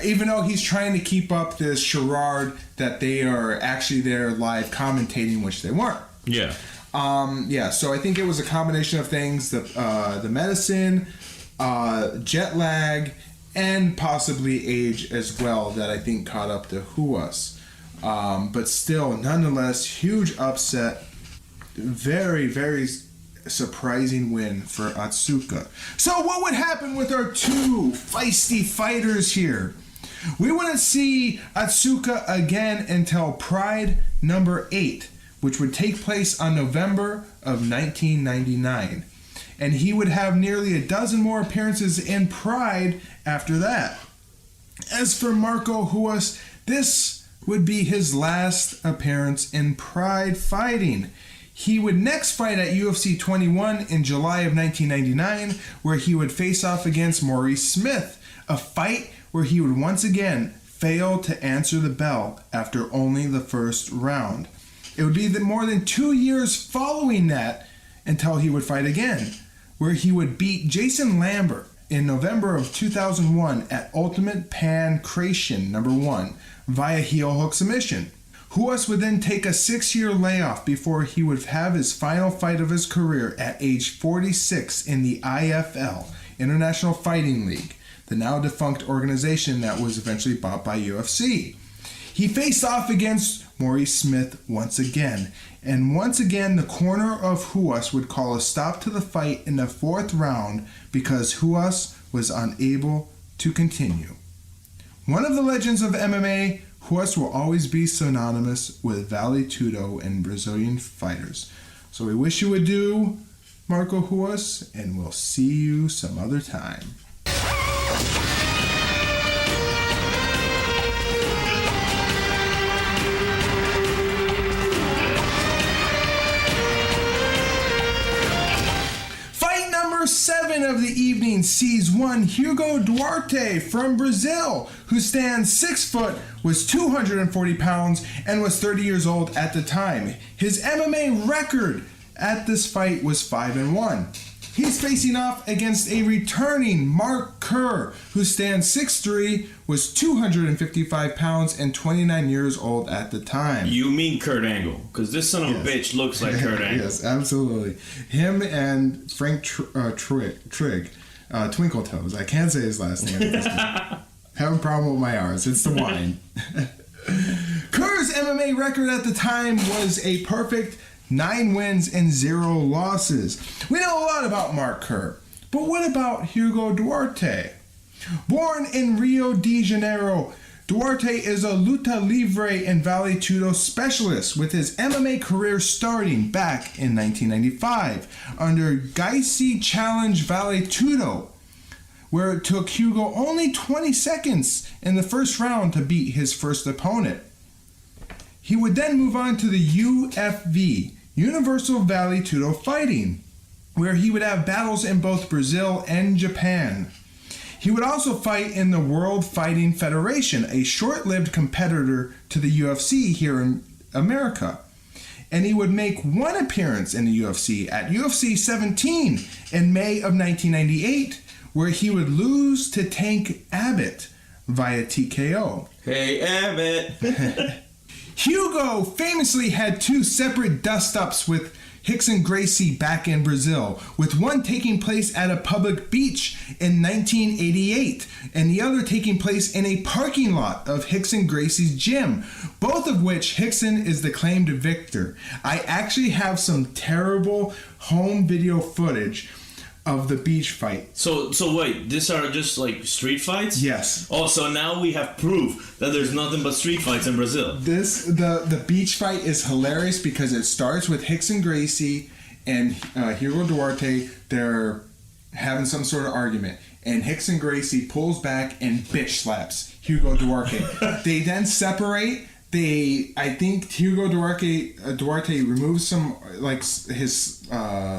[SPEAKER 1] Even though he's trying to keep up this charade that they are actually there live commentating, which they weren't.
[SPEAKER 2] Yeah.
[SPEAKER 1] So I think it was a combination of things, the medicine, jet lag, and possibly age as well, that I think caught up to Ruas. But still, nonetheless, huge upset. Very, very surprising win for Otsuka. So what would happen with our two feisty fighters here? We wouldn't see Otsuka again until Pride number 8, which would take place on November of 1999. And he would have nearly a dozen more appearances in Pride after that. As for Marco Ruas, this would be his last appearance in Pride fighting. He would next fight at UFC 21 in July of 1999, where he would face off against Maurice Smith, a fight where he would once again fail to answer the bell after only the first round. It would be more than 2 years following that until he would fight again, where he would beat Jason Lambert in November of 2001 at Ultimate Pancration number 1 via heel hook submission. Ruas would then take a 6-year layoff before he would have his final fight of his career at age 46 in the IFL, International Fighting League, the now defunct organization that was eventually bought by UFC. He faced off against Maurice Smith once again, and once again the corner of Ruas would call a stop to the fight in the 4th round because Ruas was unable to continue. One of the legends of MMA, Ruas will always be synonymous with Vale Tudo and Brazilian fighters. So we wish you adieu, Marco Ruas, and we'll see you some other time. Number 7 of the evening sees one Hugo Duarte from Brazil, who stands 6 foot, was 240 pounds, and was 30 years old at the time. His MMA record at this fight was 5-1. He's facing off against a returning Mark Kerr, who stands 6'3", was 255 pounds, and 29 years old at the time.
[SPEAKER 2] You mean Kurt Angle, because this son of a bitch looks like Kurt Angle.
[SPEAKER 1] Yes, absolutely. Him and Frank Trigg, Twinkle Toes. I can't say his last name. Have a problem with my R's. It's the wine. Kerr's MMA record at the time was a perfect 9 wins and 0 losses. We know a lot about Mark Kerr, but what about Hugo Duarte? Born in Rio de Janeiro, Duarte is a luta livre and Vale Tudo specialist, with his MMA career starting back in 1995 under Gracie Challenge Vale Tudo, where it took Hugo only 20 seconds in the first round to beat his first opponent. He would then move on to the UFV, Universal Vale Tudo Fighting, where he would have battles in both Brazil and Japan. He would also fight in the World Fighting Federation, a short-lived competitor to the UFC here in America. and he would make one appearance in the UFC at UFC 17 in May of 1998, where he would lose to Tank Abbott via TKO.
[SPEAKER 2] Hey, Abbott.
[SPEAKER 1] Hugo famously had two separate dust-ups with Hickson Gracie back in Brazil, with one taking place at a public beach in 1988 and the other taking place in a parking lot of Hickson Gracie's gym, both of which Hickson is the claimed victor. I actually have some terrible home video footage of the beach fight.
[SPEAKER 2] So wait, these are just like street fights?
[SPEAKER 1] Yes.
[SPEAKER 2] Oh, so now we have proof that there's nothing but street fights in Brazil.
[SPEAKER 1] The beach fight is hilarious because it starts with Hickson Gracie and Hugo Duarte. They're having some sort of argument, and Hickson Gracie pulls back and bitch slaps Hugo Duarte. They then separate. I think Hugo Duarte removes some, like, his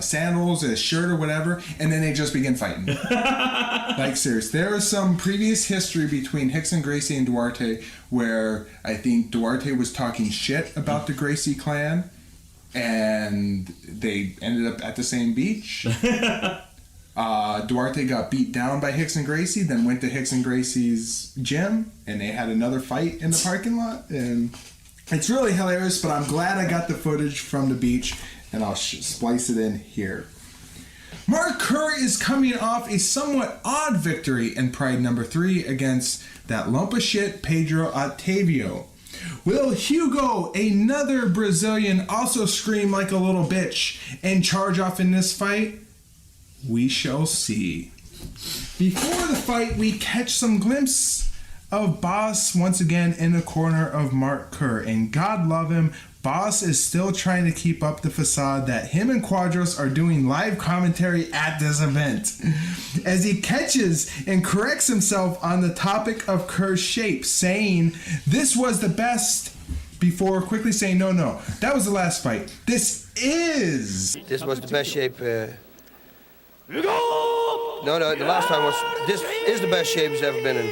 [SPEAKER 1] sandals, his shirt or whatever, and then they just begin fighting. Like, serious. There is some previous history between Hickson Gracie and Duarte where I think Duarte was talking shit about the Gracie clan, and they ended up at the same beach. Duarte got beat down by Hickson Gracie, then went to Hickson Gracie's gym, and they had another fight in the parking lot. And it's really hilarious, but I'm glad I got the footage from the beach, and I'll splice it in here. Mark Kerr is coming off a somewhat odd victory in Pride number 3 against that lump of shit Pedro Otavio. Will Hugo, another Brazilian, also scream like a little bitch and charge off in this fight? We shall see. Before the fight, we catch some glimpse of Boss once again in the corner of Mark Kerr. And God love him, Boss is still trying to keep up the facade that him and Quadros are doing live commentary at this event. As he catches and corrects himself on the topic of Kerr's shape, saying this was the best, before quickly saying, no, that was the last fight. This was the best shape. No, the last time was, this is the best shape he's ever been in.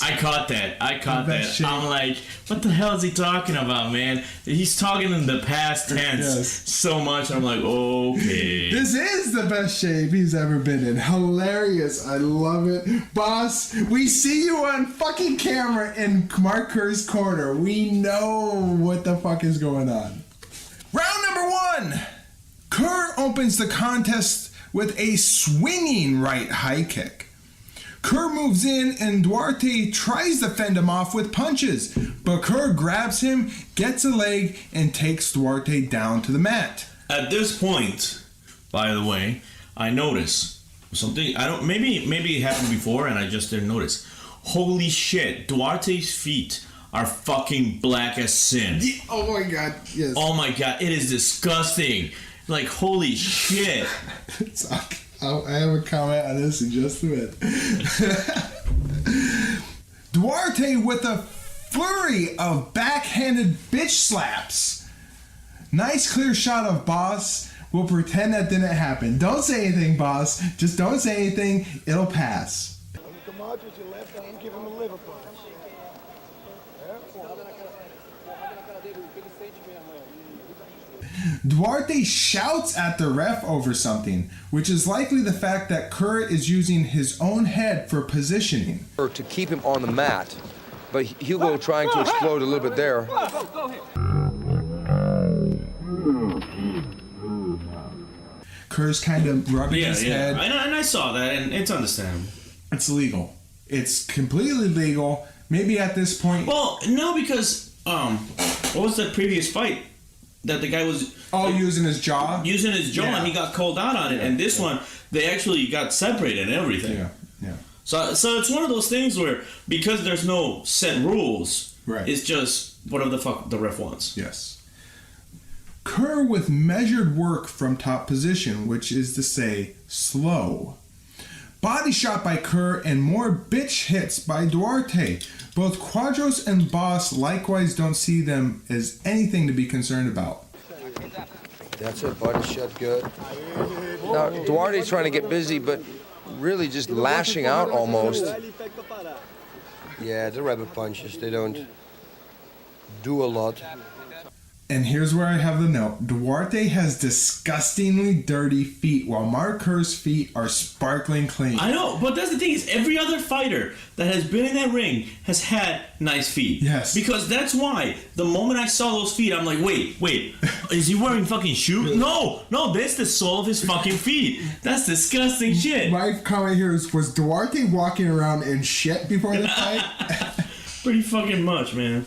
[SPEAKER 2] I caught that. I'm like, what the hell is he talking about, man? He's talking in the past tense so much. I'm like, okay.
[SPEAKER 1] This is the best shape he's ever been in. Hilarious. I love it. Boss, we see you on fucking camera in Mark Kerr's corner. We know what the fuck is going on. Round number 1. Kerr opens the contest with a swinging right high kick. Kerr moves in and Duarte tries to fend him off with punches, but Kerr grabs him, gets a leg, and takes Duarte down to the mat.
[SPEAKER 2] At this point, by the way, I notice something. Maybe it happened before and I just didn't notice. Holy shit, Duarte's feet are fucking black as sin.
[SPEAKER 1] Oh my god, yes.
[SPEAKER 2] Oh my god, it is disgusting. Like, holy shit.
[SPEAKER 1] I have a comment on this in just a minute. Duarte with a flurry of backhanded bitch slaps. Nice clear shot of Boss. We'll pretend that didn't happen. Don't say anything, Boss. Just don't say anything. It'll pass.
[SPEAKER 6] Come out with your left hand, give him a liver punch.
[SPEAKER 1] Duarte shouts at the ref over something, which is likely the fact that Kerr is using his own head for positioning.
[SPEAKER 4] To keep him on the mat, but Hugo trying to explode a little bit there.
[SPEAKER 1] Kerr's kind of rubbing his head.
[SPEAKER 2] And I saw that, and it's understandable.
[SPEAKER 1] It's legal. It's completely legal. Maybe at this point.
[SPEAKER 2] Well, no, because what was the previous fight that the guy was
[SPEAKER 1] using his jaw?
[SPEAKER 2] Using his jaw, and he got called out on it. And this one, they actually got separated and everything.
[SPEAKER 1] Yeah.
[SPEAKER 2] So it's one of those things where, because there's no set rules,
[SPEAKER 1] right,
[SPEAKER 2] it's just whatever the fuck the ref wants.
[SPEAKER 1] Yes. Kerr with measured work from top position, which is to say, slow. Body shot by Kerr and more bitch hits by Duarte. Both Quadros and Boss likewise don't see them as anything to be concerned about.
[SPEAKER 5] That's it, body shot good. Now, Duarte's trying to get busy, but really just lashing out almost. Yeah, the rabbit punches, they don't do a lot.
[SPEAKER 1] And here's where I have the note. Duarte has disgustingly dirty feet, while Mark Kerr's feet are sparkling clean.
[SPEAKER 2] I know, but that's the thing is every other fighter that has been in that ring has had nice feet.
[SPEAKER 1] Yes.
[SPEAKER 2] Because that's why the moment I saw those feet, I'm like, wait, is he wearing fucking shoes? No, that's the sole of his fucking feet. That's disgusting shit.
[SPEAKER 1] My comment here is, was Duarte walking around in shit before the fight?
[SPEAKER 2] Pretty fucking much, man.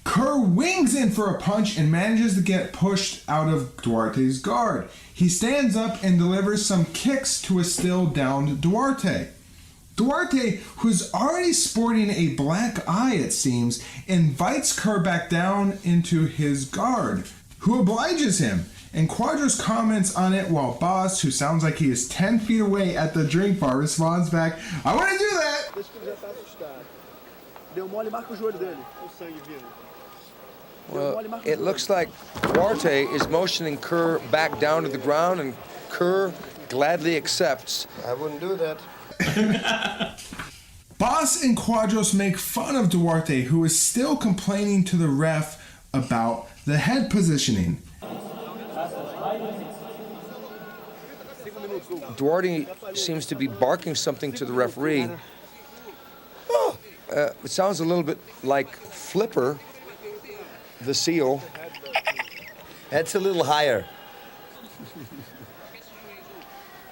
[SPEAKER 1] Kerr wings in for a punch and manages to get pushed out of Duarte's guard. He stands up and delivers some kicks to a still downed Duarte. Duarte, who's already sporting a black eye it seems, invites Kerr back down into his guard, who obliges him. And Quadros comments on it while Boss, who sounds like he is 10 feet away at the drink bar, responds back, "I want to do that!"
[SPEAKER 4] Well, it looks like Duarte is motioning Kerr back down to the ground, and Kerr gladly accepts.
[SPEAKER 5] I wouldn't do that.
[SPEAKER 1] Boss and Quadros make fun of Duarte, who is still complaining to the ref about the head positioning.
[SPEAKER 4] Duarte seems to be barking something to the referee. It sounds a little bit like Flipper, the seal.
[SPEAKER 5] That's a little higher.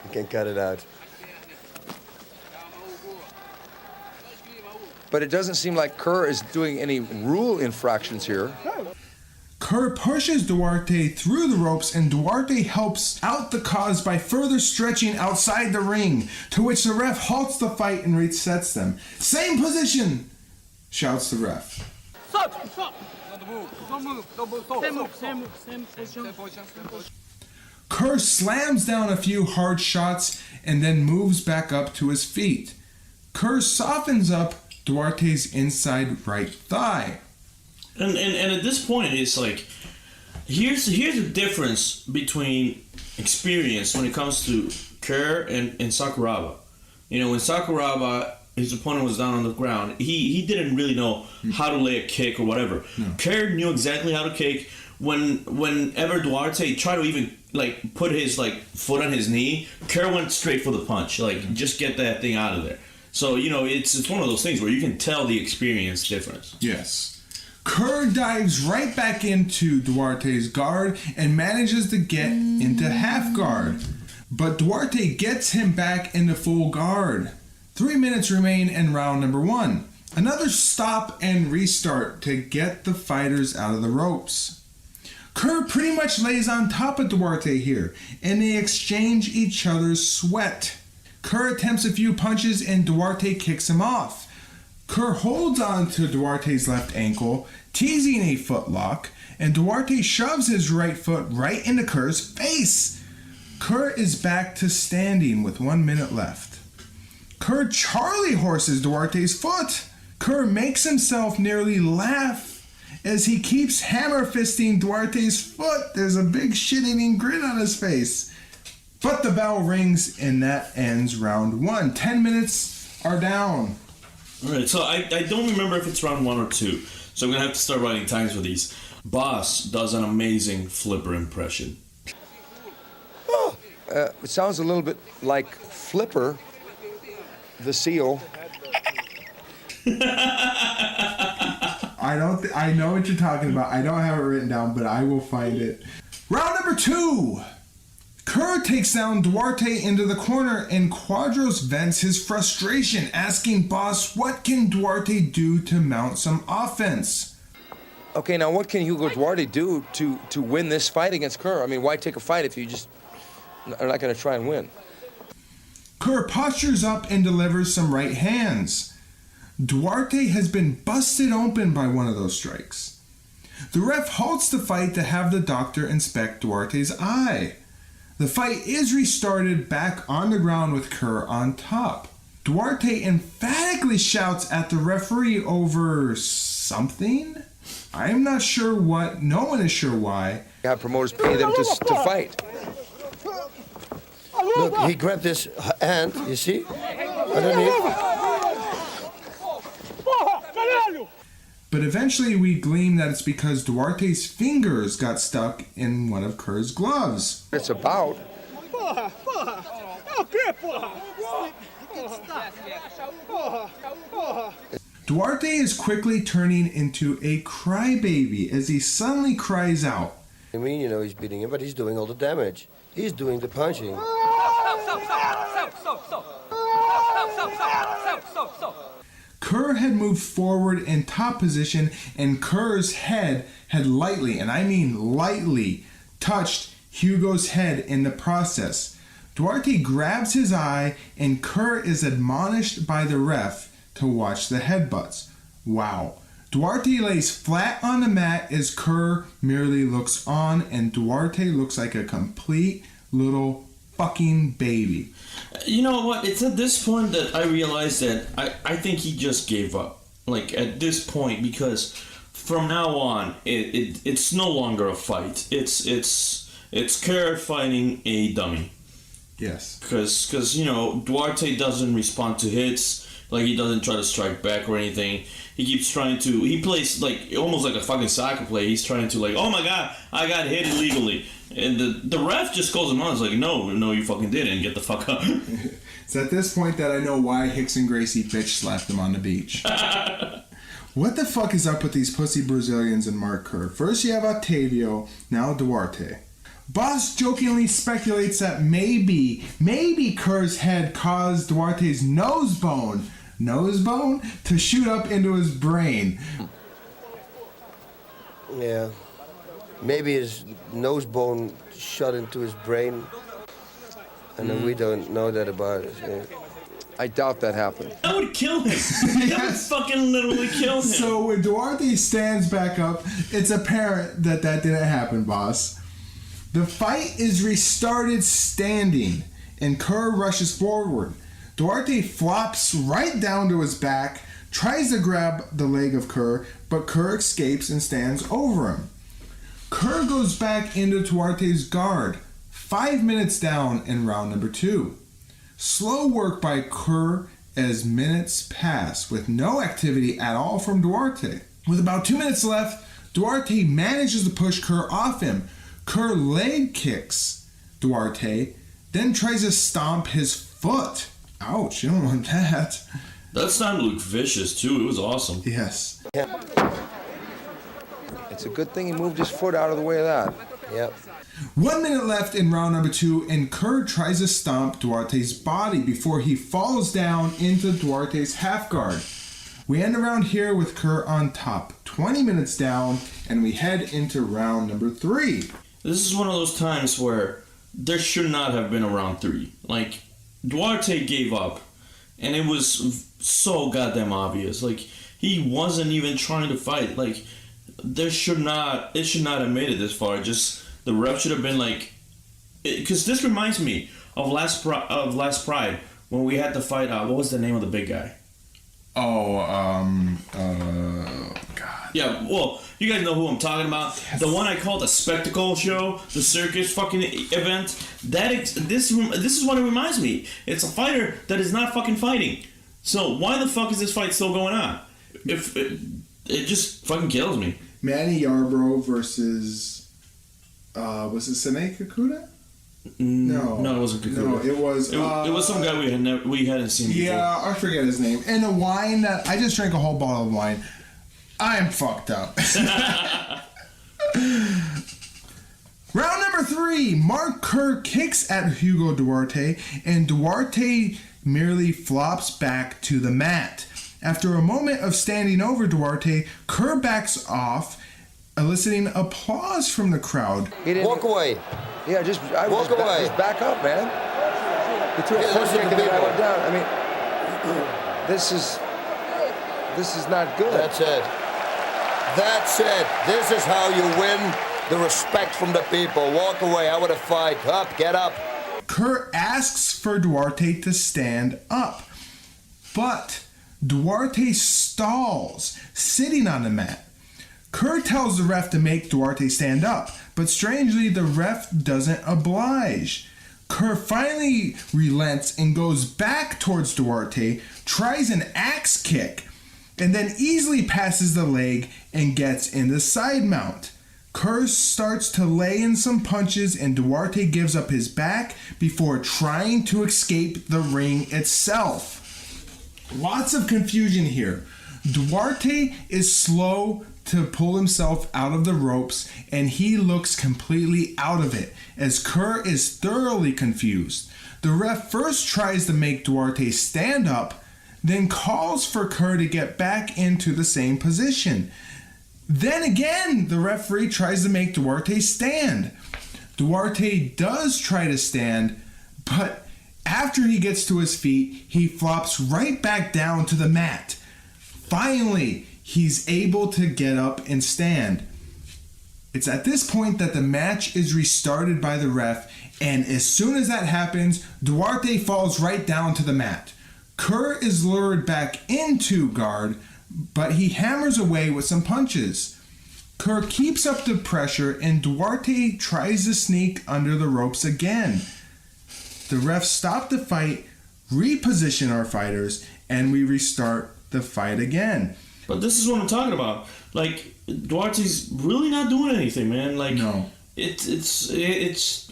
[SPEAKER 5] You can cut it out.
[SPEAKER 4] But it doesn't seem like Kerr is doing any rule infractions here.
[SPEAKER 1] Kerr pushes Duarte through the ropes, and Duarte helps out the cause by further stretching outside the ring, to which the ref halts the fight and resets them. "Same position!" shouts the ref. Kerr slams down a few hard shots and then moves back up to his feet. Kerr softens up Duarte's inside right thigh.
[SPEAKER 2] And at this point, it's like, here's the difference between experience when it comes to Kerr and Sakuraba. You know, when Sakuraba, his opponent was down on the ground, he didn't really know how to lay a kick or whatever. No. Kerr knew exactly how to kick. Whenever Duarte tried to even like put his like foot on his knee, Kerr went straight for the punch. Like, just get that thing out of there. So, you know, it's one of those things where you can tell the experience difference.
[SPEAKER 1] Yes. Kerr dives right back into Duarte's guard and manages to get into half guard. But Duarte gets him back into full guard. 3 minutes remain in round number 1. Another stop and restart to get the fighters out of the ropes. Kerr pretty much lays on top of Duarte here, and they exchange each other's sweat. Kerr attempts a few punches and Duarte kicks him off. Kerr holds on to Duarte's left ankle, teasing a footlock, and Duarte shoves his right foot right into Kerr's face. Kerr is back to standing with 1 minute left. Kerr Charlie horses Duarte's foot. Kerr makes himself nearly laugh as he keeps hammer fisting Duarte's foot. There's a big shit-eating grin on his face. But the bell rings and that ends round 1. 10 minutes are down.
[SPEAKER 2] Alright, so I don't remember if it's round 1 or 2. So I'm going to have to start writing times for these. Boss does an amazing Flipper impression.
[SPEAKER 4] It sounds a little bit like Flipper, the seal.
[SPEAKER 1] I know what you're talking about. I don't have it written down, but I will find it. Round number 2. Kerr takes down Duarte into the corner, and Quadros vents his frustration, asking Boss what can Duarte do to mount some offense.
[SPEAKER 4] Okay, now what can Hugo Duarte do to win this fight against Kerr? I mean, why take a fight if you just are not going to try and win?
[SPEAKER 1] Kerr postures up and delivers some right hands. Duarte has been busted open by one of those strikes. The ref halts the fight to have the doctor inspect Duarte's eye. The fight is restarted back on the ground with Kerr on top. Duarte emphatically shouts at the referee over something? I'm not sure what, no one is sure why.
[SPEAKER 4] Have promoters pay them to fight.
[SPEAKER 5] Look, he grabbed his hand, you see? Underneath.
[SPEAKER 1] but eventually we glean that it's because Duarte's fingers got stuck in one of Kerr's gloves.
[SPEAKER 4] It's about.
[SPEAKER 1] Duarte is quickly turning into a crybaby as he suddenly cries out.
[SPEAKER 5] I mean, you know, he's beating him, but he's doing all the damage. He's doing the punching.
[SPEAKER 1] Kerr had moved forward in top position, and Kerr's head had lightly, and I mean lightly, touched Hugo's head in the process. Duarte grabs his eye, and Kerr is admonished by the ref to watch the headbutts. Wow. Duarte lays flat on the mat as Kerr merely looks on, and Duarte looks like a complete little fucking baby.
[SPEAKER 2] You know what? It's at this point that I realized that I think he just gave up. Like, at this point, because from now on, it's no longer a fight. It's Kerr fighting a dummy.
[SPEAKER 1] Yes.
[SPEAKER 2] Because, you know, Duarte doesn't respond to hits. Like, he doesn't try to strike back or anything. He keeps trying to... He plays, like, almost like a fucking soccer player. He's trying to, like, oh my god, I got hit illegally. And the ref just calls him on. It's like, no, you fucking didn't. Get the fuck up.
[SPEAKER 1] It's at this point that I know why Hickson Gracie bitch slapped him on the beach. What the fuck is up with these pussy Brazilians and Mark Kerr? First you have Octavio, now Duarte. Boss jokingly speculates that maybe Kerr's head caused Duarte's nose bone to shoot up into his brain.
[SPEAKER 5] Yeah. Maybe his nose bone shot into his brain. And then we don't know that about it. Yeah.
[SPEAKER 4] I doubt that happened.
[SPEAKER 2] That would kill him. That would fucking literally kill him.
[SPEAKER 1] So when Duarte stands back up, it's apparent that didn't happen, boss. The fight is restarted standing, and Kerr rushes forward. Duarte flops right down to his back, tries to grab the leg of Kerr, but Kerr escapes and stands over him. Kerr goes back into Duarte's guard, 5 minutes down in round number 2. Slow work by Kerr as minutes pass, with no activity at all from Duarte. With about 2 minutes left, Duarte manages to push Kerr off him. Kerr leg kicks Duarte, then tries to stomp his foot. Ouch, you don't want that.
[SPEAKER 2] That sounded like vicious too. It was awesome.
[SPEAKER 1] Yes.
[SPEAKER 4] It's a good thing he moved his foot out of the way of that.
[SPEAKER 5] Yep.
[SPEAKER 1] 1 minute left in round number 2, and Kerr tries to stomp Duarte's body before he falls down into Duarte's half guard. We end around here with Kerr on top, 20 minutes down, and we head into round number 3.
[SPEAKER 2] This is one of those times where there should not have been a round 3. Like, Duarte gave up, and it was so goddamn obvious. Like, he wasn't even trying to fight. Like, it should not have made it this far. Just the ref should have been like, because this reminds me of last Pride when we had to fight. What was the name of the big guy?
[SPEAKER 1] God.
[SPEAKER 2] Yeah, well, you guys know who I'm talking about. Yes. The one I called a spectacle show, the circus fucking event. This is what it reminds me. It's a fighter that is not fucking fighting. So why the fuck is this fight still going on? If it just fucking kills me.
[SPEAKER 1] Manny Yarbrough versus was it Sanae Kikuta? No,
[SPEAKER 2] it wasn't Kikuta.
[SPEAKER 1] No, it was
[SPEAKER 2] some guy we hadn't seen before.
[SPEAKER 1] Yeah, I forget his name. And the wine that I just drank a whole bottle of wine. I'm fucked up. Round number 3, Mark Kerr kicks at Hugo Duarte, and Duarte merely flops back to the mat. After a moment of standing over Duarte, Kerr backs off, eliciting applause from the crowd.
[SPEAKER 5] Walk away.
[SPEAKER 4] Yeah, just walk away. Just back up, man. He threw a first kick and the guy went down. I mean, this is not good.
[SPEAKER 5] That's it. This is how you win the respect from the people. Walk away. I want to fight. Up, get up.
[SPEAKER 1] Kerr asks for Duarte to stand up, but Duarte stalls, sitting on the mat. Kerr tells the ref to make Duarte stand up, but strangely the ref doesn't oblige. Kerr finally relents and goes back towards Duarte, tries an axe kick, and then easily passes the leg and gets in the side mount. Kerr starts to lay in some punches and Duarte gives up his back before trying to escape the ring itself. Lots of confusion here. Duarte is slow to pull himself out of the ropes and he looks completely out of it as Kerr is thoroughly confused. The ref first tries to make Duarte stand up, then calls for Kerr to get back into the same position. Then again, the referee tries to make Duarte stand. Duarte does try to stand, but after he gets to his feet, he flops right back down to the mat. Finally, he's able to get up and stand. It's at this point that the match is restarted by the ref, and as soon as that happens, Duarte falls right down to the mat. Kerr is lured back into guard, but he hammers away with some punches. Kerr keeps up the pressure and Duarte tries to sneak under the ropes again. The refs stop the fight, reposition our fighters, and we restart the fight again.
[SPEAKER 2] But this is what I'm talking about. Like, Duarte's really not doing anything, man. Like,
[SPEAKER 1] no.
[SPEAKER 2] It's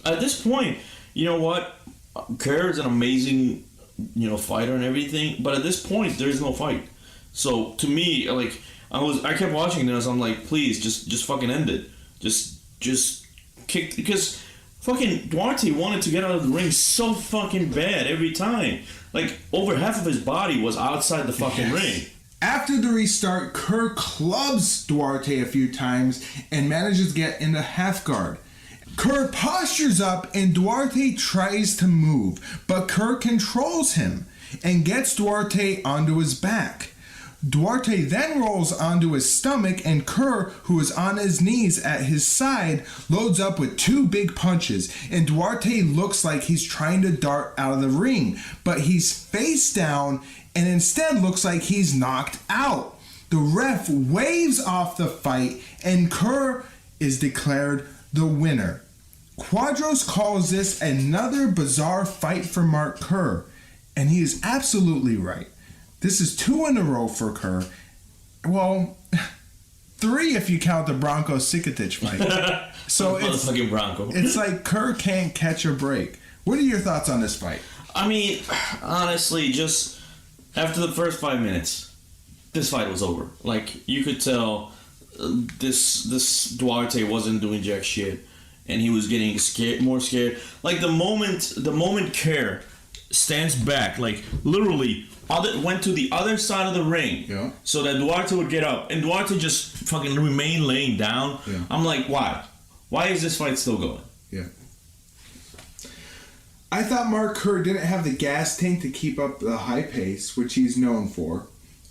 [SPEAKER 2] at this point, you know what? Kerr is an amazing, fighter and everything, but at this point, there's no fight. So to me, like, I kept watching this. I'm like, please, just fucking end it. Just kick, because fucking Duarte wanted to get out of the ring so fucking bad every time. Like, over half of his body was outside the fucking ring.
[SPEAKER 1] After the restart, Kerr clubs Duarte a few times and manages to get into half guard. Kerr postures up and Duarte tries to move, but Kerr controls him and gets Duarte onto his back. Duarte then rolls onto his stomach and Kerr, who is on his knees at his side, loads up with two big punches and Duarte looks like he's trying to dart out of the ring, but he's face down and instead looks like he's knocked out. The ref waves off the fight and Kerr is declared the winner. Quadros calls this another bizarre fight for Mark Kerr, and he is absolutely right. This is 2 in a row for Kerr. Well, 3 if you count the Bronco Sikatich fight. So it's like Kerr can't catch a break. What are your thoughts on this fight?
[SPEAKER 2] I mean, honestly, just after the first 5 minutes, this fight was over. Like, you could tell this Duarte wasn't doing jack shit, and he was getting more scared. Like, the moment Kerr stands back, like, literally went to the other side of the ring, so that Duarte would get up, and Duarte just fucking remained laying down. I'm like, why? Why is this fight still going?
[SPEAKER 1] Yeah. I thought Mark Kerr didn't have the gas tank to keep up the high pace, which he's known for.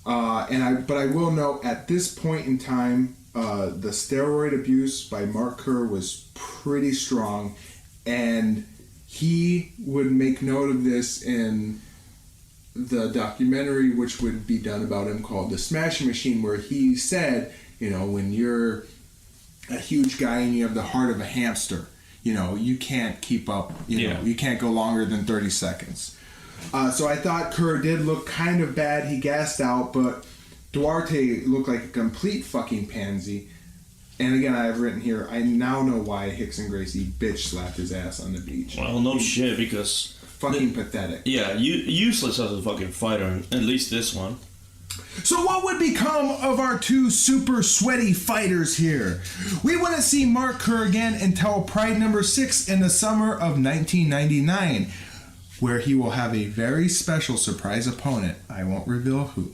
[SPEAKER 1] But I will note, at this point in time, the steroid abuse by Mark Kerr was pretty strong, and he would make note of this in the documentary, which would be done about him, called The Smashing Machine, where he said, when you're a huge guy and you have the heart of a hamster, you can't keep up, you can't go longer than 30 seconds. So I thought Kerr did look kind of bad. He gassed out, but Duarte looked like a complete fucking pansy. And again, I have written here, I now know why Hickson Gracie bitch slapped his ass on the beach.
[SPEAKER 2] Well, no shit, because
[SPEAKER 1] fucking pathetic.
[SPEAKER 2] Yeah, useless as a fucking fighter, at least this one.
[SPEAKER 1] So what would become of our 2 super sweaty fighters here? We wouldn't see Mark Kerr again until Pride number 6 in the summer of 1999, where he will have a very special surprise opponent. I won't reveal who.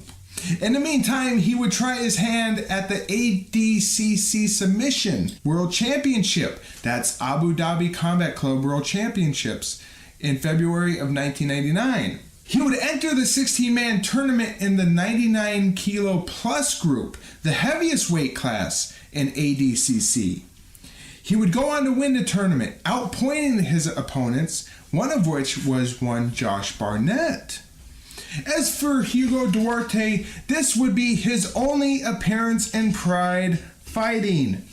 [SPEAKER 1] In the meantime, he would try his hand at the ADCC Submission World Championship. That's Abu Dhabi Combat Club World Championships in February of 1999. He would enter the 16-man tournament in the 99 kilo plus group, the heaviest weight class in ADCC. He would go on to win the tournament, outpointing his opponents, one of which was one Josh Barnett. As for Hugo Duarte, this would be his only appearance in Pride fighting.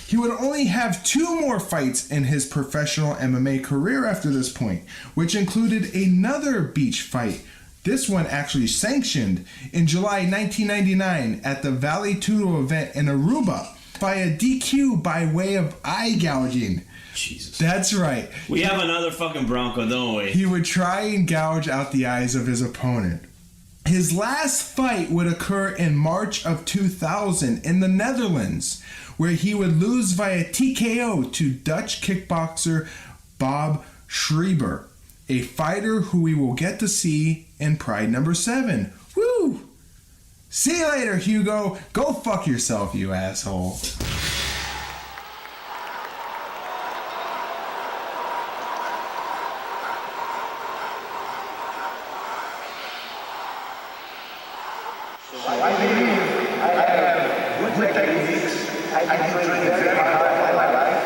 [SPEAKER 1] He would only have 2 more fights in his professional MMA career after this point, which included another beach fight This one actually sanctioned in July 1999 at the Valley Tudo event in Aruba by a DQ by way of eye gouging.
[SPEAKER 2] Jesus.
[SPEAKER 1] That's right.
[SPEAKER 2] We have another fucking Bronco, don't we?
[SPEAKER 1] He would try and gouge out the eyes of his opponent. His last fight would occur in March of 2000 in the Netherlands, where he would lose via TKO to Dutch kickboxer Bob Schreiber, a fighter who we will get to see in Pride number 7. Woo! See you later, Hugo. Go fuck yourself, you asshole.
[SPEAKER 9] I believe I have good techniques. I can train very hard all my life,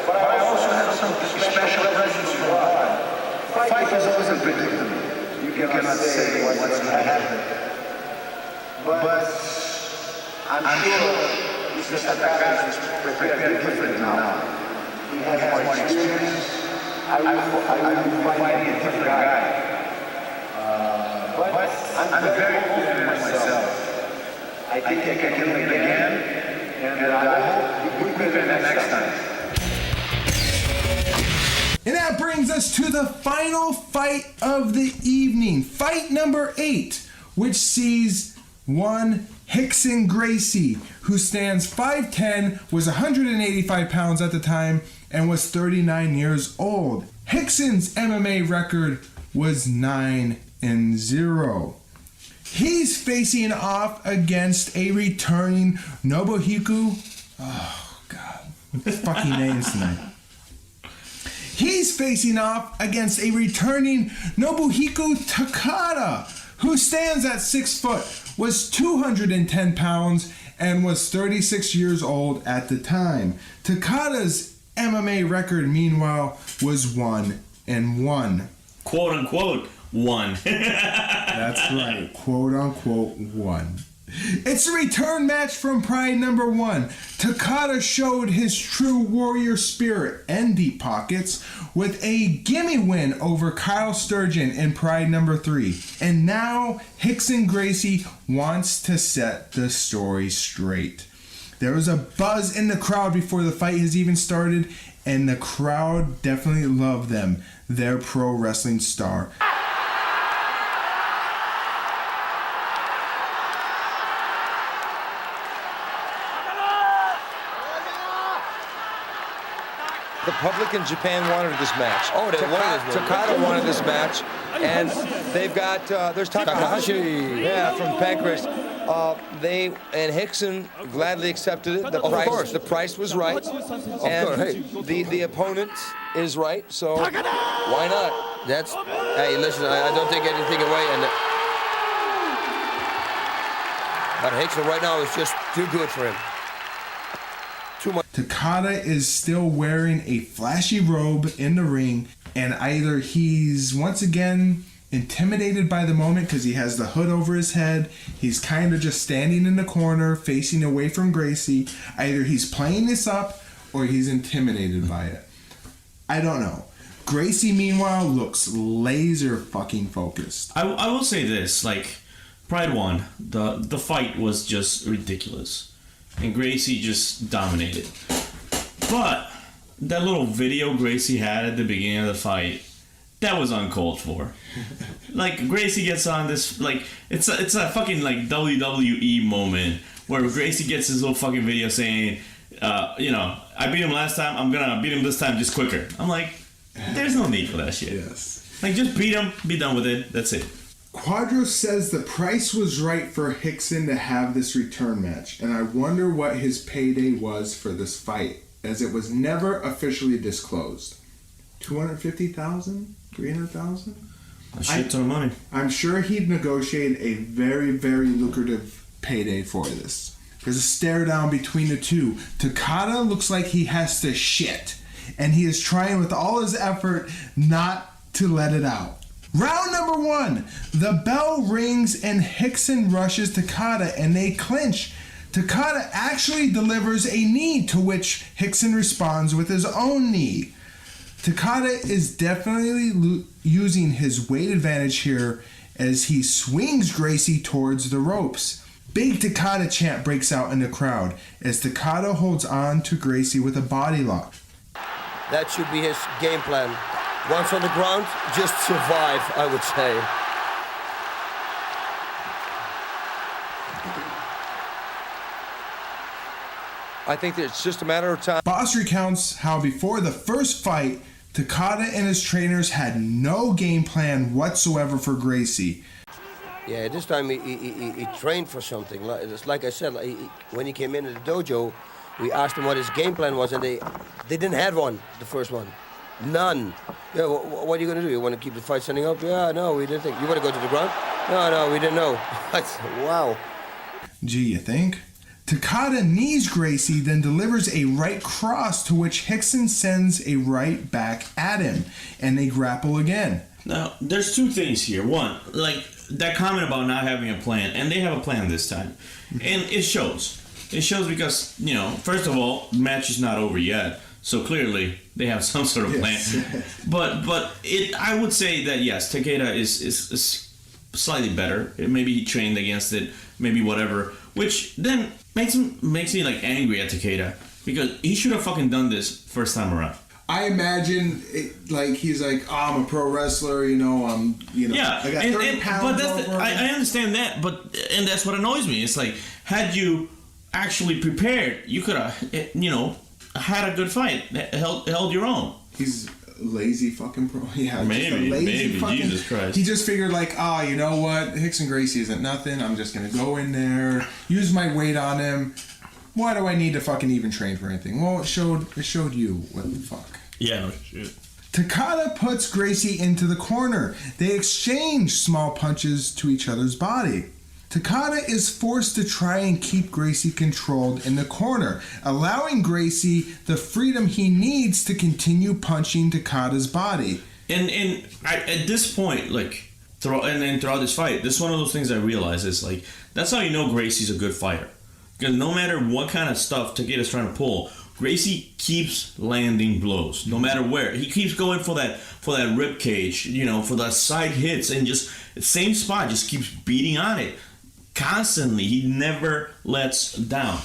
[SPEAKER 9] but I also have some special presence from God. Fight is always unpredictable. You cannot say what's going to happen. But I'm sure Mr. Takada is prepared different now. He has more experience. I will be fighting a different guy. But I'm very confident in myself. I think I can kill him again, and I hope we will win next time.
[SPEAKER 1] And that brings us to the final fight of the evening. Fight number 8, which sees one Hickson Gracie, who stands 5'10", was 185 pounds at the time, and was 39 years old. Hickson's MMA record was 9-0. He's facing off against a returning Nobuhiko. Oh, God. What's fucking names tonight? He's facing off against a returning Nobuhiko Takada, who stands at 6 foot, was 210 pounds, and was 36 years old at the time. Takada's MMA record, meanwhile, was 1-1.
[SPEAKER 2] Quote unquote, 1.
[SPEAKER 1] That's right, quote unquote 1. It's a return match from Pride number 1. Takada showed his true warrior spirit and deep pockets with a gimme win over Kyle Sturgeon in Pride number 3. And now Hickson Gracie wants to set the story straight. There was a buzz in the crowd before the fight has even started, and the crowd definitely loved them, their pro wrestling star.
[SPEAKER 4] The public in Japan wanted this match.
[SPEAKER 5] Oh, they wanted this one.
[SPEAKER 4] Takada wanted this match, and they've got there's Takahashi, yeah, from Pancras. They and Hickson gladly accepted it. The price was right, and the opponent is right. So why not?
[SPEAKER 5] That's, hey, listen, I don't take anything away. But Hickson right now is just too good for him. Too much.
[SPEAKER 1] Takada is still wearing a flashy robe in the ring, and either he's once again intimidated by the moment because he has the hood over his head, he's kind of just standing in the corner facing away from Gracie. Either he's playing this up or he's intimidated by it. I don't know. Gracie, meanwhile, looks laser fucking focused.
[SPEAKER 2] I will say this, like, Pride 1, the fight was just ridiculous. And Gracie just dominated. But that little video Gracie had at the beginning of the fight, that was uncalled for. Like, Gracie gets on this, like, it's a fucking, like, WWE moment where Gracie gets this little fucking video saying, I beat him last time, I'm gonna beat him this time just quicker. I'm like, there's no need for that shit.
[SPEAKER 1] Yes.
[SPEAKER 2] Like, just beat him, be done with it, that's it.
[SPEAKER 1] Quadros says the price was right for Hickson to have this return match, and I wonder what his payday was for this fight, as it was never officially disclosed. $250,000? $300,000?
[SPEAKER 2] A shit ton of money.
[SPEAKER 1] I'm sure he'd negotiate a very, very lucrative payday for this. There's a stare down between the two. Takada looks like he has to shit, and he is trying with all his effort not to let it out. Round number 1. The bell rings and Hickson rushes Takada and they clinch. Takada actually delivers a knee, to which Hickson responds with his own knee. Takada is definitely using his weight advantage here as he swings Gracie towards the ropes. Big Takada chant breaks out in the crowd as Takada holds on to Gracie with a body lock.
[SPEAKER 5] That should be his game plan. Once on the ground, just survive, I would say.
[SPEAKER 4] I think that it's just a matter of time.
[SPEAKER 1] Boss recounts how before the first fight, Takada and his trainers had no game plan whatsoever for Gracie.
[SPEAKER 5] Yeah, this time he trained for something. Like I said, when he came into the dojo, we asked him what his game plan was, and they didn't have one, the first one. None. Yeah, what are you going to do? You want to keep the fight standing up? Yeah, no, we didn't think. You want to go to the ground? No, we didn't know. Wow.
[SPEAKER 1] Gee, you think? Takada knees Gracie, then delivers a right cross to which Hickson sends a right back at him, and they grapple again.
[SPEAKER 2] Now, there's two things here. One, like that comment about not having a plan, and they have a plan this time. And it shows. It shows because, you know, first of all, the match is not over yet, so clearly they have some sort of plan. But I would say that, yes, Takeda is slightly better. Maybe he trained against it, maybe whatever, which then makes me like angry at Takeda because he should have fucking done this first time around.
[SPEAKER 1] I imagine like he's like, oh, I'm a pro wrestler, I got 30 pounds over.
[SPEAKER 2] I understand that, and that's what annoys me. It's like, had you actually prepared, you could have, had a good fight, held your own.
[SPEAKER 1] He's lazy fucking pro. Yeah,
[SPEAKER 2] maybe. Jesus Christ.
[SPEAKER 1] He just figured like, you know what? Hickson Gracie isn't nothing. I'm just gonna go in there, use my weight on him. Why do I need to fucking even train for anything? Well, it showed you what the fuck.
[SPEAKER 2] Yeah, no shit.
[SPEAKER 1] Takada puts Gracie into the corner. They exchange small punches to each other's body. Takada is forced to try and keep Gracie controlled in the corner, allowing Gracie the freedom he needs to continue punching Takada's body.
[SPEAKER 2] And at this point, like, throughout this fight, this is one of those things I realize is like, that's how you know Gracie's a good fighter. Because no matter what kind of stuff Takeda's trying to pull, Gracie keeps landing blows, no matter where. He keeps going for that rib cage, for the side hits, and just the same spot, just keeps beating on it constantly. He never lets down.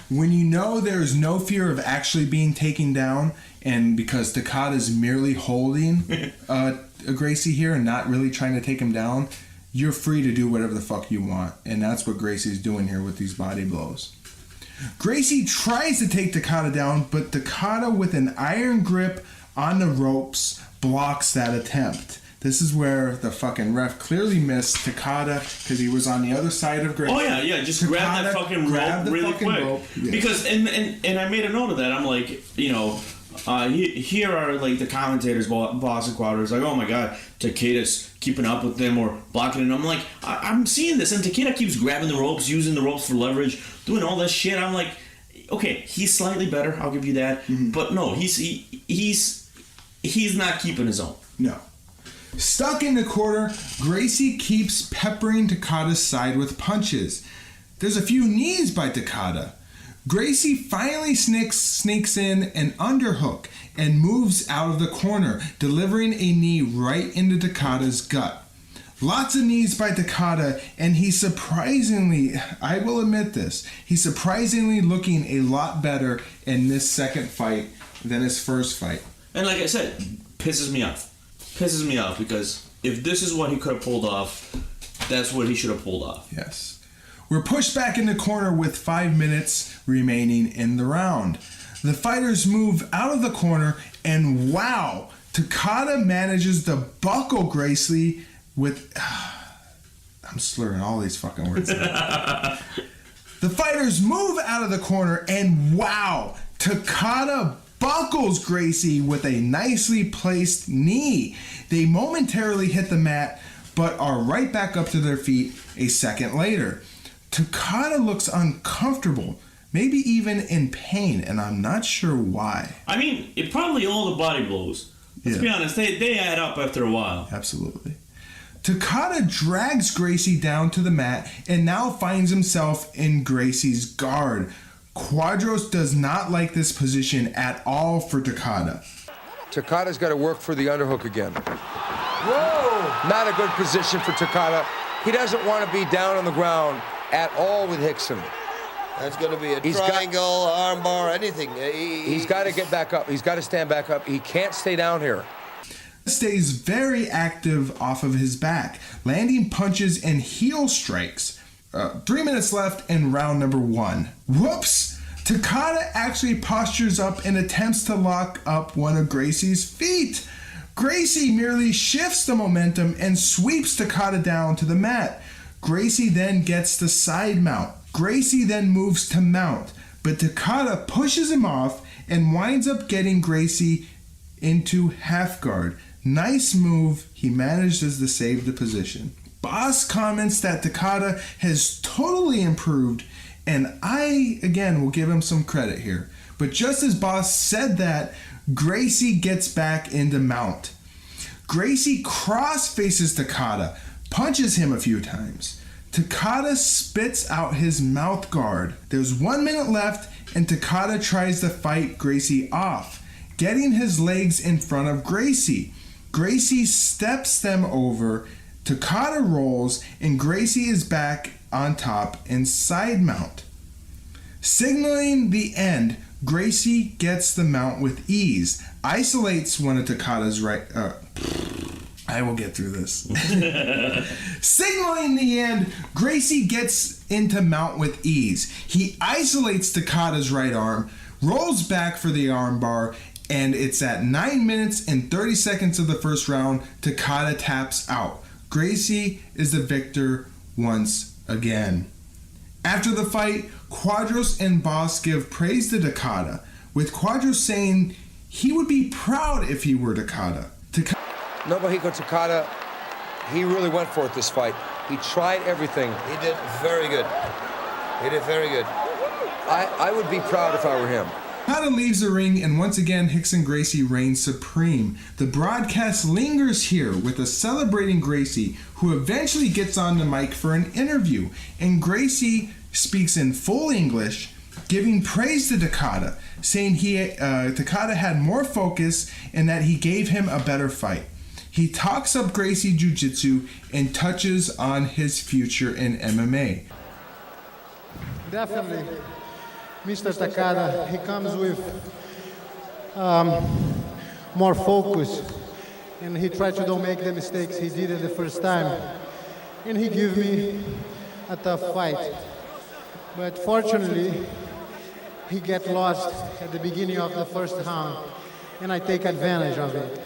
[SPEAKER 1] When you know there's no fear of actually being taken down, and because Takada's merely holding a Gracie here and not really trying to take him down, you're free to do whatever the fuck you want. And that's what Gracie's doing here with these body blows. Gracie tries to take Takada down, but Takada with an iron grip on the ropes blocks that attempt. This is where the fucking ref clearly missed Takada because he was on the other side of Gracie.
[SPEAKER 2] Oh yeah, just
[SPEAKER 1] Takada
[SPEAKER 2] grab that fucking rope really quick.
[SPEAKER 1] Yes.
[SPEAKER 2] Because and I made a note of that. I'm like, here are like the commentators, Boss and Quadros, like, oh my god, Takeda's keeping up with them or blocking it. I'm like, I'm seeing this, and Takeda keeps grabbing the ropes, using the ropes for leverage, doing all this shit. I'm like, okay, he's slightly better, I'll give you that, but no, he's not keeping his own.
[SPEAKER 1] No. Stuck in the corner, Gracie keeps peppering Takada's side with punches. There's a few knees by Takada. Gracie finally sneaks in an underhook and moves out of the corner, delivering a knee right into Takada's gut. Lots of knees by Takada, and he's surprisingly, I will admit this, he's surprisingly looking a lot better in this second fight than his first fight.
[SPEAKER 2] And like I said, pisses me off. Pisses me off because if this is what he could have pulled off, that's what he should have pulled off.
[SPEAKER 1] Yes. We're pushed back in the corner with 5 minutes remaining in the round. The fighters move out of the corner, and wow, Takada manages to buckle Gracie with... I'm slurring all these fucking words. The fighters move out of the corner, and wow, Takada buckles Gracie with a nicely placed knee. They momentarily hit the mat, but are right back up to their feet a second later. Takada looks uncomfortable, maybe even in pain, and I'm not sure why.
[SPEAKER 2] I mean, it probably all the body blows. Let's be honest, they add up after a while.
[SPEAKER 1] Absolutely. Takada drags Gracie down to the mat and now finds himself in Gracie's guard. Quadros does not like this position at all for Takada.
[SPEAKER 4] Takada's got to work for the underhook again. Whoa! Not a good position for Takada. He doesn't want to be down on the ground at all with Hickson.
[SPEAKER 5] That's going to be a triangle, armbar, anything.
[SPEAKER 4] He's got to get back up. He's got to stand back up. He can't stay down here.
[SPEAKER 1] Stays very active off of his back, landing punches and heel strikes. 3 minutes left in round number 1. Whoops! Takada actually postures up and attempts to lock up one of Gracie's feet. Gracie merely shifts the momentum and sweeps Takada down to the mat. Gracie then gets the side mount. Gracie then moves to mount, but Takada pushes him off and winds up getting Gracie into half guard. Nice move. He manages to save the position. Boss comments that Takada has totally improved, and I, again, will give him some credit here. But just as Boss said that, Gracie gets back into mount. Gracie cross faces Takada, punches him a few times. Takada spits out his mouth guard. There's 1 minute left, and Takada tries to fight Gracie off, getting his legs in front of Gracie. Gracie steps them over, Takada rolls, and Gracie is back on top in side mount. Signaling the end, Gracie gets the mount with ease, isolates one of Takada's right... I will get through this. Signaling the end, Gracie gets into mount with ease. He isolates Takada's right arm, rolls back for the armbar, and it's at 9 minutes and 30 seconds of the first round. Takada taps out. Gracie is the victor once again. After the fight, Quadros and Boss give praise to Takada, with Quadros saying he would be proud if he were Takada.
[SPEAKER 4] Nobuhiko Takada, he really went for it this fight. He tried everything.
[SPEAKER 5] He did very good. He did very good.
[SPEAKER 4] I would be proud if I were him.
[SPEAKER 1] Takada leaves the ring, and once again, Hickson Gracie reigns supreme. The broadcast lingers here with a celebrating Gracie, who eventually gets on the mic for an interview, and Gracie speaks in full English, giving praise to Takada, saying Takada had more focus and that he gave him a better fight. He talks up Gracie Jiu-Jitsu and touches on his future in MMA.
[SPEAKER 10] Definitely, Mr. Takada, he comes with more focus, and he tried to don't make the mistakes he did at the first time, and he gave me a tough fight. But fortunately, he get lost at the beginning of the first round, and I take advantage of it.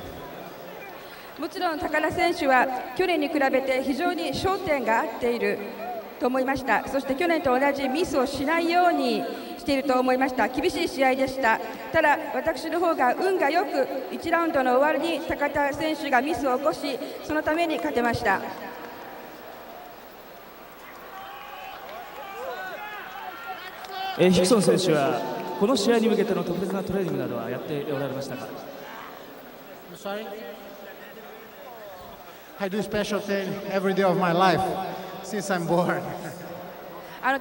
[SPEAKER 11] もちろん高田選手は去年に比べて非常に焦点が合っていると思いました。そして去年と同じミスをしないようにしていると思いました。厳しい試合でした。ただ私の方が運がよく1ラウンドの終わりに高田選手がミスを起こし、そのために勝てました。
[SPEAKER 12] ヒクソン選手はこの試合に向けての特別なトレーニングなどはやっておられましたか？
[SPEAKER 10] I do special training every day of my life since I'm born.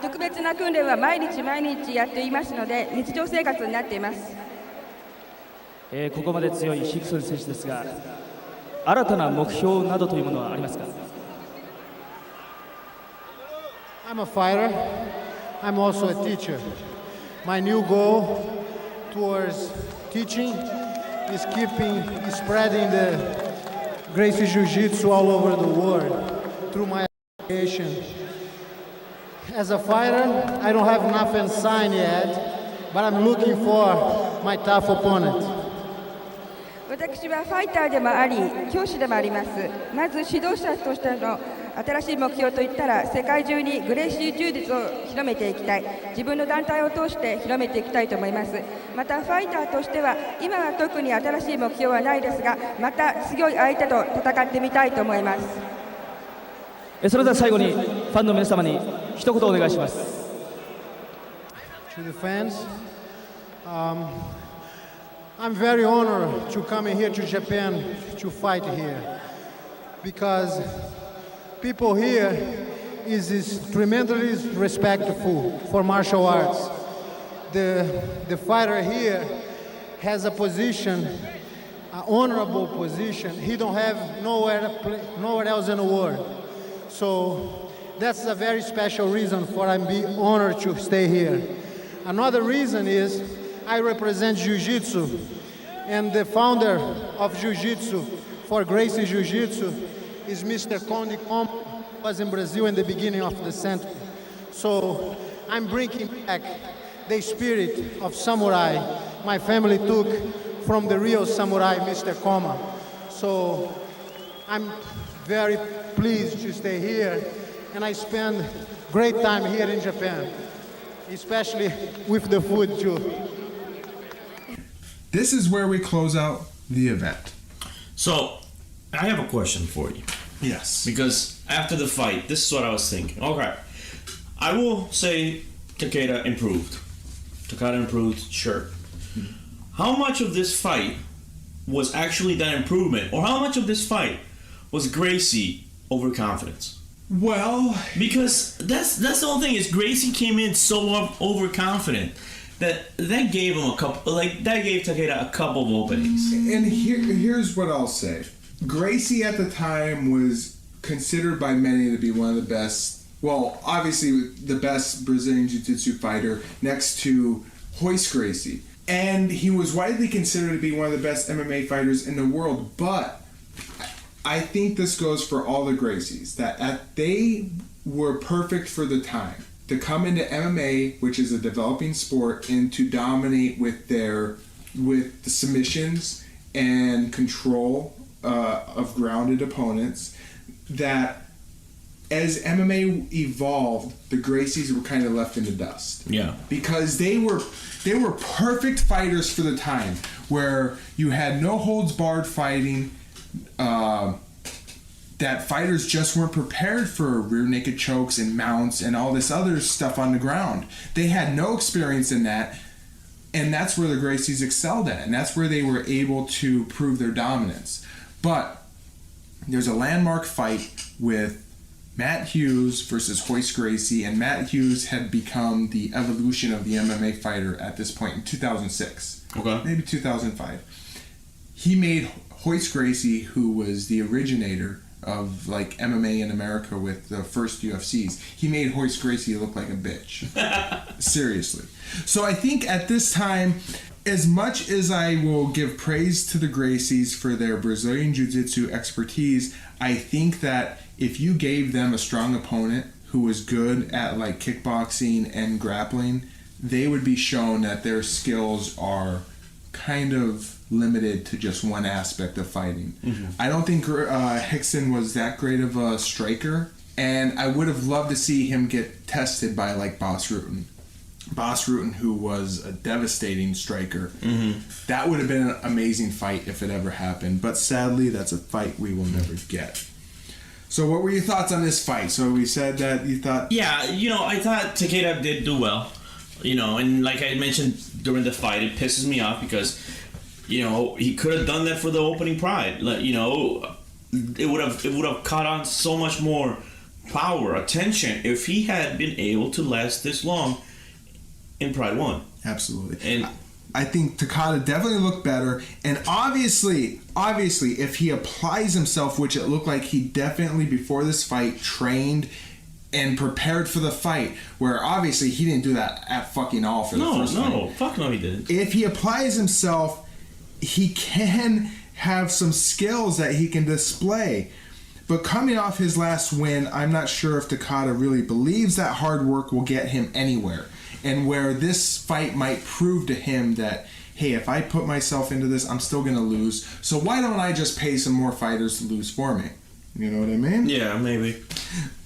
[SPEAKER 11] 特別な訓練は毎日毎日やっていますので、日常生活になっています。
[SPEAKER 12] ここまで強いヒクソン選手ですが、新たな目標などというものはありますか？
[SPEAKER 10] I'm a fighter. I'm also a teacher. My new goal towards teaching is spreading the Gracie Jiu-Jitsu all over the world through my education. As a fighter, I don't have nothing signed yet, but I'm looking for my tough opponent.
[SPEAKER 11] 私はファイターでもあり、教師でもあります。まず指導者としての新しい目標といったら、世界中にグレーシー柔術を広めていきたい。自分の団体を通して広めていきたいと思います。またファイターとしては、今は特に新しい目標はないですが、また強い相手と戦ってみたいと思います。
[SPEAKER 12] それでは最後にファンの皆様に一言お願いします。
[SPEAKER 10] To the fans, I'm very honored to come here to Japan to fight here, because people here is tremendously respectful for martial arts. The fighter here has a position an honorable position he don't have nowhere else in the world. So that's a very special reason for I'm being honored to stay here. Another reason is I represent Jiu-Jitsu, and the founder of Jiu-Jitsu for Gracie Jiu-Jitsu is Mr. Conde Como, who was in Brazil in the beginning of the century. So I'm bringing back the spirit of samurai my family took from the real samurai, Mr. Koma. So I'm very pleased to stay here, and I spend great time here in Japan, especially with the food too.
[SPEAKER 1] This is where we close out the event.
[SPEAKER 2] So, I have a question for you.
[SPEAKER 1] Yes.
[SPEAKER 2] Because after the fight, this is what I was thinking. Okay, I will say Takada improved. Sure. How much of this fight was actually that improvement, or how much of this fight was Gracie overconfidence?
[SPEAKER 1] Well,
[SPEAKER 2] because that's the whole thing, is Gracie came in so overconfident that gave him that gave Takada a couple of openings.
[SPEAKER 1] And here's what I'll say. Gracie at the time was considered by many to be one of the best, well, obviously the best Brazilian Jiu-Jitsu fighter next to Royce Gracie. And he was widely considered to be one of the best MMA fighters in the world. But I think this goes for all the Gracies, that they were perfect for the time. To come into MMA, which is a developing sport, and to dominate with the submissions and control of grounded opponents, that as MMA evolved, the Gracies were kind of left in the dust.
[SPEAKER 2] Yeah.
[SPEAKER 1] Because they were perfect fighters for the time, where you had no holds barred fighting, that fighters just weren't prepared for rear naked chokes and mounts and all this other stuff on the ground. They had no experience in that, and that's where the Gracies excelled at, and that's where they were able to prove their dominance. But there's a landmark fight with Matt Hughes versus Royce Gracie, and Matt Hughes had become the evolution of the MMA fighter at this point in 2006.
[SPEAKER 2] Okay.
[SPEAKER 1] Maybe 2005. He made Royce Gracie, who was the originator of like MMA in America with the first UFCs, he made Royce Gracie look like a bitch. Seriously. So I think at this time, as much as I will give praise to the Gracies for their Brazilian Jiu-Jitsu expertise, I think that if you gave them a strong opponent who was good at like kickboxing and grappling, they would be shown that their skills are kind of limited to just one aspect of fighting. Mm-hmm. I don't think Hickson was that great of a striker, and I would have loved to see him get tested by like Bas Rutten. Bas Rutten, who was a devastating striker. Mm-hmm. That would have been an amazing fight if it ever happened, but sadly that's a fight we will never get. So what were your thoughts on this fight? So we said that you thought...
[SPEAKER 2] Yeah, I thought Takada did do well. And like I mentioned during the fight, it pisses me off because, he could have done that for the opening Pride. It would have caught on so much more power, attention, if he had been able to last this long in Pride 1.
[SPEAKER 1] Absolutely.
[SPEAKER 2] And
[SPEAKER 1] I think Takada definitely looked better, and obviously, if he applies himself, which it looked like he definitely before this fight trained and prepared for the fight, where obviously he didn't do that at fucking all for the first fight.
[SPEAKER 2] Fuck no, he didn't.
[SPEAKER 1] If he applies himself, he can have some skills that he can display. But coming off his last win, I'm not sure if Takada really believes that hard work will get him anywhere. And where this fight might prove to him that, hey, if I put myself into this, I'm still going to lose. So why don't I just pay some more fighters to lose for me? You know what I mean?
[SPEAKER 2] Yeah, maybe.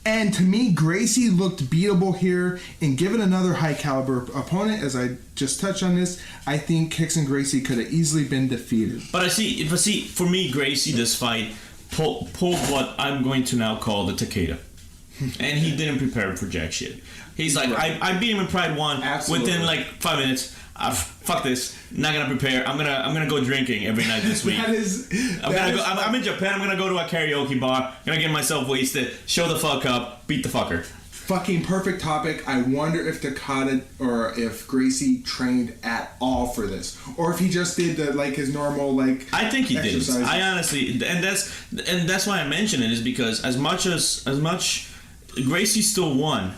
[SPEAKER 1] And to me, Gracie looked beatable here. And given another high-caliber opponent, as I just touched on this, I think Hickson Gracie could have easily been defeated.
[SPEAKER 2] But I see, for me, Gracie, this fight pulled what I'm going to now call the Takada. And he didn't prepare for jack shit. He's like, I beat him in Pride 1.
[SPEAKER 1] Absolutely.
[SPEAKER 2] Within like 5 minutes. Fuck this. Not gonna prepare. I'm gonna go drinking every night this week. I'm in Japan. I'm gonna go to a karaoke bar. Gonna get myself wasted. Show the fuck up. Beat the fucker.
[SPEAKER 1] fucking perfect topic. I wonder if Takada or if Gracie trained at all for this, or if he just did his normal
[SPEAKER 2] I think he
[SPEAKER 1] exercises.
[SPEAKER 2] did. I honestly, and that's why I mention it, is because as much Gracie still won,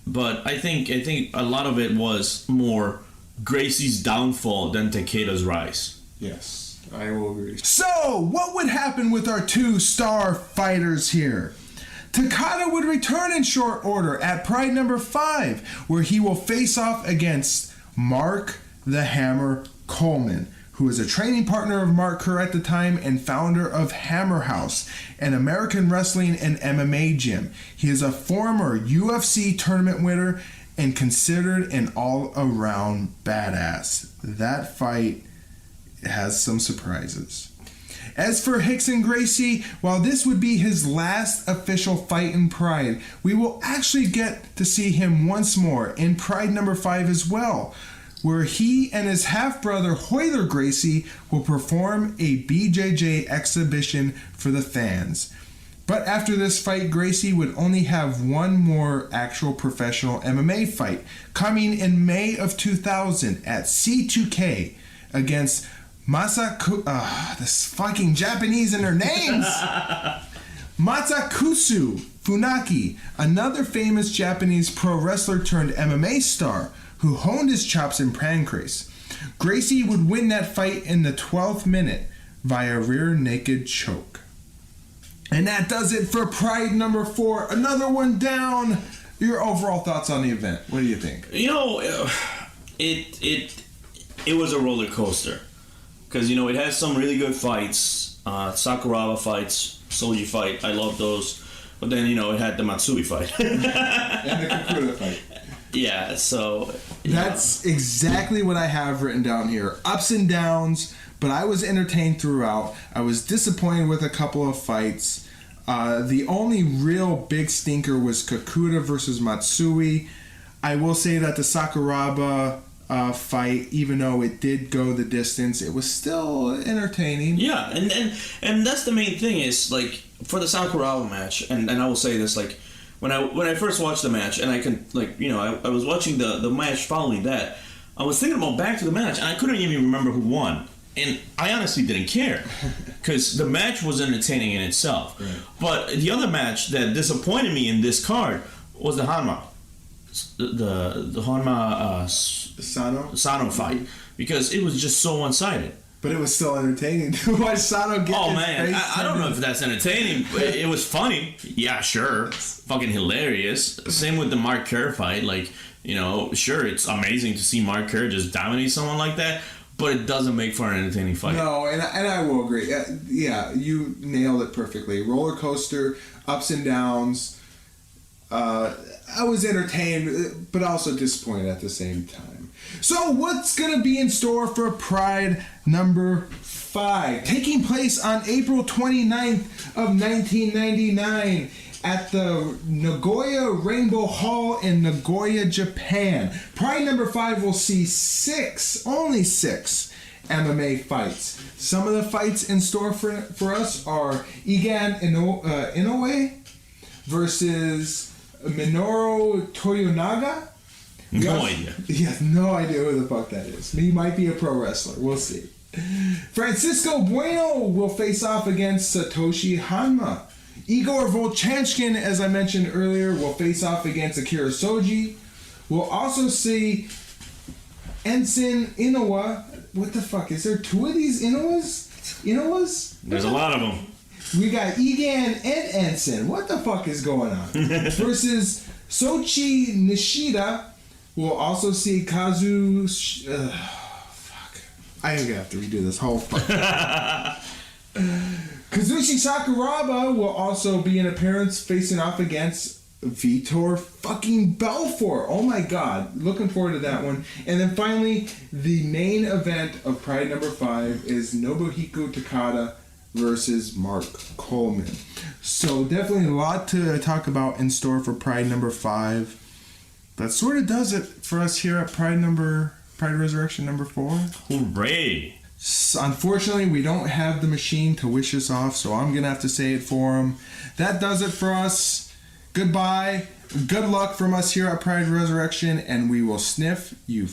[SPEAKER 2] but I think a lot of it was more Gracie's downfall than Takeda's rise.
[SPEAKER 1] Yes, I will agree. So, what would happen with our 2-star fighters here? Takada would return in short order at Pride number 5, where he will face off against Mark the Hammer Coleman, who is a training partner of Mark Kerr at the time and founder of Hammer House, an American wrestling and MMA gym. He is a former UFC tournament winner and considered an all-around badass. That fight has some surprises. As for Hickson Gracie, while this would be his last official fight in Pride, we will actually get to see him once more in Pride number 5 as well, where he and his half-brother Hoyler Gracie will perform a BJJ exhibition for the fans. But after this fight, Gracie would only have one more actual professional MMA fight, coming in May of 2000 at C2K against this fucking Japanese in their names. Masakusu Funaki, another famous Japanese pro wrestler turned MMA star who honed his chops in pancrase. Gracie would win that fight in the 12th minute via rear naked choke. And that does it for Pride number 4. Another one down. Your overall thoughts on the event? What do you think?
[SPEAKER 2] It was a roller coaster. Because, it has some really good fights. Sakuraba fights, Shoji fight. I love those. But then, it had the Matsui fight.
[SPEAKER 1] And the Kikuta fight.
[SPEAKER 2] Yeah, so...
[SPEAKER 1] That's exactly what I have written down here. Ups and downs, but I was entertained throughout. I was disappointed with a couple of fights. The only real big stinker was Kikuta versus Matsui. I will say that the Sakuraba fight, even though it did go the distance, it was still entertaining.
[SPEAKER 2] Yeah, and that's the main thing is, for the Sakuraba match, and I will say this, when I first watched the match, and I was watching the match following that, I was thinking about back to the match, and I couldn't even remember who won. And I honestly didn't care, because the match was entertaining in itself. Right. But the other match that disappointed me in this card was the Honma. The Honma Sano fight, because it was just so one-sided.
[SPEAKER 1] But it was still entertaining to watch Sano get his face.
[SPEAKER 2] I don't know if that's entertaining, but it was funny. Yeah, sure. Fucking hilarious. Same with the Mark Kerr fight. Sure, it's amazing to see Mark Kerr just dominate someone like that, but it doesn't make for an entertaining fight.
[SPEAKER 1] No, and I will agree. Yeah, you nailed it perfectly. Roller coaster, ups and downs. I was entertained, but also disappointed at the same time. So what's going to be in store for Pride number 5? Taking place on April 29th of 1999 at the Nagoya Rainbow Hall in Nagoya, Japan. Pride number 5 will see only six MMA fights. Some of the fights in store for us are Igan Inoue versus Minoru Toyonaga.
[SPEAKER 2] No idea.
[SPEAKER 1] He has no idea who the fuck that is. He might be a pro wrestler. We'll see. Francisco Bueno will face off against Satoshi Honma. Igor Vovchanchyn, as I mentioned earlier, will face off against Akira Shoji. We'll also see Ensign Inoue. What the fuck? Is there two of these Inoues?
[SPEAKER 2] There's a lot of them.
[SPEAKER 1] We got Egan and Ensign. What the fuck is going on? Versus Soichi Nishida. We'll also see Kazushi... fuck. I am going to have to redo this whole fuck. Kazushi Sakuraba will also be in appearance facing off against Vitor fucking Belfort. Oh my god. Looking forward to that one. And then finally, the main event of Pride number 5 is Nobuhiko Takada versus Mark Coleman. So definitely a lot to talk about in store for Pride number 5. That sort of does it for us here at Pride Resurrection number 4.
[SPEAKER 2] Hooray!
[SPEAKER 1] Unfortunately, we don't have the machine to wish us off, so I'm going to have to say it for him. That does it for us. Goodbye. Good luck from us here at Pride Resurrection, and we will sniff you